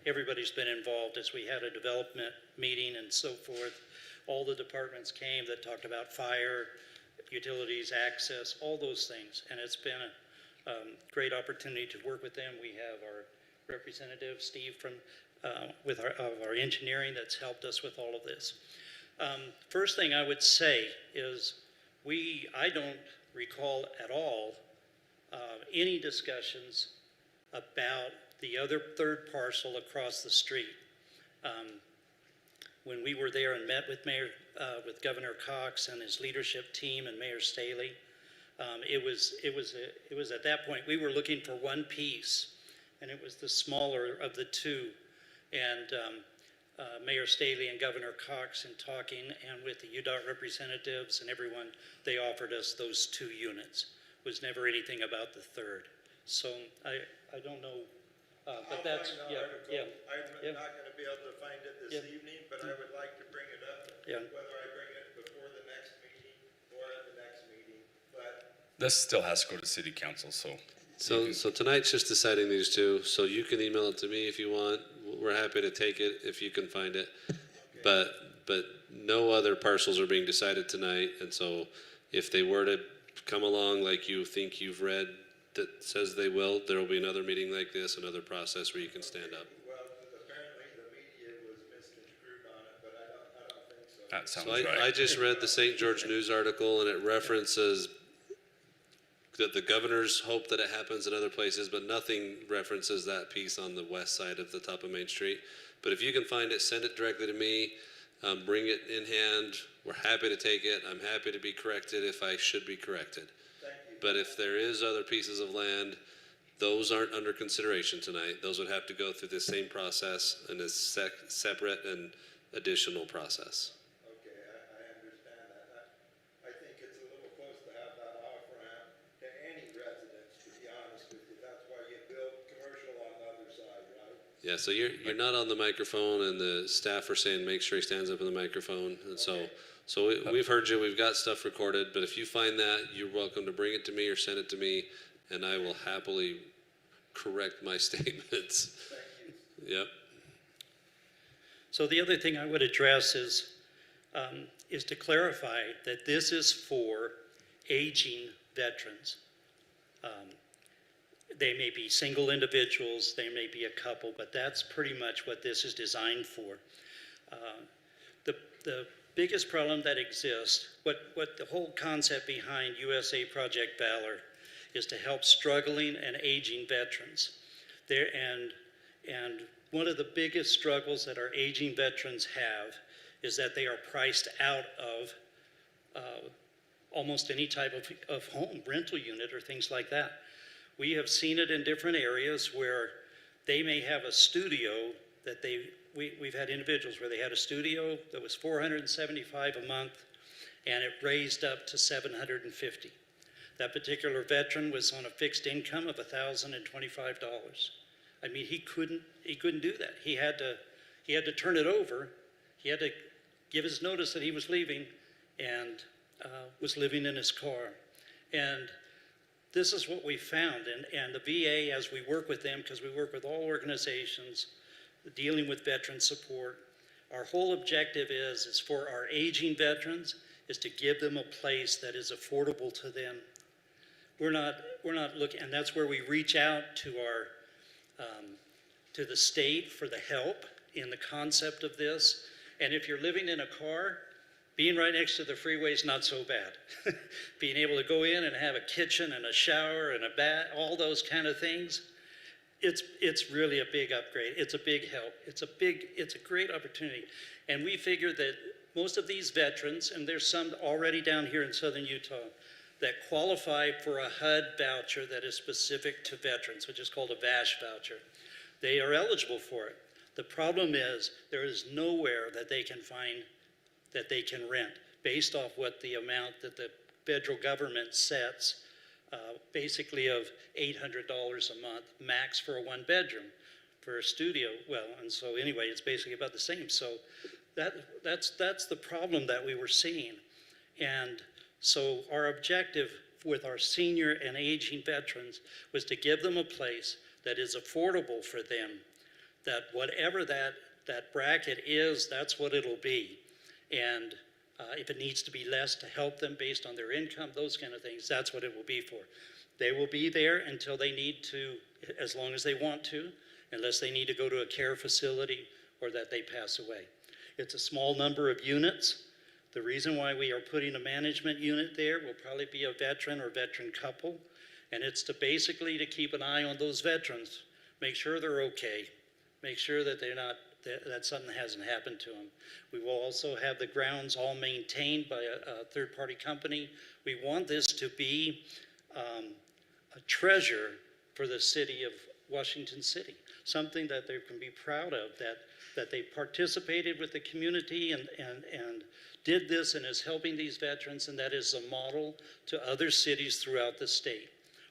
Everybody's been involved as we had a development meeting and so forth. All the departments came that talked about fire, utilities, access, all those things. And it's been a great opportunity to work with them. We have our representative, Steve, from our engineering, that's helped us with all of this. First thing I would say is I don't recall at all any discussions about the other third parcel across the street. When we were there and met with with Governor Cox and his leadership team and Mayor Staley, it was at that point we were looking for one piece, and it was the smaller of the two. And Mayor Staley and Governor Cox, in talking, and with the UDOT representatives and everyone, they offered us those 2 units. It was never anything about the third. So I don't know. But that's, yeah. I'm not going to be able to find it this evening, but I would like to bring it up, whether I bring it before the next meeting or at the next meeting. But This still has to go to city council, so. So tonight's just deciding these 2, so you can email it to me if you want. We're happy to take it if you can find it. But no other parcels are being decided tonight, and so if they were to come along like you think you've read that says they will, there will be another meeting like this, another process where you can stand up. well, apparently the media was misconstrued on it, but I don't think so. That sounds So right. I just read the St. George News article, and it references that the governors hope that it happens in other places, but nothing references that piece on the west side of the top of Main Street. But if you can find it, send it directly to me, bring it in hand. We're happy to take it. I'm happy to be corrected if I should be corrected. But if there is other pieces of land, those aren't under consideration tonight. Those would have to go through the same process and a separate and additional process. Okay, I understand that. I think it's a little close to have that off-ramp to any residence, to be honest with you. That's why you build commercial on the other side, right? Yeah, so you're not on the microphone, and the staff are saying make sure he stands up in the microphone, and so we've heard you. We've got stuff recorded, but if you find that, you're welcome to bring it to me or send it to me, and I will happily correct my statements. Yep. So the other thing I would address is to clarify that this is for aging veterans. They may be single individuals, they may be a couple, but that's pretty much what this is designed for. The biggest problem that exists, what the whole concept behind USA Project Valor is to help struggling and aging veterans. And one of the biggest struggles that our aging veterans have is that they are priced out of almost any type of home, rental unit or things like that. We have seen it in different areas where they may have a studio that we've had individuals where they had a studio that was $475 a month, and it raised up to $750. That particular veteran was on a fixed income of $1,025. I mean, he couldn't do that. He had to turn it over. He had to give his notice that he was leaving, and was living in his car. And this is what we found, and the VA, as we work with them, because we work with all organizations dealing with veteran support, our whole objective is for our aging veterans, is to give them a place that is affordable to them. We're not looking, and that's where we reach out to to the state for the help in the concept of this. And if you're living in a car, being right next to the freeway is not so bad. Being able to go in and have a kitchen and a shower and a bath, all those kind of things, it's really a big upgrade. It's a big help. It's a great opportunity. And we figure that most of these veterans, and there's some already down here in southern Utah, that qualify for a HUD voucher that is specific to veterans, which is called a VASH voucher. They are eligible for it. The problem is there is nowhere that they can find that they can rent based off what the amount that the federal government sets, basically of $800 a month max for a 1-bedroom. For a studio, well, and so anyway, it's basically about the same. So that's the problem that we were seeing. And so our objective with our senior and aging veterans was to give them a place that is affordable for them, that whatever that bracket is, that's what it'll be. And if it needs to be less to help them based on their income, those kind of things, that's what it will be for. They will be there until they need to, as long as they want to, unless they need to go to a care facility or that they pass away. It's a small number of units. The reason why we are putting a management unit there will probably be a veteran or veteran couple, And it's to basically to keep an eye on those veterans, make sure they're okay, make sure that they're not, that something hasn't happened to them. We will also have the grounds all maintained by a third-party company. We want this to be a treasure for the city of Washington City, something that they can be proud of, that they participated with the community and did this and is helping these veterans, and that is a model to other cities throughout the state.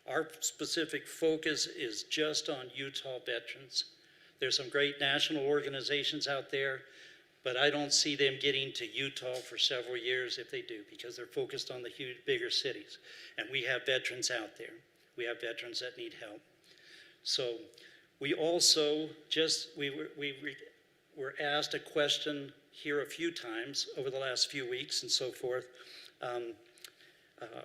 Our specific focus is just on Utah veterans. There's some great national organizations out there, but I don't see them getting to Utah for several years if they do, because they're focused on the huge, bigger cities. And we have veterans out there. We have veterans that need help. So we also we were asked a question here a few times over the last few weeks and so forth.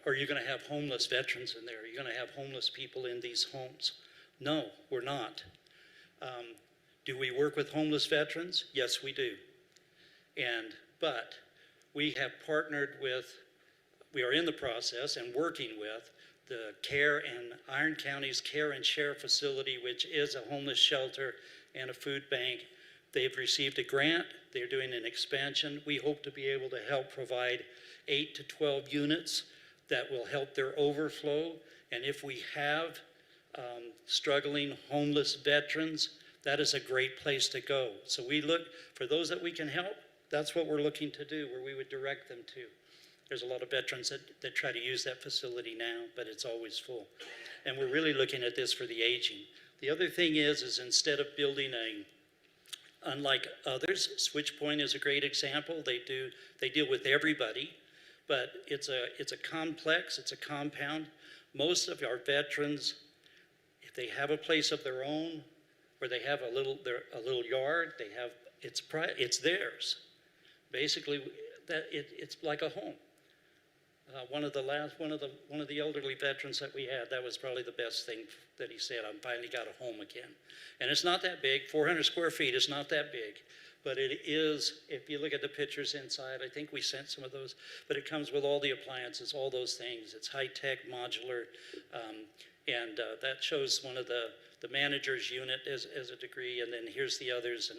Are you going to have homeless veterans in there? Are you going to have homeless people in these homes? No, we're not. Do we work with homeless veterans? Yes, we do. But we have partnered with, we are in the process and working with the CARE and Iron County's Care and Share facility, which is a homeless shelter and a food bank. They've received a grant. They're doing an expansion. We hope to be able to help provide 8 to 12 units that will help their overflow. And if we have struggling homeless veterans, that is a great place to go. So we look for those that we can help. That's what we're looking to do, where we would direct them to. There's a lot of veterans that try to use that facility now, but it's always full. And we're really looking at this for the aging. The other thing is instead of building unlike others, Switch Point is a great example. They deal with everybody, but it's a complex, it's a compound. Most of our veterans, if they have a place of their own, where they have a little yard, it's theirs. Basically, it's like a home. One of the elderly veterans that we had, that was probably the best thing that he said. I finally got a home again, and it's not that big. 400 square feet is not that big, but it is. If you look at the pictures inside, I think we sent some of those. But it comes with all the appliances, all those things. It's high tech, modular, and that shows one of the manager's unit as a degree, and then here's the others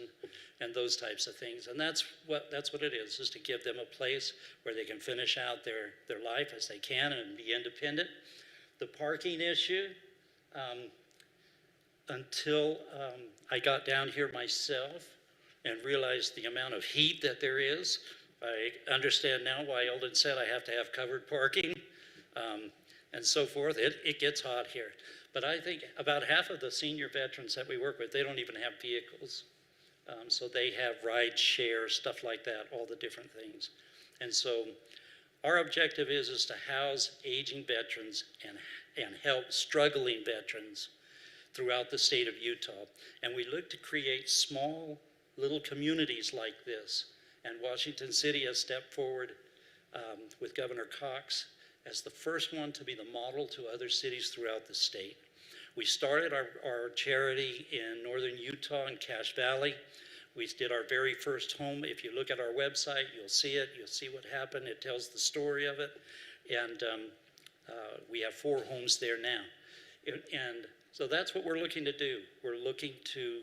and those types of things. And that's what it is to give them a place where they can finish out their life as they can and be independent. The parking issue, until I got down here myself and realized the amount of heat that there is, I understand now why Eldon said I have to have covered parking and so forth. It gets hot here. But I think about half of the senior veterans that we work with, they don't even have vehicles. So they have ride share, stuff like that, all the different things. And so our objective is to house aging veterans and help struggling veterans throughout the state of Utah. And we look to create small little communities like this. And Washington City has stepped forward with Governor Cox as the first one to be the model to other cities throughout the state. We started our charity in northern Utah in Cache Valley. We did our very first home. If you look at our website, you'll see it. You'll see what happened. It tells the story of it. And we have 4 homes there now. And so that's what we're looking to do. We're looking to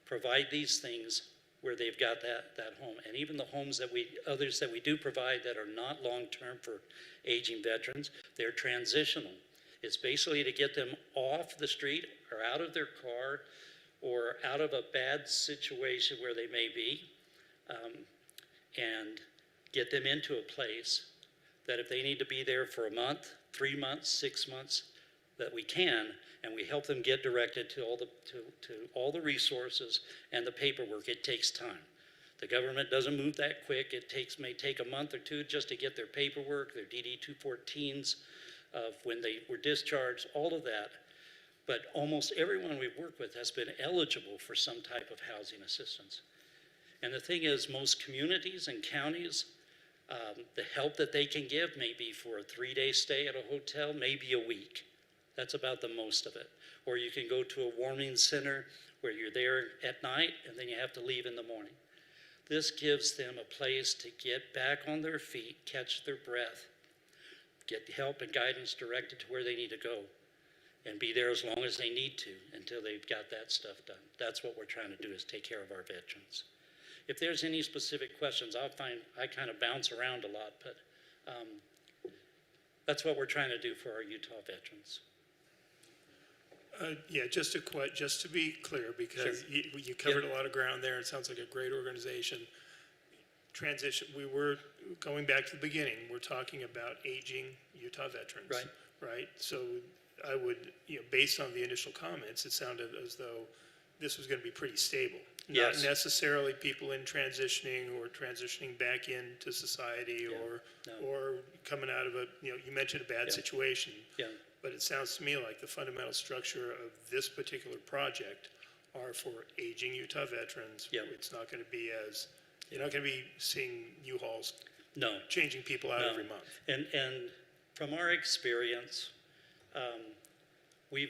provide these things where they've got that home. And even the homes others that we do provide that are not long-term for aging veterans, they're transitional. It's basically to get them off the street or out of their car or out of a bad situation where they may be, and get them into a place that if they need to be there for a month, 3 months, 6 months, that we can, and we help them get directed to all the resources and the paperwork. It takes time. The government doesn't move that quick. It may take a month or 2 just to get their paperwork, their DD-214s, of when they were discharged, all of that. But almost everyone we've worked with has been eligible for some type of housing assistance. And the thing is, most communities and counties, the help that they can give may be for a 3-day stay at a hotel, maybe a week. That's about the most of it. Or you can go to a warming center where you're there at night and then you have to leave in the morning. This gives them a place to get back on their feet, catch their breath, get help and guidance directed to where they need to go. and be there as long as they need to until they've got that stuff done. That's what we're trying to do, is take care of our veterans. If there's any specific questions, I kind of bounce around a lot, but that's what we're trying to do for our Utah veterans. Yeah, just to be clear, because you covered a lot of ground there. It sounds like a great organization. Transition, we were going back to the beginning. We're talking about aging Utah veterans. Right. Right? So I would, based on the initial comments, it sounded as though this was going to be pretty stable. Yes. Not necessarily people in transitioning or transitioning back into society or coming out of you mentioned a bad situation. Yeah. But it sounds to me like the fundamental structure of this particular project are for aging Utah veterans. Yeah. It's not going to be you're not going to be seeing U-Hauls No. changing people out No. every month. And from our experience, we're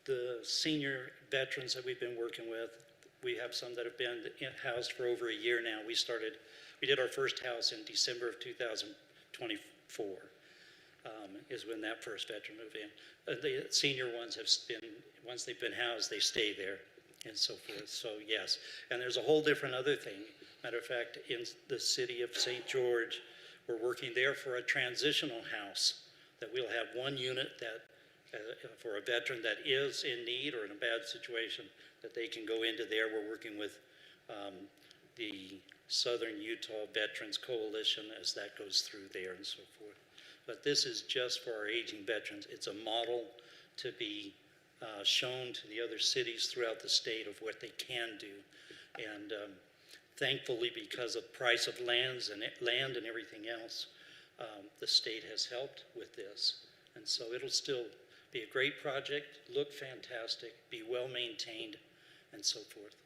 the senior veterans that we've been working with. We have some that have been housed for over a year now. We did our first house in December of 2024. Is when that first veteran moved in. The senior ones have been, once they've been housed, they stay there and so forth. So yes, and there's a whole different other thing. Matter of fact, in the city of St. George, we're working there for a transitional house that we'll have one unit that for a veteran that is in need or in a bad situation, that they can go into there. We're working with the Southern Utah Veterans Coalition as that goes through there and so forth. But this is just for our aging veterans. It's a model to be shown to the other cities throughout the state of what they can do. And thankfully, because of price of land and everything else, the state has helped with this. And so it'll still be a great project, look fantastic, be well maintained, and so forth.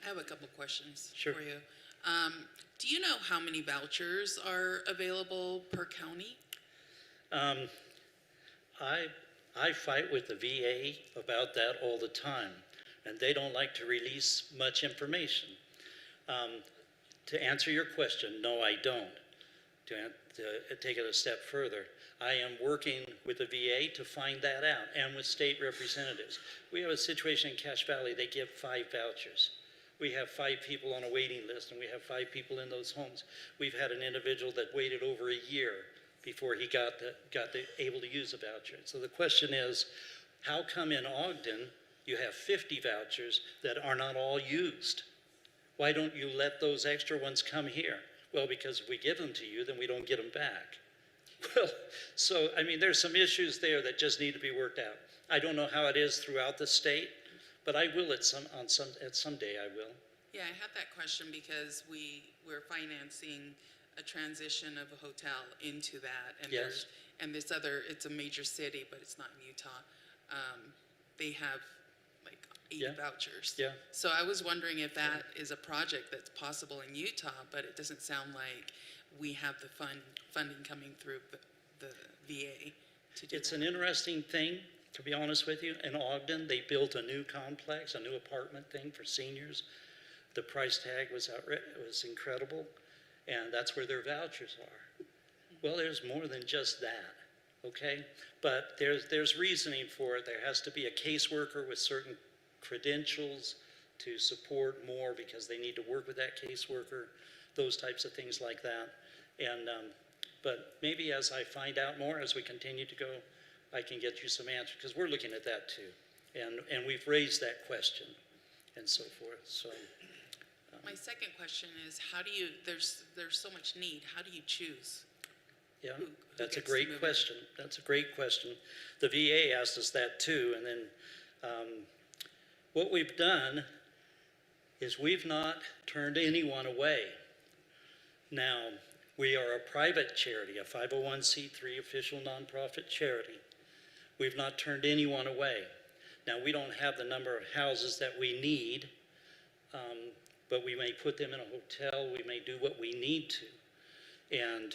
I have a couple questions Sure. for you. Do you know how many vouchers are available per county? I fight with the VA about that all the time, and they don't like to release much information. To answer your question, no, I don't. To take it a step further, I am working with the VA to find that out, and with state representatives. We have a situation in Cache Valley, they give 5 vouchers. We have 5 people on a waiting list, and we have 5 people in those homes. We've had an individual that waited over a year before he got able to use a voucher. So the question is, how come in Ogden you have 50 vouchers that are not all used? Why don't you let those extra ones come here? Well, because if we give them to you, then we don't get them back. Well, so, I mean, there's some issues there that just need to be worked out. I don't know how it is throughout the state, but I will someday I will. Yeah, I had that question because we're financing a transition of a hotel into that. And Yes. and this other, it's a major city, but it's not in Utah. They have like 80 vouchers. Yeah. So I was wondering if that is a project that's possible in Utah, but it doesn't sound like we have the funding coming through the VA to do It's that. an interesting thing, to be honest with you. In Ogden, they built a new complex, a new apartment thing for seniors. The price tag was incredible, and that's where their vouchers are. Well, there's more than just that, okay? But there's reasoning for it. There has to be a caseworker with certain credentials to support more because they need to work with that caseworker, those types of things like that. And but maybe as I find out more, as we continue to go, I can get you some answers, because we're looking at that too. And we've raised that question and so forth, so. My second question is, how do you, there's so much need, how do you choose? Yeah, Who that's a gets to great move in? question. That's a great question. The VA asked us that too, and then what we've done is we've not turned anyone away. Now, we are a private charity, a 501c3 official nonprofit charity. We've not turned anyone away. Now, we don't have the number of houses that we need, but we may put them in a hotel, we may do what we need to. And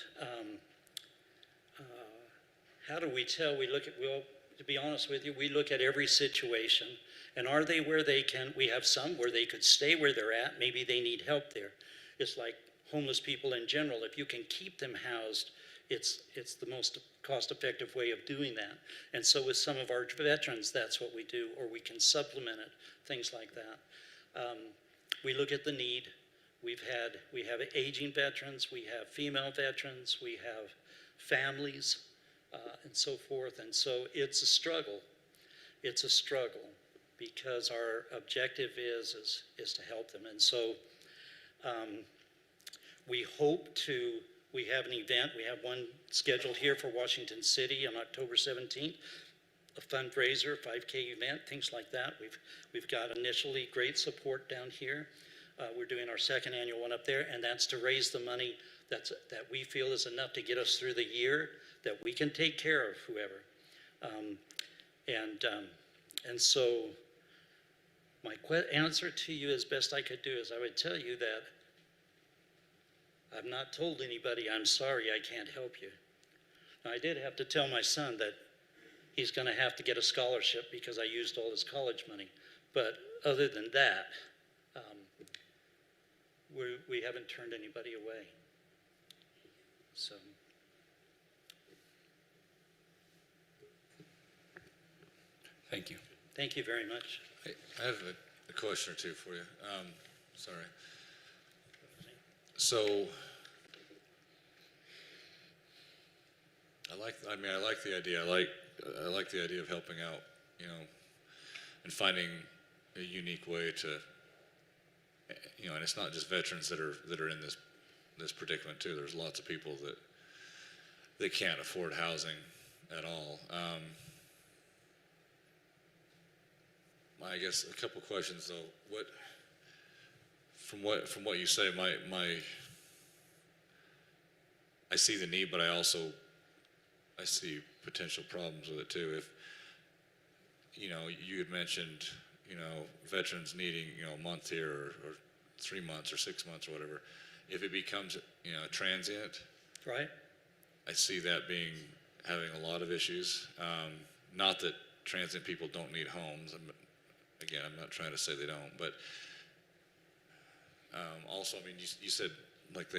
how do we tell? Well, to be honest with you, we look at every situation, and are they where they can, we have some where they could stay where they're at, maybe they need help there. It's like homeless people in general. If you can keep them housed, it's the most cost-effective way of doing that. And so with some of our veterans, that's what we do, or we can supplement it, things like that. We look at the need. We have aging veterans, we have female veterans, we have families, and so forth. And so it's a struggle. It's a struggle because our objective is to help them. And so we have an event. We have one scheduled here for Washington City on October 17th, a fundraiser, 5K event, things like that. We've got initially great support down here. We're doing our second annual one up there, and that's to raise the money that we feel is enough to get us through the year, that we can take care of whoever. And so my answer to you as best I could do is I would tell you that I've not told anybody I'm sorry I can't help you. Now, I did have to tell my son that he's going to have to get a scholarship because I used all his college money. But other than that, we haven't turned anybody away. So. Thank you. Thank you very much. I have a question or two for you. Sorry. So, I like the idea. I like the idea of helping out, and finding a unique way to, and it's not just veterans that are in this predicament too. There's lots of people that they can't afford housing at all. I guess a couple questions though. From what you say, I see the need, but I see potential problems with it too. If you had mentioned, veterans needing a month here or 3 months or 6 months or whatever. If it becomes transient, right? I see that having a lot of issues. Not that transient people don't need homes. I'm not trying to say they don't, but also, you said like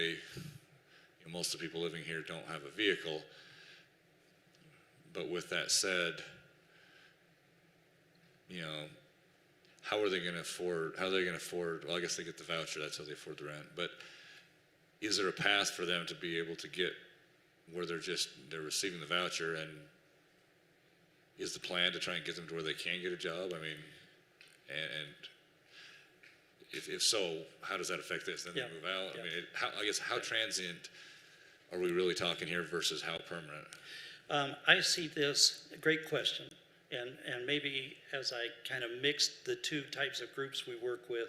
most of the people living here don't have a vehicle. But with that said, how are they going to afford? Well, I guess they get the voucher. That's how they afford the rent. But is there a path for them to be able to get where they're receiving the voucher, and is the plan to try and get them to where they can get a job? And if so, how does that affect this? Then they move out. Yeah. How transient are we really talking here versus how permanent? I see this, great question, and maybe as I kind of mixed the two types of groups we work with,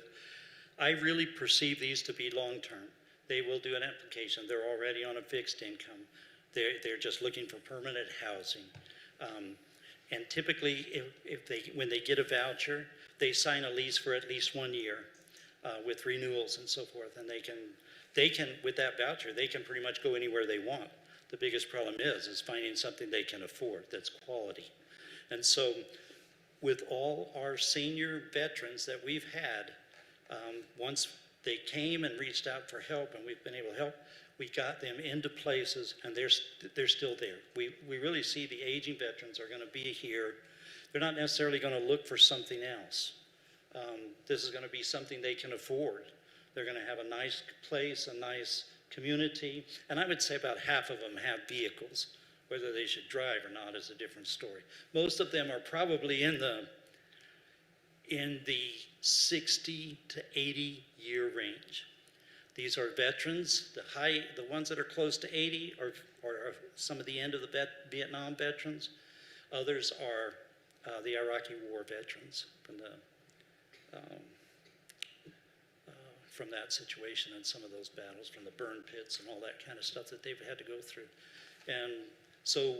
I really perceive these to be long-term. They will do an application. They're already on a fixed income. They're just looking for permanent housing. And typically, when they get a voucher, they sign a lease for at least 1 year with renewals and so forth. And they can, with that voucher, they can pretty much go anywhere they want. The biggest problem is finding something they can afford that's quality. And so with all our senior veterans that we've had, once they came and reached out for help and we've been able to help, we got them into places and they're still there. We really see the aging veterans are going to be here. They're not necessarily going to look for something else. This is going to be something they can afford. They're going to have a nice place, a nice community, and I would say about half of them have vehicles. Whether they should drive or not is a different story. Most of them are probably in the 60 to 80 year range. These are veterans. The ones that are close to 80 are some of the end of the Vietnam veterans. Others are the Iraqi war veterans from that situation and some of those battles, from the burn pits and all that kind of stuff that they've had to go through. And so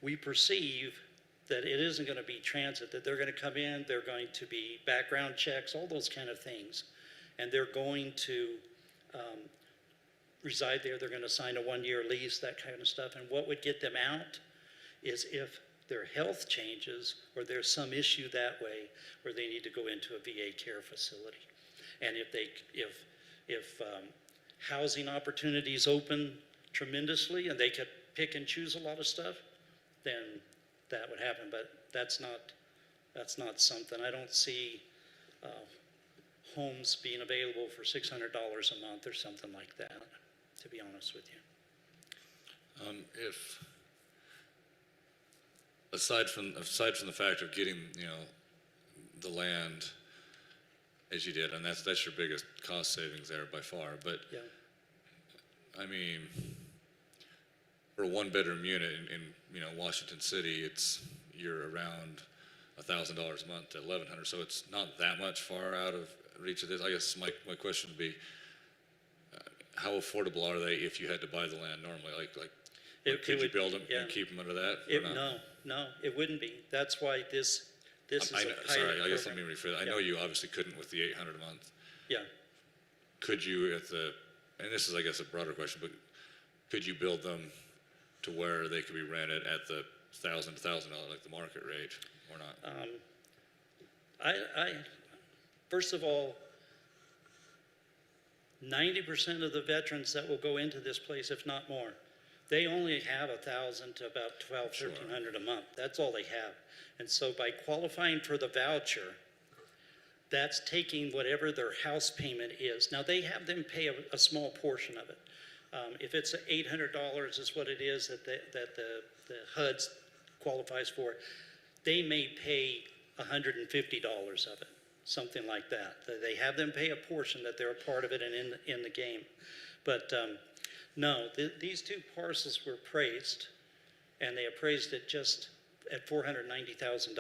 we perceive that it isn't going to be transit, that they're going to come in, they're going to be background checks, all those kind of things. And they're going to reside there, they're going to sign a 1-year lease, that kind of stuff. And what would get them out is if their health changes or there's some issue that way where they need to go into a VA care facility. And if housing opportunities open tremendously and they could pick and choose a lot of stuff, then that would happen. But that's not something. I don't see homes being available for $600 a month or something like that, to be honest with you. If aside from the fact of getting, the land as you did, and that's your biggest cost savings there by far, but Yeah. I mean, for a one-bedroom unit in Washington City, you're around $1,000 a month to $1,100, so it's not that much far out of reach of this. I guess my question would be, how affordable are they if you had to buy the land normally? Could you build them and keep them under that? or not? No, it wouldn't be. That's why this is a pilot Sorry, I guess let program. me rephrase that. I know you obviously couldn't with the $800 a month. Yeah. Could you and this is I guess a broader question, but could you build them to where they could be rented at the $1,000 to $1,000 like the market rate or not? I first of all, 90% of the veterans that will go into this place, if not more, they only have $1,000 to about $1,200 a month. That's all they have. And so by qualifying for the voucher, that's taking whatever their house payment is. Now they have them pay a small portion of it. If it's $800 is what it is that the HUD qualifies for, they may pay $150 of it, something like that. They have them pay a portion that they're a part of it and in the game. But no, these two parcels were appraised, and they appraised it just at $490,000.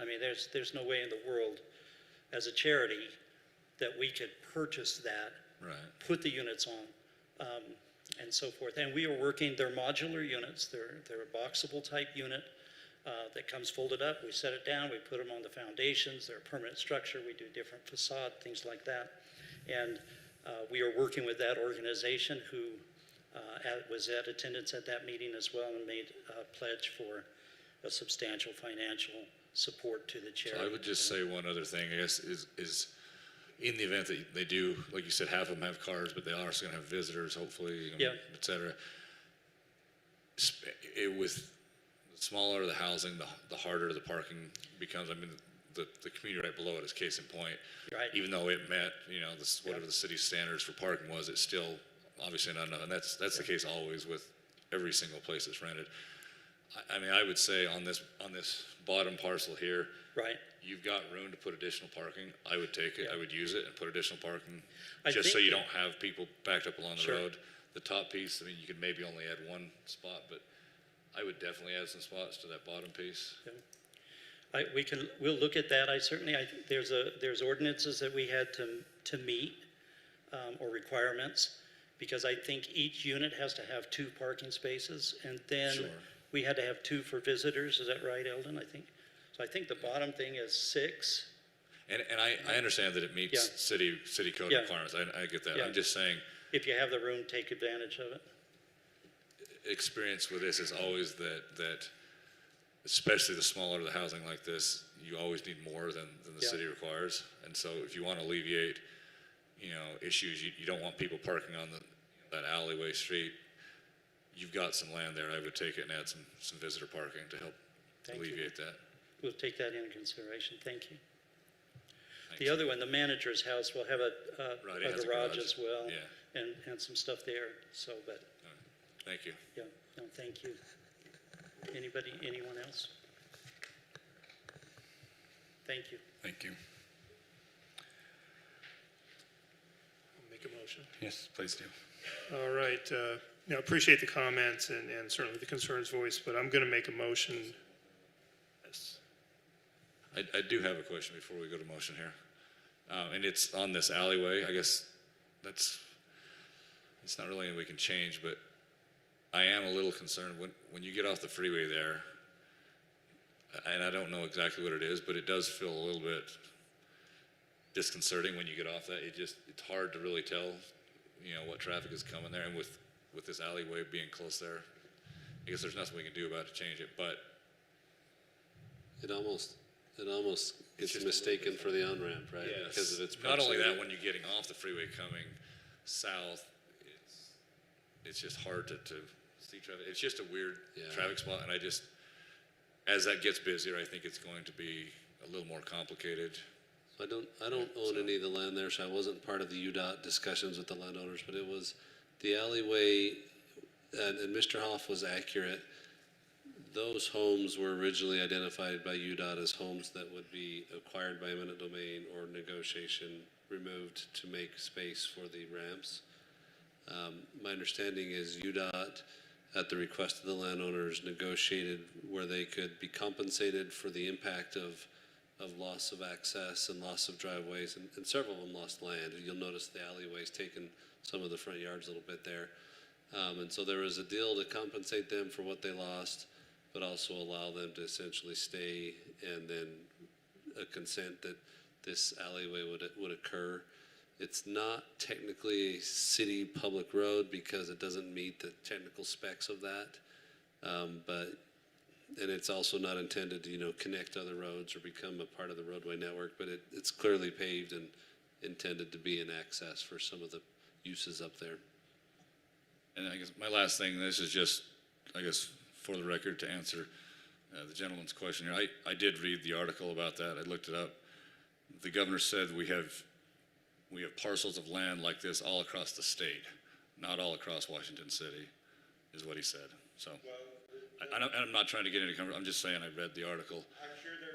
I mean, there's no way in the world, as a charity, that we could purchase that, Right. put the units on, and so forth. And we are working, they're modular units. They're a boxable type unit that comes folded up. We set it down, we put them on the foundations. They're a permanent structure. We do different facade, things like that. And we are working with that organization who was at attendance at that meeting as well and made a pledge for a substantial financial support to the charity. So I would just say one other thing, I guess, is in the event that they do, like you said, half of them have cars, but they are also going to have visitors, hopefully, Yeah. et cetera. With the smaller the housing, the harder the parking becomes. I mean, the community right below it is case in point. Right. Even though it met, whatever the city's standards for parking was, it's still obviously not enough. And that's the case always with every single place that's rented. I mean, I would say on this bottom parcel here, right, you've got room to put additional parking. I would take it. I would use it and put additional parking, I just so think you that- don't have people backed up along the Sure. road. The top piece, I mean, you could maybe only add one spot, but I would definitely add some spots to that bottom piece. We'll look at that. There's ordinances that we had to meet, or requirements, because I think each unit has to have 2 parking spaces, and then Sure. we had to have 2 for visitors. Is that right, Eldon? I think. So I think the bottom thing is 6. And I understand that it meets Yeah. city code Yeah. requirements. I get that. Yeah. I'm just saying, If you have the room, take advantage of it. experience with this is always that especially the smaller the housing like this, you always need more than the Yeah. city requires. And so if you want to alleviate, issues, you don't want people parking on that alleyway street, you've got some land there. I would take it and add some visitor parking to help Thank you. alleviate that. We'll take that into consideration. Thank you. Thanks. The other one, the manager's house, will have Right, it a has a garage garage. as well. Yeah. And some stuff there. So, but, Thank you. yeah, no, thank you. Anyone else? Thank you. Thank you. Make a motion. Yes, please do. All right, appreciate the comments and certainly the concerns voiced, but I'm going to make a motion. Yes. I do have a question before we go to motion here. And it's on this alleyway. I guess it's not really anything we can change, but I am a little concerned when you get off the freeway there, and I don't know exactly what it is, but it does feel a little bit disconcerting when you get off that. It's hard to really tell, what traffic is coming there. And with this alleyway being close there, I guess there's nothing we can do about it to change it, but It almost gets mistaken for the on-ramp, right? yes. Because of its Not only that, proximity. when you're getting off the freeway coming south, it's just hard to see traffic. It's just a weird traffic spot, and as that gets busier, I think it's going to be a little more complicated. I don't own any of the land there, so I wasn't part of the UDOT discussions with the landowners, but it was the alleyway, and Mr. Hoff was accurate. Those homes were originally identified by UDOT as homes that would be acquired by eminent domain or negotiation removed to make space for the ramps. My understanding is UDOT, at the request of the landowners, negotiated where they could be compensated for the impact of loss of access and loss of driveways, and several of them lost land. You'll notice the alleyways taking some of the front yards a little bit there. And so there was a deal to compensate them for what they lost, but also allow them to essentially stay, and then a consent that this alleyway would occur. It's not technically a city public road because it doesn't meet the technical specs of that. And it's also not intended to, connect other roads or become a part of the roadway network, but it's clearly paved and intended to be an access for some of the uses up there. And I guess my last thing, this is just, I guess, for the record, to answer the gentleman's question here. I did read the article about that. I looked it up. The governor said we have parcels of land like this all across the state, not all across Washington City, is what he said. So, I'm not trying to get any comfort. I'm just saying I read the article,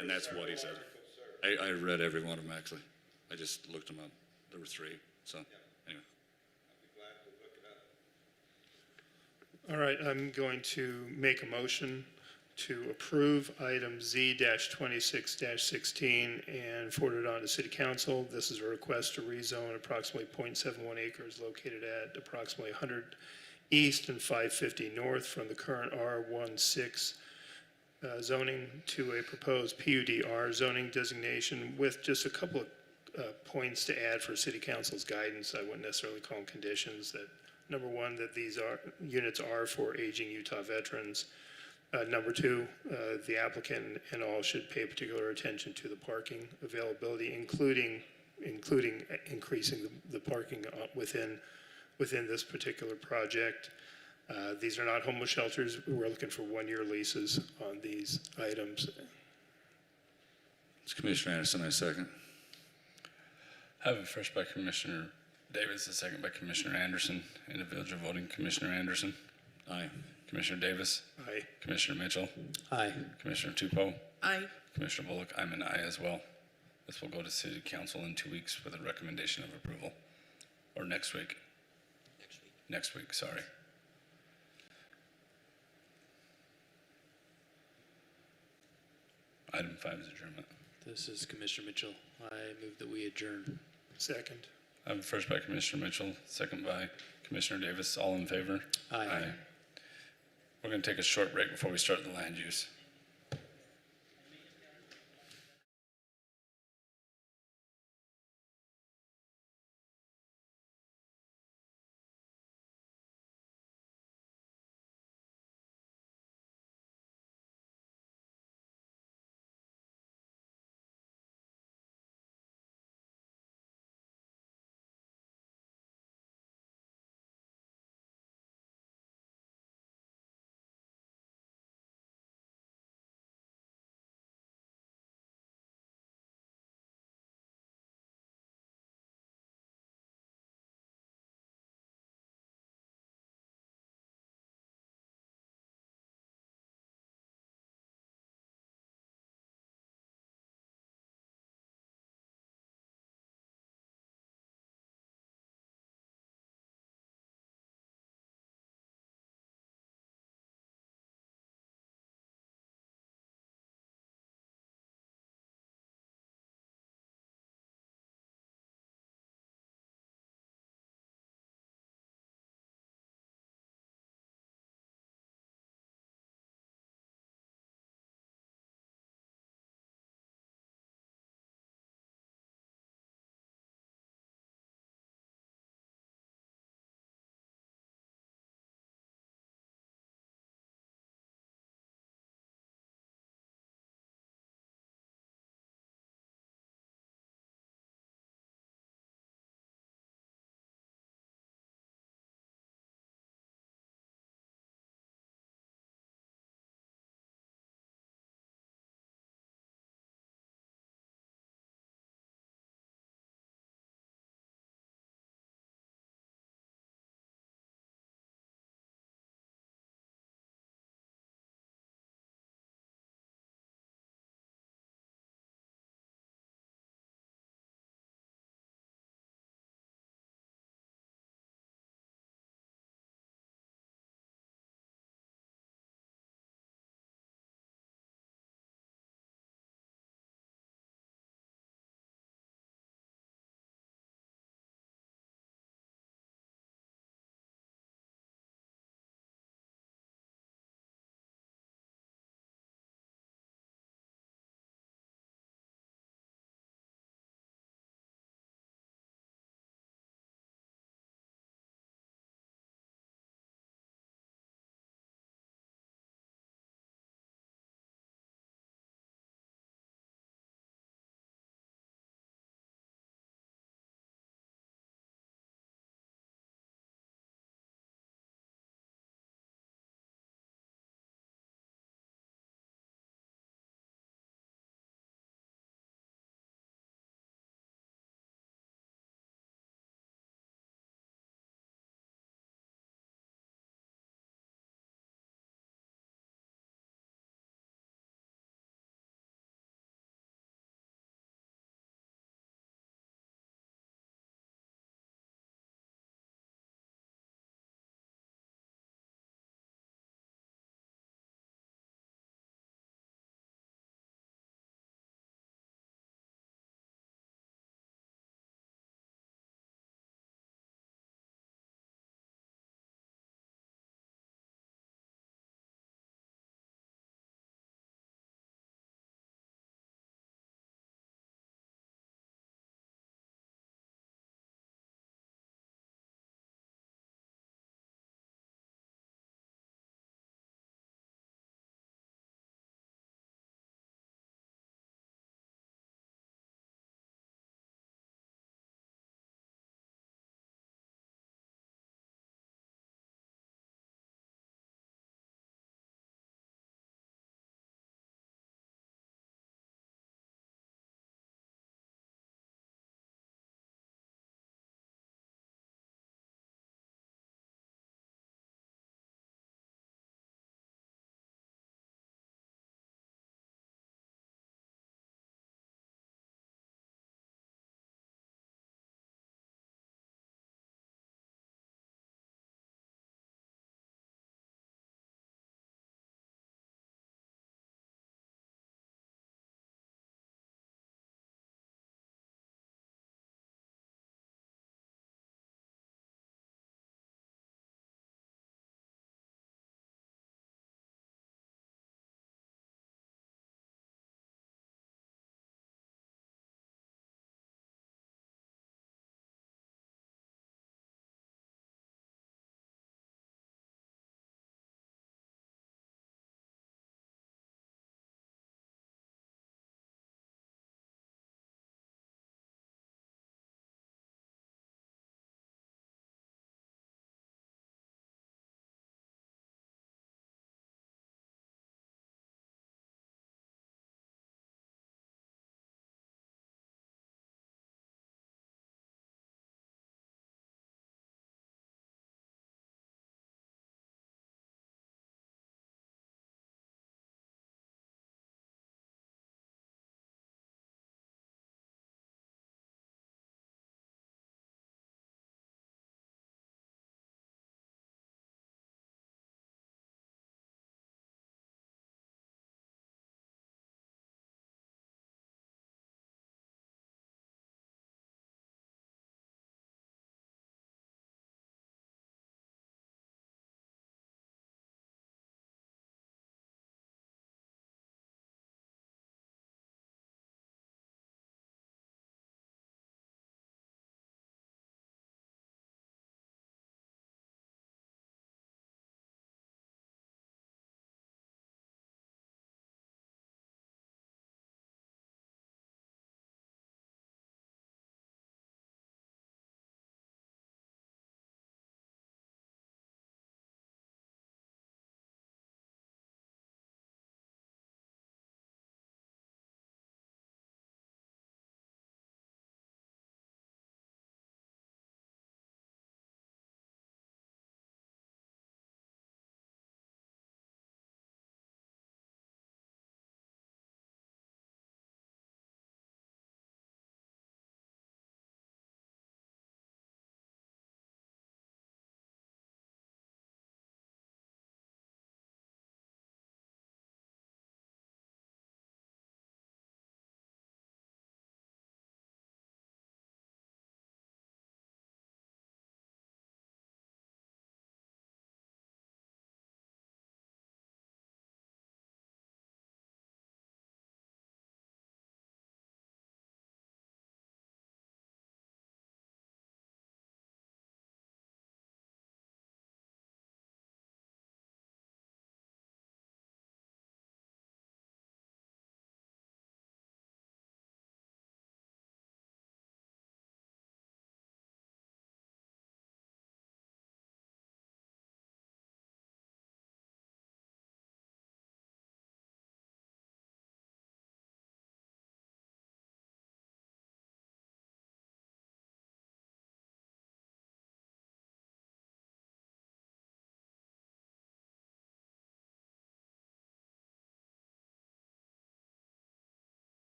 and that's what he said. I read every one of them, actually. I just looked them up. There were 3. So, anyway. All right, I'm going to make a motion to approve item Z-26-16 and forward it on to City Council. This is a request to rezone approximately 0.71 acres located at approximately 100 east and 550 north from the current R16 zoning to a proposed PUD-R zoning designation, with just a couple of points to add for City Council's guidance. I wouldn't necessarily call them conditions. That number one, that these units are for aging Utah veterans. Number 2, the applicant and all should pay particular attention to the parking availability, including increasing the parking within this particular project. These are not homeless shelters. We're looking for 1-year leases on these items. It's Commissioner Anderson, I second. I have a first by Commissioner Davis, a second by Commissioner Anderson. Individual voting, Commissioner Anderson. Aye. Commissioner Davis. Aye. Commissioner Mitchell. Aye. Commissioner Tupou. Aye. Commissioner Bullock. I'm an aye as well. This will go to City Council in 2 weeks with a recommendation of approval. Or next week. Next week, sorry. Item 5 is adjournment. This is Commissioner Mitchell. I move that we adjourn. Second. I have a first by Commissioner Mitchell, second by Commissioner Davis. All in favor? Aye. We're going to take a short break before we start the land use.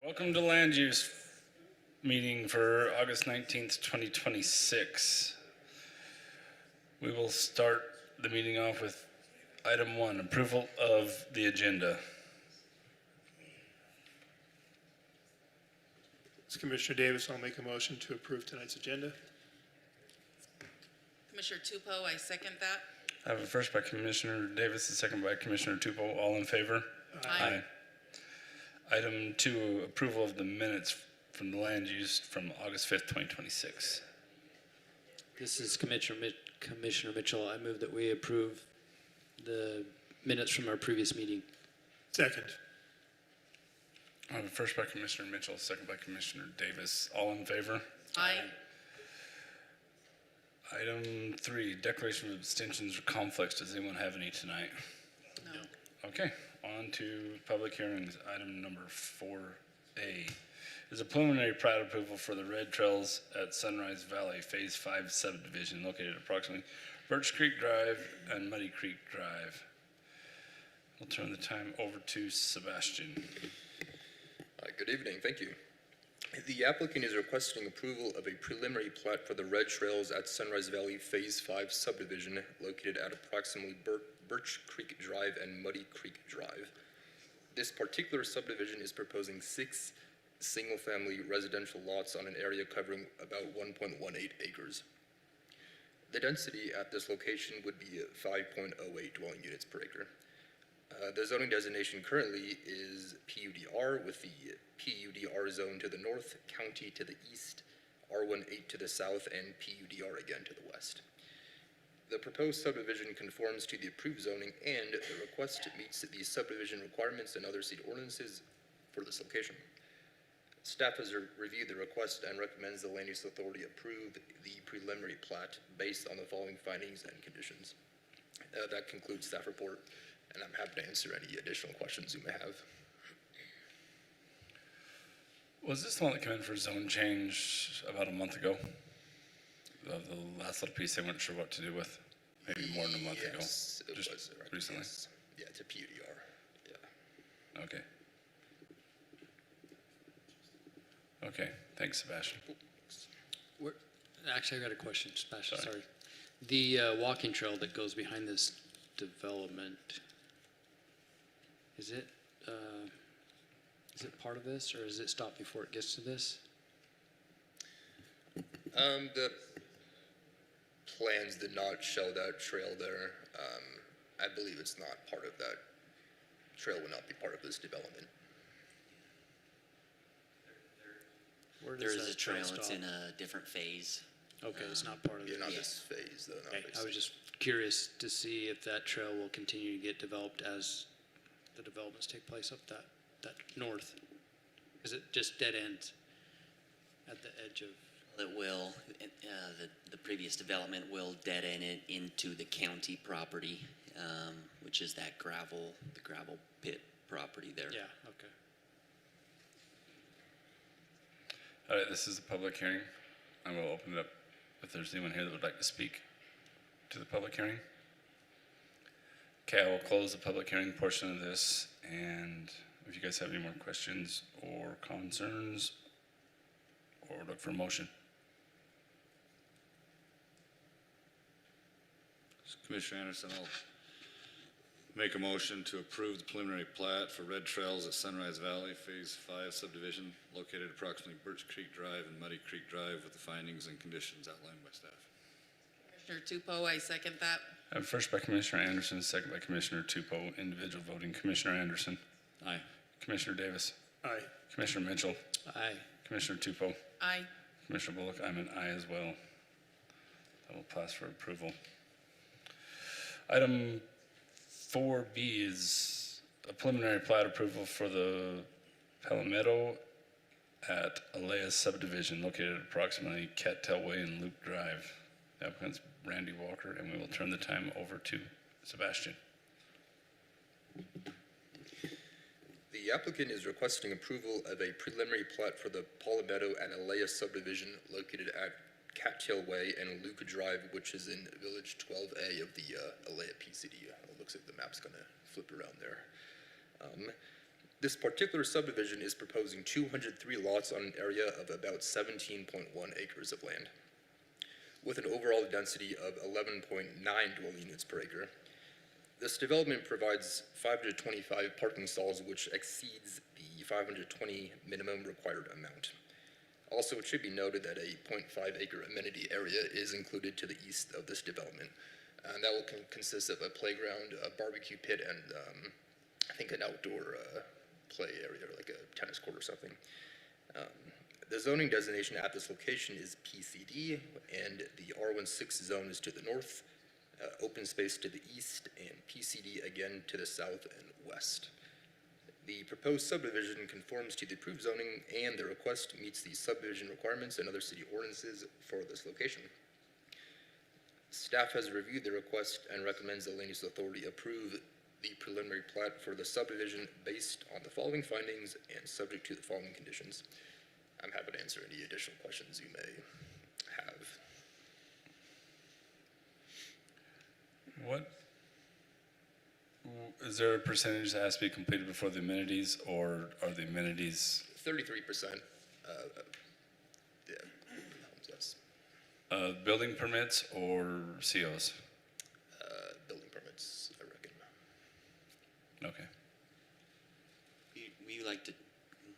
Welcome to land use meeting for August 19th, 2026. We will start the meeting off with item 1, approval of the agenda. It's Commissioner Davis. I'll make a motion to approve tonight's agenda. Commissioner Tupou, I second that. I have a first by Commissioner Davis, a second by Commissioner Tupou. All in favor? Aye. Item 2, approval of the minutes from the land use from August 5th, 2026. This is Commissioner Mitchell. I move that we approve the minutes from our previous meeting. Second. I have a first by Commissioner Mitchell, a second by Commissioner Davis. All in favor? Aye. Item 3, declaration of abstentions or conflicts. Does anyone have any tonight? No. Okay, on to public hearings. Item number 4A is a preliminary plat approval for the Red Trails at Sunrise Valley Phase 5 subdivision located approximately Birch Creek Drive and Muddy Creek Drive. I'll turn the time over to Sebastian. Good evening, thank you. The applicant is requesting approval of a preliminary plat for the Red Trails at Sunrise Valley Phase 5 subdivision located at approximately Birch Creek Drive and Muddy Creek Drive. This particular subdivision is proposing 6 single-family residential lots on an area covering about 1.18 acres. The density at this location would be 5.08 dwelling units per acre. The zoning designation currently is PUDR, with the PUDR zone to the north, county to the east, R18 to the south, and PUDR again to the west. The proposed subdivision conforms to the approved zoning, and the request meets the subdivision requirements and other state ordinances for this location. Staff has reviewed the request and recommends the Land Use Authority approve the preliminary plat based on the following findings and conditions. That concludes staff report, and I'm happy to answer any additional questions you may have. Was this the one that came in for zone change about a month ago? The last little piece they weren't sure what to do with, maybe more than a month ago? Yes, it Just was. recently? Yes. Yeah, it's a PUDR. Yeah. Okay. Okay, thanks, Sebastian. Actually, I got a question, Sebastian, Sorry. sorry. The walking trail that goes behind this development, is it part of this, or is it stopped before it gets to this? The plans did not show that trail there. I believe it's not part of that. Trail will not be part of this development. Where does There is that a trail, stop? it's in a different phase. Okay, it's not part of it. Yeah, not this phase, though. Okay, I was just curious to see if that trail will continue to get developed as the developments take place up that north. Is it just dead ends at the edge of? It will, the previous development will dead end it into the county property, which is that the gravel pit property there. Yeah, okay. All right, this is a public hearing. I will open it up if there's anyone here that would like to speak to the public hearing. Okay, I will close the public hearing portion of this, and if you guys have any more questions or concerns, or look for a motion. Commissioner Anderson, I'll make a motion to approve the preliminary plat for Red Trails at Sunrise Valley Phase 5 subdivision located approximately Birch Creek Drive and Muddy Creek Drive with the findings and conditions outlined by staff. Commissioner Tupou, I second that. I have first by Commissioner Anderson, second by Commissioner Tupou. Individual voting, Commissioner Anderson. Aye. Commissioner Davis. Aye. Commissioner Mitchell. Aye. Commissioner Tupou. Aye. Commissioner Bullock, I'm an aye as well. That will pass for approval. Item 4B is a preliminary plat approval for the Palmetto at Alea subdivision located at approximately Cattail Way and Loop Drive. The applicant's Randy Walker, and we will turn the time over to Sebastian. The applicant is requesting approval of a preliminary plat for the Palmetto and Alea subdivision located at Cattail Way and Luca Drive, which is in Village 12A of the Alea PCD. It looks like the map's going to flip around there. This particular subdivision is proposing 203 lots on an area of about 17.1 acres of land, with an overall density of 11.9 dwelling units per acre. This development provides 525 parking stalls, which exceeds the 520 minimum required amount. Also, it should be noted that a 0.5 acre amenity area is included to the east of this development. And that will consist of a playground, a barbecue pit, and I think an outdoor play area, like a tennis court or something. The zoning designation at this location is PCD, and the R16 zone is to the north, open space to the east, and PCD again to the south and west. The proposed subdivision conforms to the approved zoning, and the request meets the subdivision requirements and other city ordinances for this location. Staff has reviewed the request and recommends the Land Use Authority approve the preliminary plat for the subdivision based on the following findings and subject to the following conditions. I'm happy to answer any additional questions you may have. Is there a percentage that has to be completed before the amenities, or are the amenities 33%. Yeah, yes. building permits or COs? Building permits, I reckon. Okay.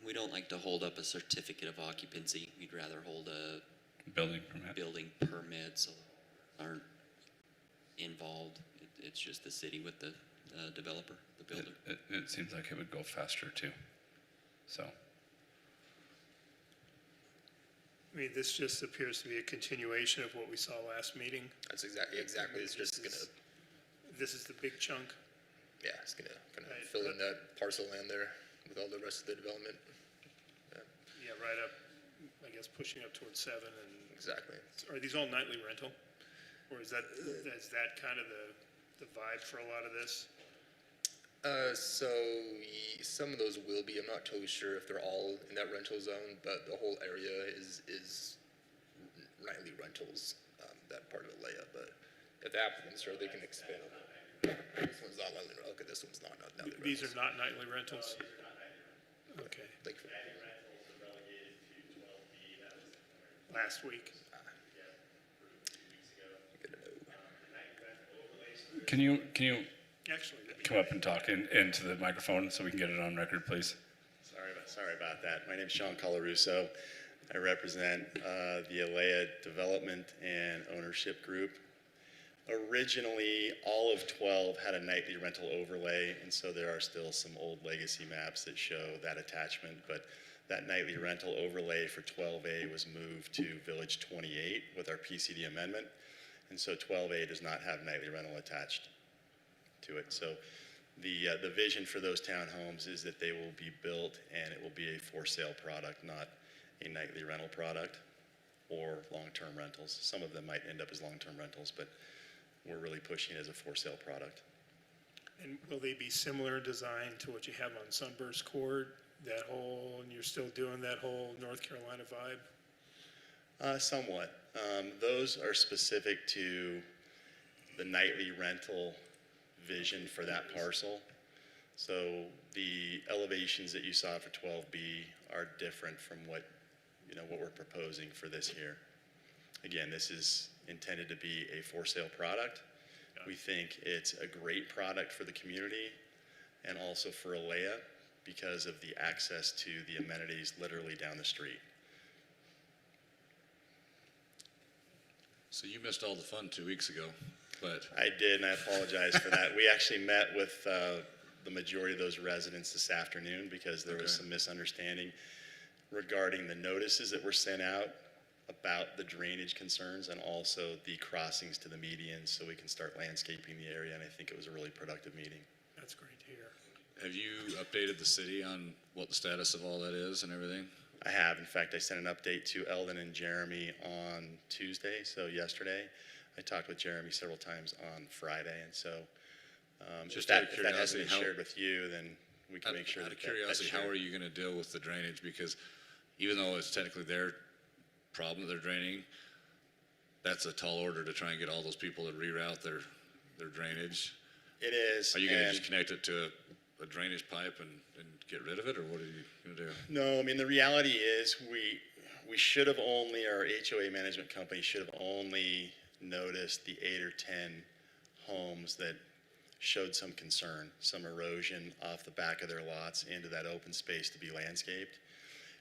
We don't like to hold up a certificate of occupancy. We'd rather hold a building permit. Building permits aren't involved. It's just the city with the developer, the builder. It seems like it would go faster too. So. I mean, this just appears to be a continuation of what we saw last meeting. That's exactly. It's just gonna. This is the big chunk. Yeah, it's gonna kind of fill in that parcel land there with all the rest of the development. Yeah, right up, I guess, pushing up towards 7 and. Exactly. Are these all nightly rental? Or is that kind of the vibe for a lot of this? Some of those will be. I'm not totally sure if they're all in that rental zone, but the whole area is nightly rentals, that part of Alea. But if the applicants are, they can expand. This one's not nightly rental. Okay, this one's not nightly rentals. These are not nightly rentals? Okay. Last week. Can you Actually, come up and talk into the microphone so we can get it on record, please? Sorry about that. My name is Sean Colarusso. I represent the Alea Development and Ownership Group. Originally, all of 12 had a nightly rental overlay, and so there are still some old legacy maps that show that attachment, but that nightly rental overlay for 12A was moved to Village 28 with our PCD amendment, and so 12A does not have nightly rental attached to it. So the vision for those townhomes is that they will be built and it will be a for sale product, not a nightly rental product or long-term rentals. Some of them might end up as long-term rentals, but we're really pushing it as a for sale product. and will they be similar design to what you have on Sunburst Court? That whole, and you're still doing that whole North Carolina vibe? Somewhat. Those are specific to the nightly rental vision for that parcel. So the elevations that you saw for 12B are different from what we're proposing for this here. Again, this is intended to be a for sale product. We think it's a great product for the community and also for Alea because of the access to the amenities literally down the street. So you missed all the fun 2 weeks ago, but. I did, and I apologize for that. We actually met with the majority of those residents this afternoon because there was some misunderstanding regarding the notices that were sent out about the drainage concerns and also the crossings to the medians so we can start landscaping the area, and I think it was a really productive meeting. That's great to hear. Have you updated the city on what the status of all that is and everything? I have. In fact, I sent an update to Eldon and Jeremy on Tuesday, so yesterday. I talked with Jeremy several times on Friday, and so Just if out of that hasn't been curiosity, shared with you, then we can make sure Out that of curiosity, that's how are shared. you going to deal with the drainage? Because even though it's technically their problem that they're draining, that's a tall order to try and get all those people to reroute their drainage. It is. Are you going to and- just connect it to a drainage pipe and get rid of it, or what are you gonna do? No, I mean, the reality is we should have only, our HOA management company should have only noticed the 8 or 10 homes that showed some concern, some erosion off the back of their lots into that open space to be landscaped.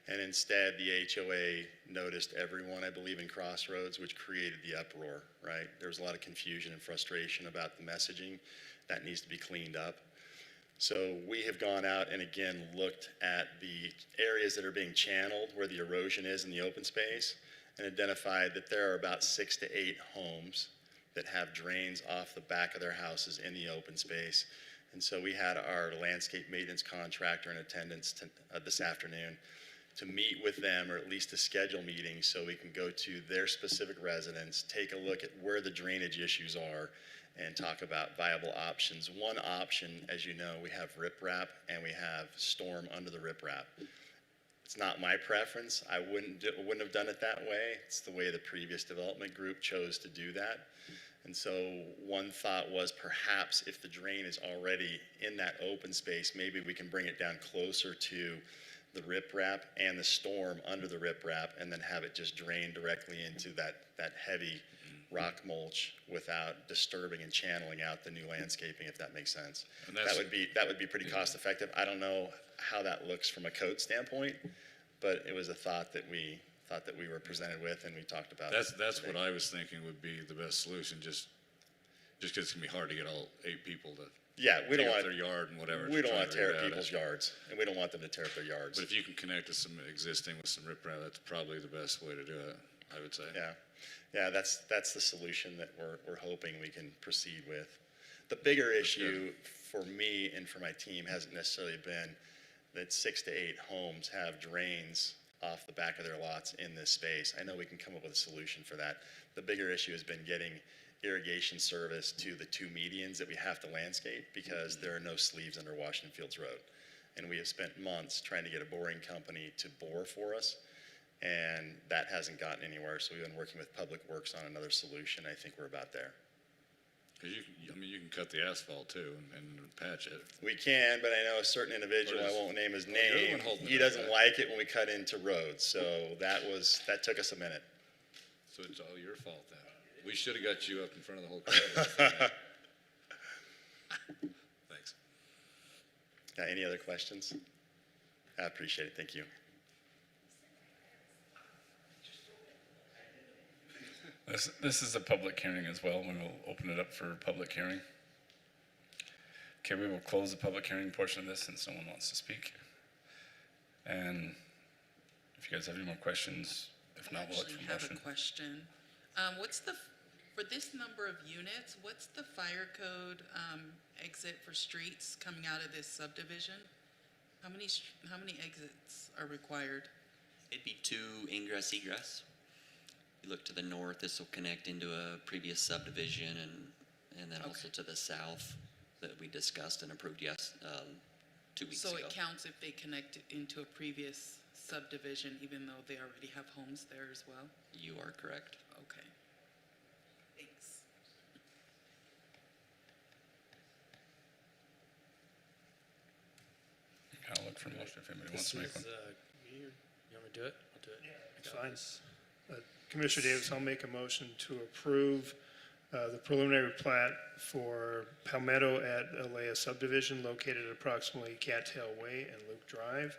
And instead, the HOA noticed everyone, I believe, in Crossroads, which created the uproar, right? There was a lot of confusion and frustration about the messaging. That needs to be cleaned up. So we have gone out and again looked at the areas that are being channeled where the erosion is in the open space and identified that there are about 6 to 8 homes that have drains off the back of their houses in the open space. And so we had our landscape maintenance contractor in attendance this afternoon to meet with them, or at least to schedule meetings so we can go to their specific residents, take a look at where the drainage issues are, and talk about viable options. One option, as you know, we have riprap and we have storm under the riprap. It's not my preference. I wouldn't have done it that way. It's the way the previous development group chose to do that. And so one thought was perhaps if the drain is already in that open space, maybe we can bring it down closer to the riprap and the storm under the riprap, and then have it just drain directly into that heavy rock mulch without disturbing and channeling out the new landscaping, if that makes sense. And That would be pretty cost effective. I don't know how that looks from a code standpoint, but it was a thought that we were presented with and we talked about. That's what I was thinking would be the best solution, just because it's gonna be hard to get all 8 people to Yeah, we don't dig up want their yard and whatever. we don't try want to figure tear it up out. people's yards, and we don't want them to tear up their yards. But if you can connect to some existing with some riprap, that's probably the best way to do it, I would say. Yeah, that's the solution that we're hoping we can proceed with. The bigger issue for me and for my team hasn't necessarily been that 6 to 8 homes have drains off the back of their lots in this space. I know we can come up with a solution for that. The bigger issue has been getting irrigation service to the 2 medians that we have to landscape because there are no sleeves under Washington Fields Road. And we have spent months trying to get a boring company to bore for us, and that hasn't gotten anywhere. So we've been working with Public Works on another solution. I think we're about there. Because you can cut the asphalt too and patch it. We can, but I know a certain individual, I won't name his Well, you're the name, one holding he it doesn't up. like it when we cut into roads. So that took us a minute. So it's all your fault then. We should have got you up in front of the whole crowd. Thanks. Any other questions? I appreciate it. Thank you. This is a public hearing as well. We will open it up for public hearing. Okay, we will close the public hearing portion of this since no one wants to speak. And if you guys have any more questions, if not, we'll look for a I actually have motion. a question. For this number of units, what's the fire code exit for streets coming out of this subdivision? How many exits are required? It'd be 2 ingress egress. You look to the north, this will connect into a previous subdivision, and then also to the south that we discussed and approved 2 weeks ago. So it counts if they connect it into a previous subdivision, even though they already have homes there as well? You are correct. Okay. Thanks. I'll look for a motion if anybody wants to make one. You want me to do it? I'll do it. It's fine. Commissioner Davis, I'll make a motion to approve the preliminary plat for Palmetto at Alea subdivision located at approximately Cattail Way and Luke Drive,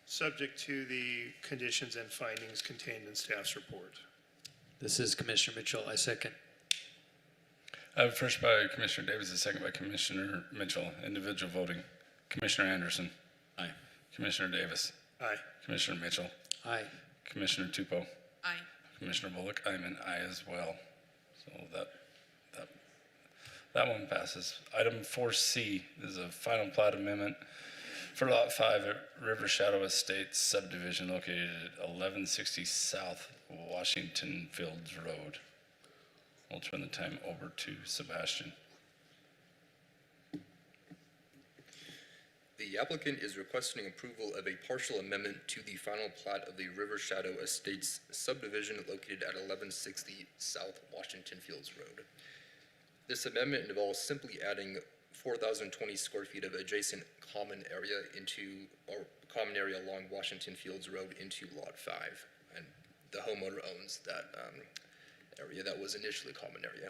subject to the conditions and findings contained in staff's report. This is Commissioner Mitchell. I second. First by Commissioner Davis, a second by Commissioner Mitchell. Individual voting. Commissioner Anderson. Aye. Commissioner Davis. Aye. Commissioner Mitchell. Aye. Commissioner Tupou. Aye. Commissioner Bullock. I'm an aye as well. So that one passes. Item 4C is a final plat amendment for Lot 5 at River Shadow Estates subdivision located at 1160 South Washington Fields Road. We'll turn the time over to Sebastian. The applicant is requesting approval of a partial amendment to the final plat of the River Shadow Estates subdivision located at 1160 South Washington Fields Road. This amendment involves simply adding 4,020 square feet of adjacent common area common area along Washington Fields Road into Lot 5. And the homeowner owns that area that was initially common area.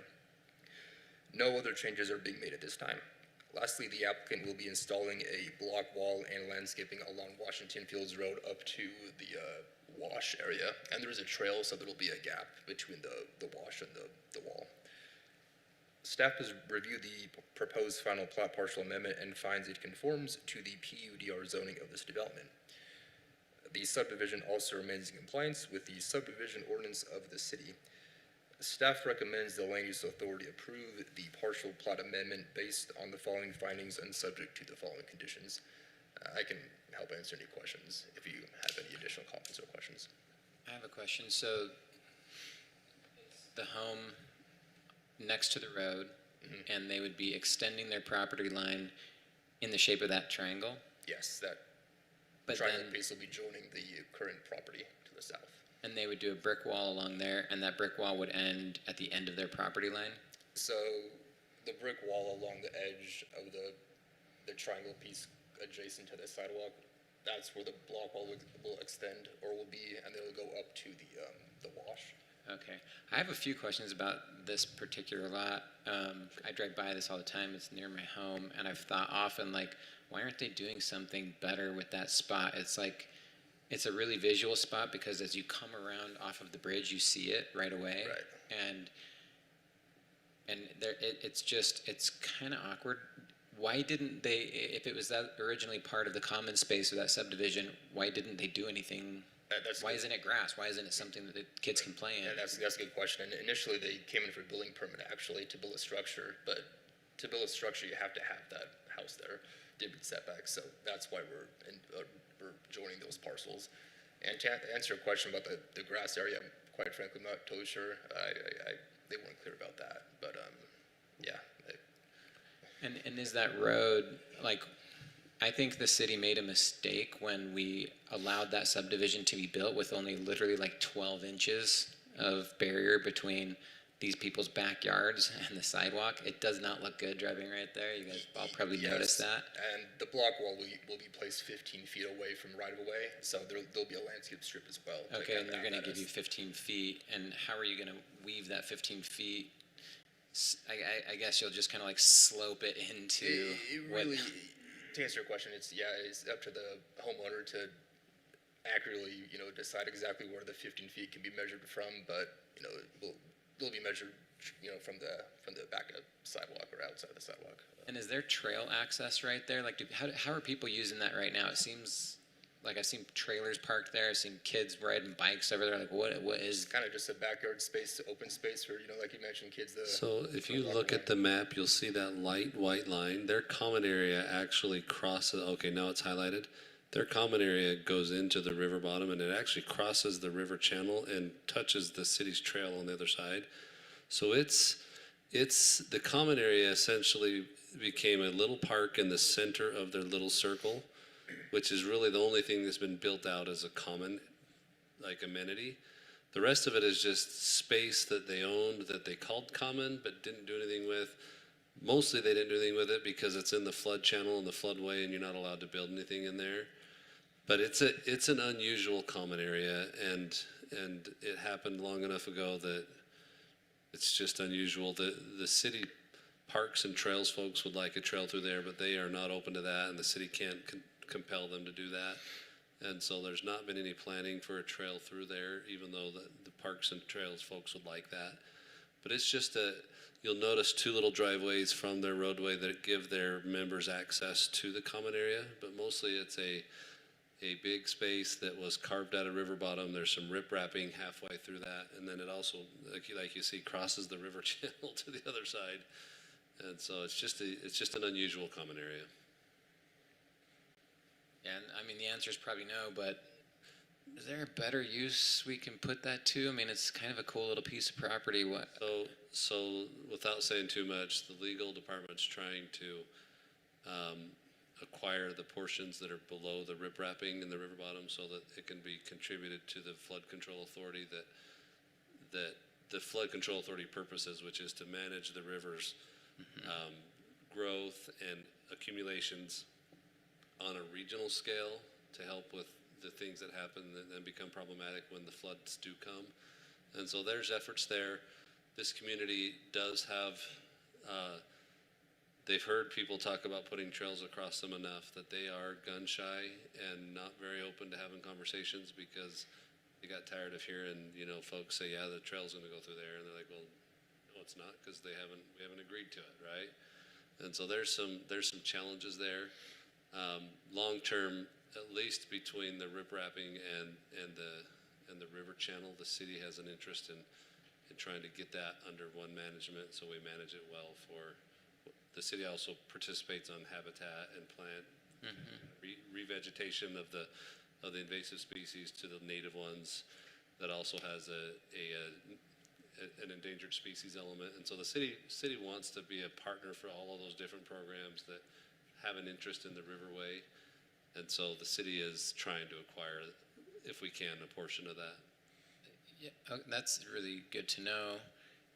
No other changes are being made at this time. Lastly, the applicant will be installing a block wall and landscaping along Washington Fields Road up to the wash area. And there is a trail, so there will be a gap between the wash and the wall. Staff has reviewed the proposed final plat partial amendment and finds it conforms to the PUDR zoning of this development. The subdivision also remains in compliance with the subdivision ordinance of the city. Staff recommends the Land Use Authority approve the partial plat amendment based on the following findings and subject to the following conditions. I can help answer any questions if you have any additional comments or questions. I have a question. So the home next to the road, and they would be extending their property line in the shape of that triangle? Yes, that But triangle then- piece will be joining the current property to the south. And they would do a brick wall along there, and that brick wall would end at the end of their property line? So the brick wall along the edge of the triangle piece adjacent to the sidewalk, that's where the block wall will extend or will be, and then it'll go up to the wash. Okay. I have a few questions about this particular lot. I drive by this all the time. It's near my home, and I've thought often, like, why aren't they doing something better with that spot? It's like, it's a really visual spot because as you come around off of the bridge, you see it right away. Right. And there, it's kind of awkward. Why didn't they, if it was that originally part of the common space of that subdivision, why didn't they do anything? Why isn't it grass? Why isn't it something that the kids can play in? Yeah, that's a good question. And initially, they came in for a building permit actually to build a structure, but to build a structure, you have to have that house there, did meet setbacks. So that's why we're joining those parcels. And to answer your question about the grass area, I'm quite frankly not totally sure. They weren't clear about that, but yeah. And is that road, like, I think the city made a mistake when we allowed that subdivision to be built with only literally like 12 inches of barrier between these people's backyards and the sidewalk. It does not look good driving right there. You guys all probably noticed that. And the block wall will be placed 15 feet away from right of way, so there'll be a landscape strip as well. Okay, and they're going to give you 15 feet. And how are you going to weave that 15 feet? I guess you'll just kind of like slope it into Really, to answer your question, it's up to the homeowner to accurately, decide exactly where the 15 feet can be measured from, but, they'll be measured, from the back of the sidewalk or outside the sidewalk. And is there trail access right there? Like, how are people using that right now? It seems like I've seen trailers parked there. I've seen kids riding bikes over there. Like, what is? It's kind of just a backyard space, open space for, like you mentioned, kids. So if you look at the map, you'll see that light white line. Their common area actually crosses, okay, now it's highlighted. Their common area goes into the river bottom, and it actually crosses the river channel and touches the city's trail on the other side. So it's the common area essentially became a little park in the center of their little circle, which is really the only thing that's been built out as a common, like, amenity. The rest of it is just space that they owned that they called common but didn't do anything with. Mostly they didn't do anything with it because it's in the flood channel and the floodway, and you're not allowed to build anything in there. But it's an unusual common area, and it happened long enough ago that it's just unusual. The city parks and trails folks would like a trail through there, but they are not open to that, and the city can't compel them to do that. And so there's not been any planning for a trail through there, even though the parks and trails folks would like that. But it's just you'll notice two little driveways from their roadway that give their members access to the common area, but mostly it's a big space that was carved out of river bottom. There's some riprapping halfway through that, and then it also, like you see, crosses the river channel to the other side. And so it's just an unusual common area. Yeah, and I mean, the answer is probably no, but is there a better use we can put that to? I mean, it's kind of a cool little piece of property. What? So without saying too much, the legal department's trying to acquire the portions that are below the riprapping in the river bottom so that it can be contributed to the flood control authority that the flood control authority purposes, which is to manage the river's growth and accumulations on a regional scale to help with the things that happen and then become problematic when the floods do come. And so there's efforts there. This community does have, they've heard people talk about putting trails across them enough that they are gun shy and not very open to having conversations because they got tired of hearing, folks say, yeah, the trail's gonna go through there. And they're like, well, no, it's not, because we haven't agreed to it, right? And so there's some challenges there. Long term, at least between the riprapping and the river channel, the city has an interest in trying to get that under one management, so we manage it well. For the city also participates on habitat and plant revegetation of the invasive species to the native ones. That also has an endangered species element, and so the city wants to be a partner for all of those different programs that have an interest in the riverway, and so the city is trying to acquire, if we can, a portion of that. Yeah, that's really good to know.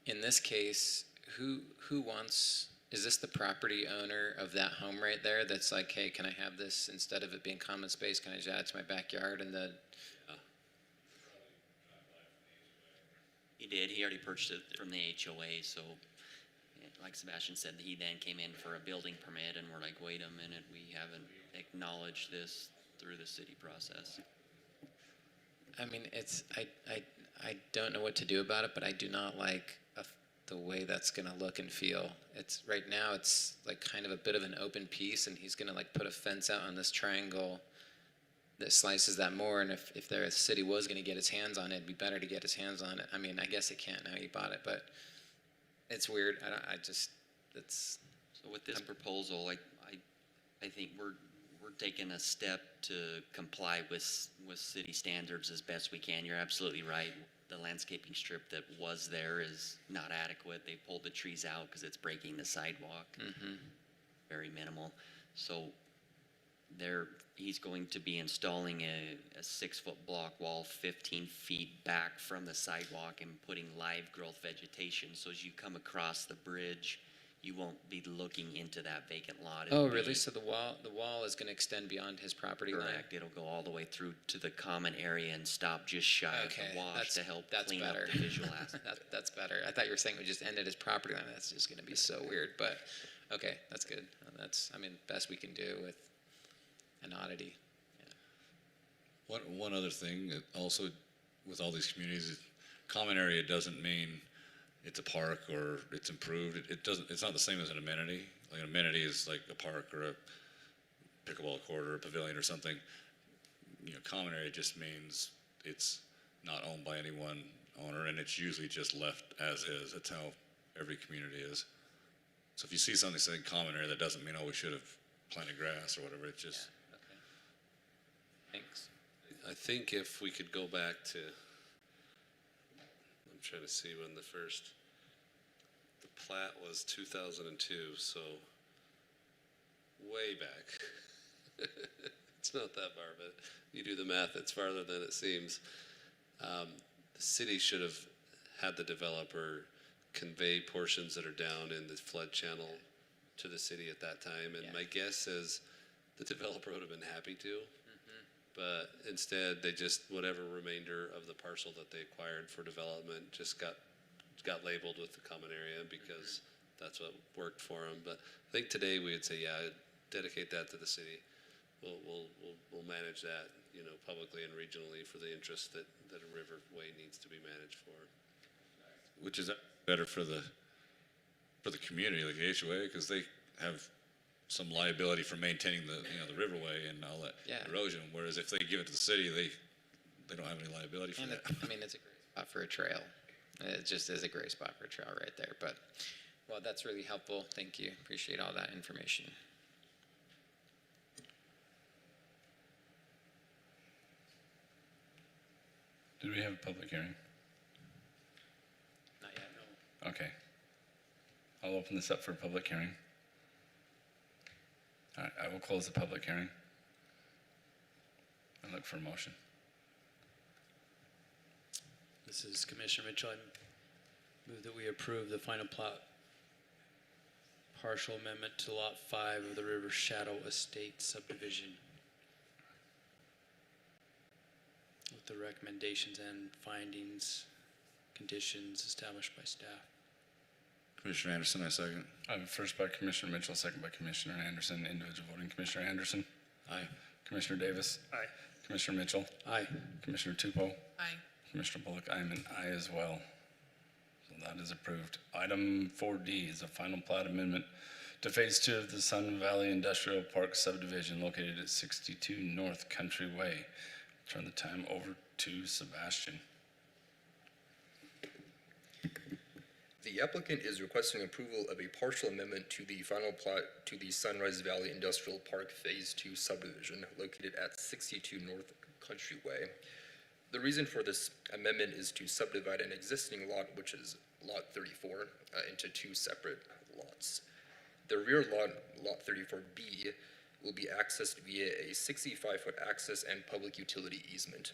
In this case, who wants, is this the property owner of that home right there that's like, hey, can I have this instead of it being common space? Can I just add it to my backyard? And the He did. He already purchased it from the HOA. So, like Sebastian said, he then came in for a building permit, and we're like, wait a minute, we haven't acknowledged this through the city process. I mean, I don't know what to do about it, but I do not like the way that's gonna look and feel. It's right now, it's like kind of a bit of an open piece, and he's gonna like put a fence out on this triangle that slices that more. And if the city was gonna get its hands on it, it'd be better to get its hands on it. I mean, I guess it can't now. He bought it, but it's weird. So with this proposal, I think we're taking a step to comply with city standards as best we can. You're absolutely right. The landscaping strip that was there is not adequate. They pulled the trees out because it's breaking the sidewalk. Very minimal. So he's going to be installing a 6-foot block wall 15 feet back from the sidewalk and putting live growth vegetation. So as you come across the bridge, you won't be looking into that vacant lot. Oh, really? So the wall is going to extend beyond his property line? Correct. It'll go all the way through to the common area and stop just shy of the wash to help clean up the visual aspect. That's better. I thought you were saying we just ended his property line. That's just going to be so weird. But okay, that's good. That's, I mean, best we can do with an oddity. One other thing, also with all these communities, common area doesn't mean it's a park or it's improved. It's not the same as an amenity. Like an amenity is like a park or a pickleball court or a pavilion or something. Common area just means it's not owned by any one owner, and it's usually just left as is. That's how every community is. So if you see something saying common area, that doesn't mean, oh, we should have planted grass or whatever. It's just. Thanks. I think if we could go back to, I'm trying to see when the plat was 2002, so way back. It's not that far, but you do the math, it's farther than it seems. The city should have had the developer convey portions that are down in the flood channel to the city at that time, and my guess is the developer would have been happy to. But instead, they just, whatever remainder of the parcel that they acquired for development just got labeled with the common area because that's what worked for them. But I think today we would say, yeah, dedicate that to the city. We'll manage that, publicly and regionally for the interest that a riverway needs to be managed for. Which is better for the community, like the HOA, because they have some liability for maintaining the riverway and all that erosion. Whereas if they give it to the city, they don't have any liability for that. I mean, it's a great spot for a trail. It just is a great spot for a trail right there. But, well, that's really helpful. Thank you. Appreciate all that information. Did we have a public hearing? Not yet, no. Okay. I'll open this up for a public hearing. All right, I will close the public hearing and look for a motion. This is Commissioner Mitchell. I move that we approve the final plat partial amendment to Lot 5 of the River Shadow Estate subdivision with the recommendations and findings, conditions established by staff. Commissioner Anderson, I second. First by Commissioner Mitchell, second by Commissioner Anderson. Individual voting, Commissioner Anderson. Aye. Commissioner Davis. Aye. Commissioner Mitchell. Aye. Commissioner Tupou. Aye. Commissioner Bullock, I am an aye as well. So that is approved. Item 4D is a final plat amendment to Phase 2 of the Sun Valley Industrial Park subdivision located at 62 North Country Way. Turn the time over to Sebastian. The applicant is requesting approval of a partial amendment to the final plat to the Sunrise Valley Industrial Park Phase 2 subdivision located at 62 North Country Way. The reason for this amendment is to subdivide an existing lot, which is Lot 34, into two separate lots. The rear lot, Lot 34B, will be accessed via a 65-foot access and public utility easement.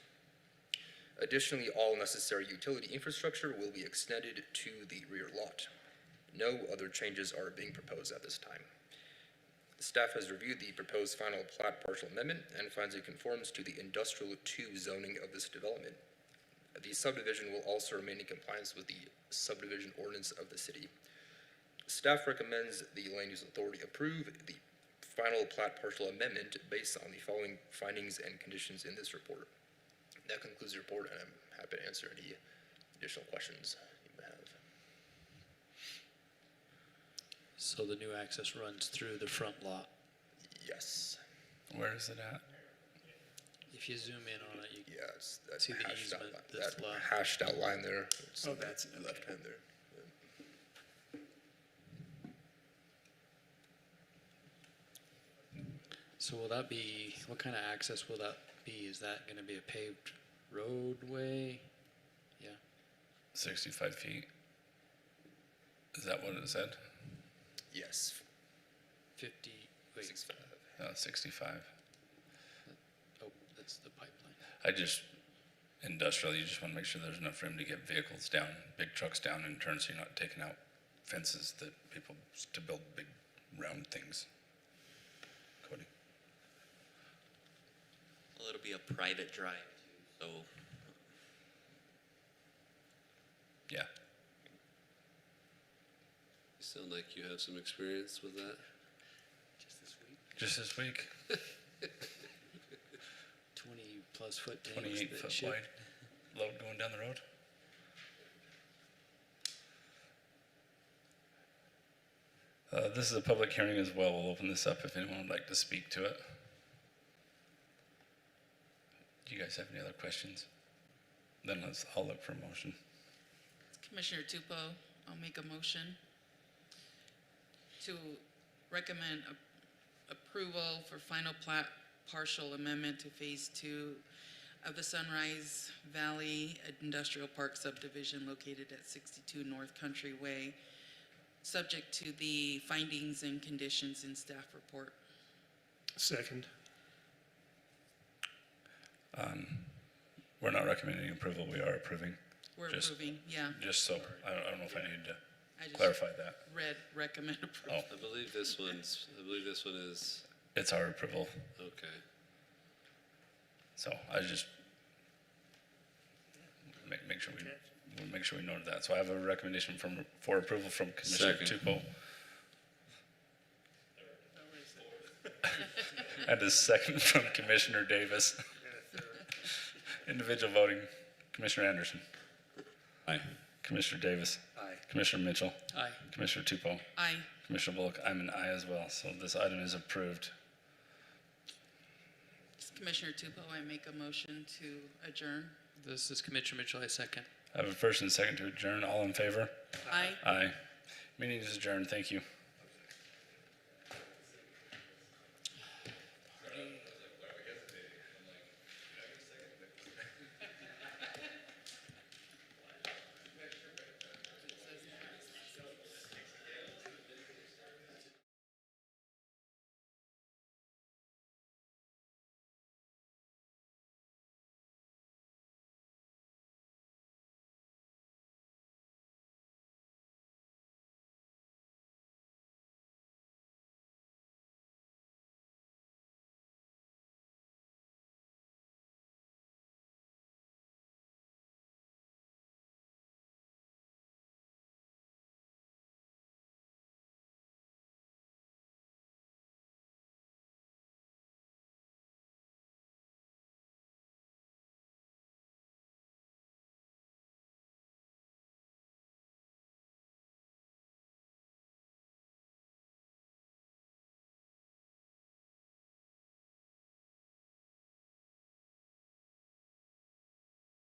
Additionally, all necessary utility infrastructure will be extended to the rear lot. No other changes are being proposed at this time. Staff has reviewed the proposed final plat partial amendment and finds it conforms to the Industrial 2 zoning of this development. The subdivision will also remain in compliance with the subdivision ordinance of the city. Staff recommends the Land Use Authority approve the final plat partial amendment based on the following findings and conditions in this report. That concludes the report, and I'm happy to answer any additional questions you may have. So the new access runs through the front lot. Yes. Where is it at? If you zoom in on it, you Yeah, it's that see the hashed easement outline, that's that left. hashed outline there. It's Oh, on that's the left hand there. So will that be, what kind of access will that be? Is that going to be a paved roadway? Yeah. 65 feet. Is that what it said? Yes. 50, wait, 65. 65. oh, that's the pipeline. I just, industrial, you just want to make sure there's enough room to get vehicles down, big trucks down in turn, so you're not taking out fences that people, to build big round things. Cody? Well, it'll be a private drive, too, so Yeah. You sound like you have some experience with that. Just this week? 20 plus foot tanks 28 that foot ship. wide load going down the road? This is a public hearing as well. We'll open this up if anyone would like to speak to it. Do you guys have any other questions? Then I'll look for a motion. Commissioner Tupou, I'll make a motion to recommend approval for final plat partial amendment to Phase 2 of the Sunrise Valley Industrial Park subdivision located at 62 North Country Way, subject to the findings and conditions in staff report. Second. We're not recommending approval, we are approving. We're Just- approving, yeah. Just so, I don't know if I need to I just clarify that. read recommend approval. Oh, I believe this one is, it's our approval, okay. so I just make sure we'll make sure we noted that. So I have a recommendation for approval from Commissioner Second. Tupou. And a second from Commissioner Davis. Individual voting, Commissioner Anderson. Aye. Commissioner Davis. Aye. Commissioner Mitchell. Aye. Commissioner Tupou. Aye. Commissioner Bullock, I'm an aye as well, so this item is approved. Commissioner Tupou, I make a motion to adjourn. This is Commissioner Mitchell, I second. I have a first and second to adjourn. All in favor? Aye. Aye. Meeting is adjourned. Thank you.